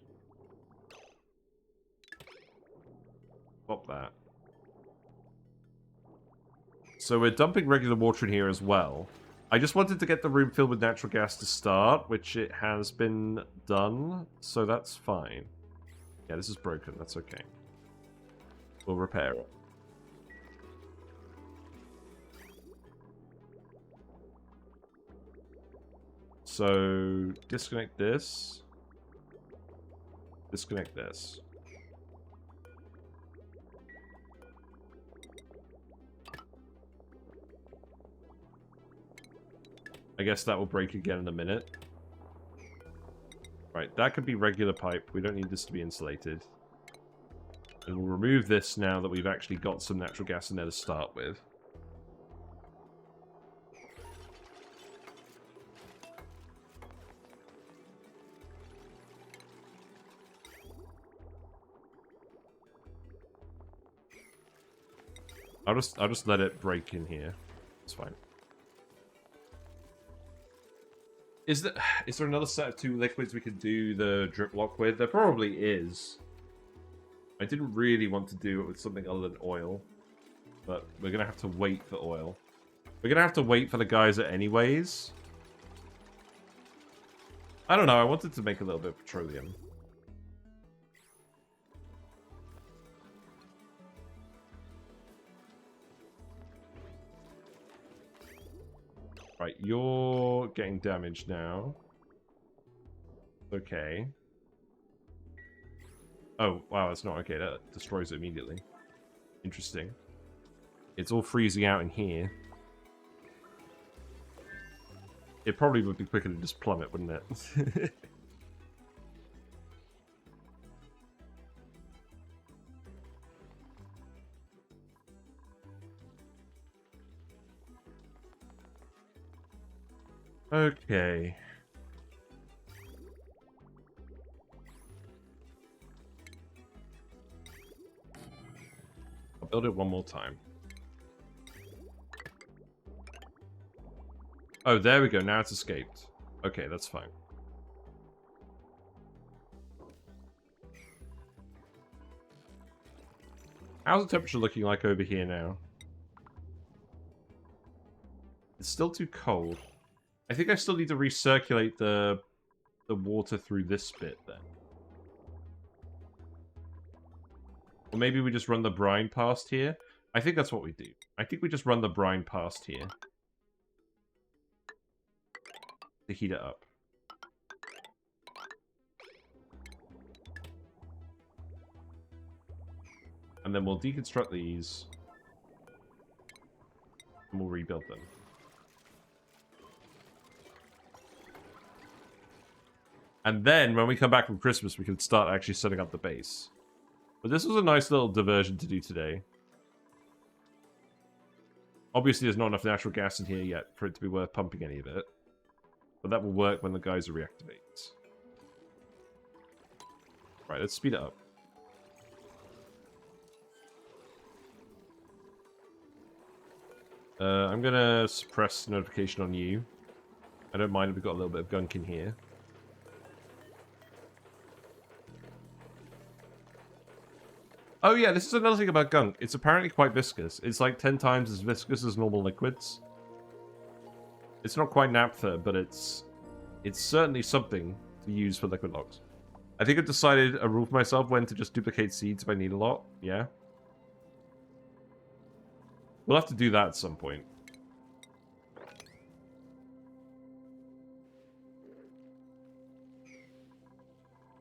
Pop that. So we're dumping regular water in here as well. I just wanted to get the room filled with natural gas to start, which it has been done, so that's fine. Yeah, this is broken, that's okay. We'll repair it. So, disconnect this. Disconnect this. I guess that will break again in a minute. Right, that could be regular pipe. We don't need this to be insulated. And we'll remove this now that we've actually got some natural gas in there to start with. I'll just let it break in here. It's fine. Is there another set of 2 liquids we could do the drip lock with? There probably is. I didn't really want to do it with something other than oil. But we're going to have to wait for oil. We're going to have to wait for the geyser anyways. I don't know, I wanted to make a little bit of petroleum. Right, you're getting damaged now. Okay. Oh, wow, that's not okay. That destroys it immediately. Interesting. It's all freezing out in here. It probably would be quicker to just plummet, wouldn't it? Okay. I'll build it one more time. Oh, there we go. Now it's escaped. Okay, that's fine. How's the temperature looking like over here now? It's still too cold. I think I still need to recirculate the water through this bit then. Or maybe we just run the brine past here. I think that's what we do. I think we just run the brine past here. To heat it up. And then we'll deconstruct these. And we'll rebuild them. And then, when we come back from Christmas, we can start actually setting up the base. But this was a nice little diversion to do today. Obviously, there's not enough natural gas in here yet for it to be worth pumping any of it. But that will work when the geyser reactivates. Right, let's speed it up. I'm going to suppress notification on you. I don't mind if we've got a little bit of gunk in here. Oh yeah, this is another thing about gunk. It's apparently quite viscous. It's like 10 times as viscous as normal liquids. It's not quite naphtha, but it's certainly something to use for liquid logs. I think I've decided a rule for myself when to just duplicate seeds if I need a lot. Yeah. We'll have to do that at some point.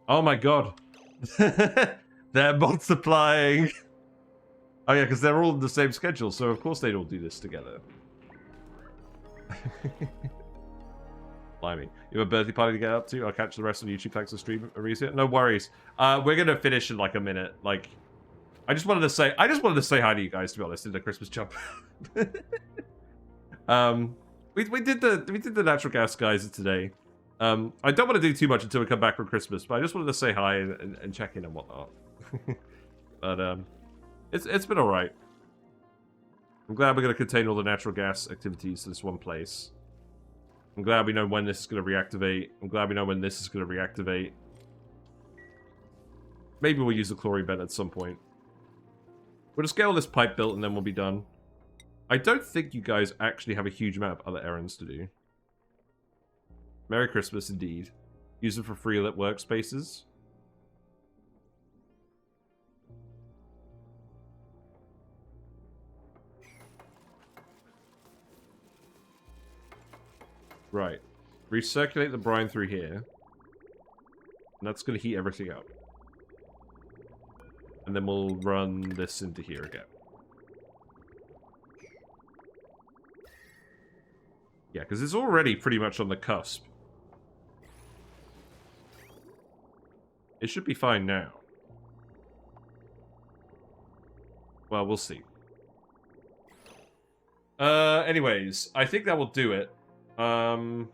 Oh my god. They're multiplying. Oh yeah, because they're all in the same schedule, so of course they'd all do this together. Blimey. You have a birthday party to get up to? I'll catch the rest on YouTube thanks to stream, Arisia. No worries. We're gonna finish in like a minute. Like, I just wanted to say hi to you guys, to be honest, in the Christmas jump. We did the natural gas guys today. I don't want to do too much until we come back from Christmas, but I just wanted to say hi and check in and whatnot. But it's been alright. I'm glad we're going to contain all the natural gas activities to this one place. I'm glad we know when this is going to reactivate. I'm glad we know when this is going to reactivate. Maybe we'll use the chlorine vent at some point. We'll just get all this pipe built and then we'll be done. I don't think you guys actually have a huge amount of other errands to do. Merry Christmas, indeed. Use them for free lit workspaces. Right. Recirculate the brine through here. And that's going to heat everything up. And then we'll run this into here again. Yeah, because it's already pretty much on the cusp. It should be fine now. Well, we'll see. Anyways, I think that will do it. Do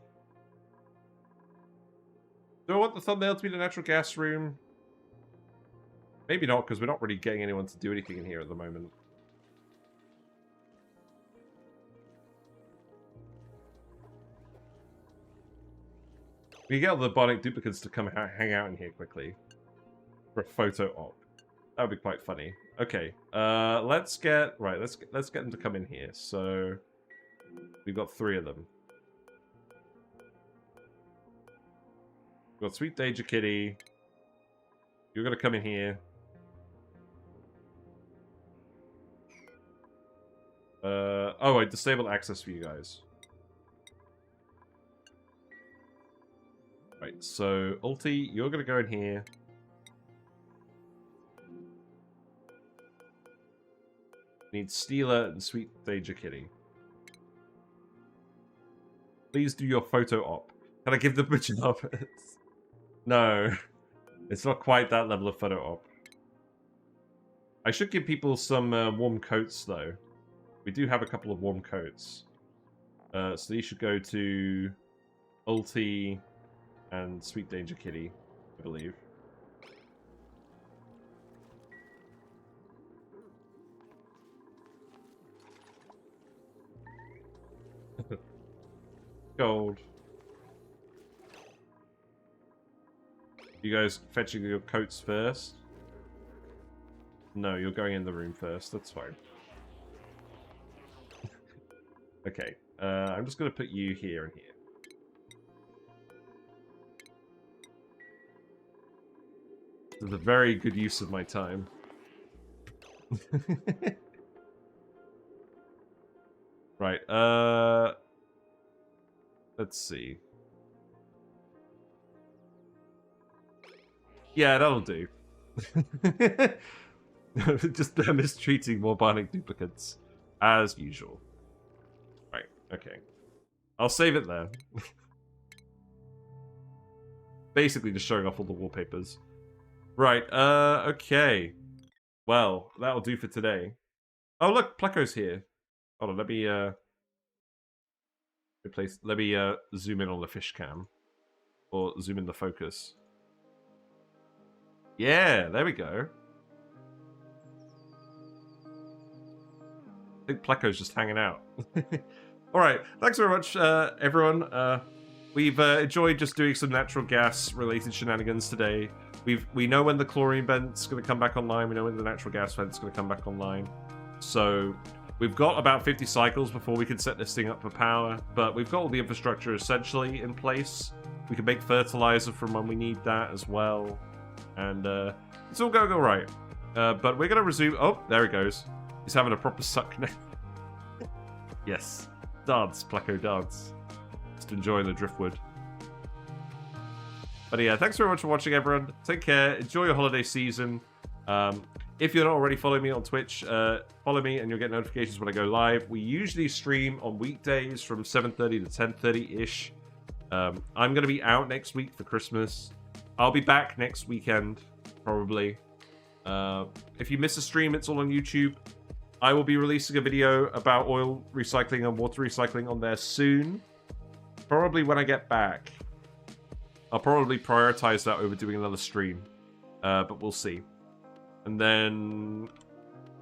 I want the thumbnail to be the natural gas room? Maybe not, because we're not really getting anyone to do anything in here at the moment. We can get all the Bionic duplicates to come hang out in here quickly. For a photo op. That would be quite funny. Okay, let's get them to come in here. So we've got 3 of them. We've got Sweet Danger Kitty. You're gonna come in here. Oh, I disabled access for you guys. Right, so Ulti, you're gonna go in here. Need Steeler and Sweet Danger Kitty. Please do your photo op. Can I give them a job? No. It's not quite that level of photo op. I should give people some warm coats, though. We do have a couple of warm coats. So these should go to Ulti and Sweet Danger Kitty, I believe. Gold. You guys fetching your coats first? No, you're going in the room first. That's fine. Okay. I'm just going to put you here and here. This is a very good use of my time. Right. Let's see. Yeah, that'll do. Just mistreating more Bionic duplicates. As usual. Right, okay. I'll save it there. basically just showing off all the wallpapers. Right, okay. Well, that'll do for today. Oh, look, Pleco's here. Hold on, let me zoom in on the fish cam. Or zoom in the focus. Yeah, there we go. I think Pleco's just hanging out. Alright, thanks very much, everyone. We've enjoyed just doing some natural gas-related shenanigans today. We know when the chlorine vent's going to come back online. We know when the natural gas vent's going to come back online. So we've got about 50 cycles before we can set this thing up for power. But we've got all the infrastructure essentially in place. We can make fertilizer from when we need that as well. And it's all going all right. But we're going to resume... Oh, there he goes. He's having a proper suck now. Yes. Dance, Pleco, dance. Just enjoying the driftwood. But yeah, thanks very much for watching, everyone. Take care. Enjoy your holiday season. If you're not already following me on Twitch, follow me and you'll get notifications when I go live. We usually stream on weekdays from 7:30 to 10:30-ish. I'm going to be out next week for Christmas. I'll be back next weekend, probably. If you miss a stream, it's all on YouTube. I will be releasing a video about oil recycling and water recycling on there soon. Probably when I get back. I'll probably prioritize that over doing another stream. But we'll see. And then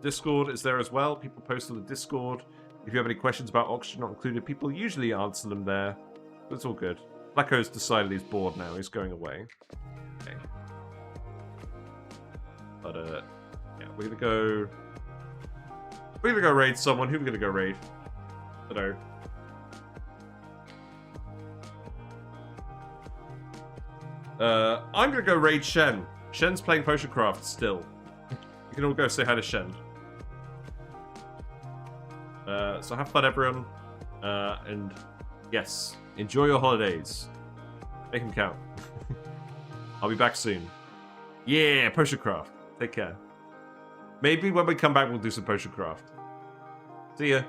Discord is there as well. People post on the Discord. If you have any questions about oxygen not included, people usually answer them there. But it's all good. Pleco's decided he's bored now. He's going away. Okay. But, yeah, we're gonna go... We're gonna go raid someone. Who are we gonna go raid? I don't know. I'm gonna go raid Shen. Shen's playing Potioncraft still. You can all go say hi to Shen. So have fun, everyone. And yes, enjoy your holidays. Make them count. I'll be back soon. Yeah, Potioncraft. Take care. Maybe when we come back, we'll do some Potioncraft. See ya.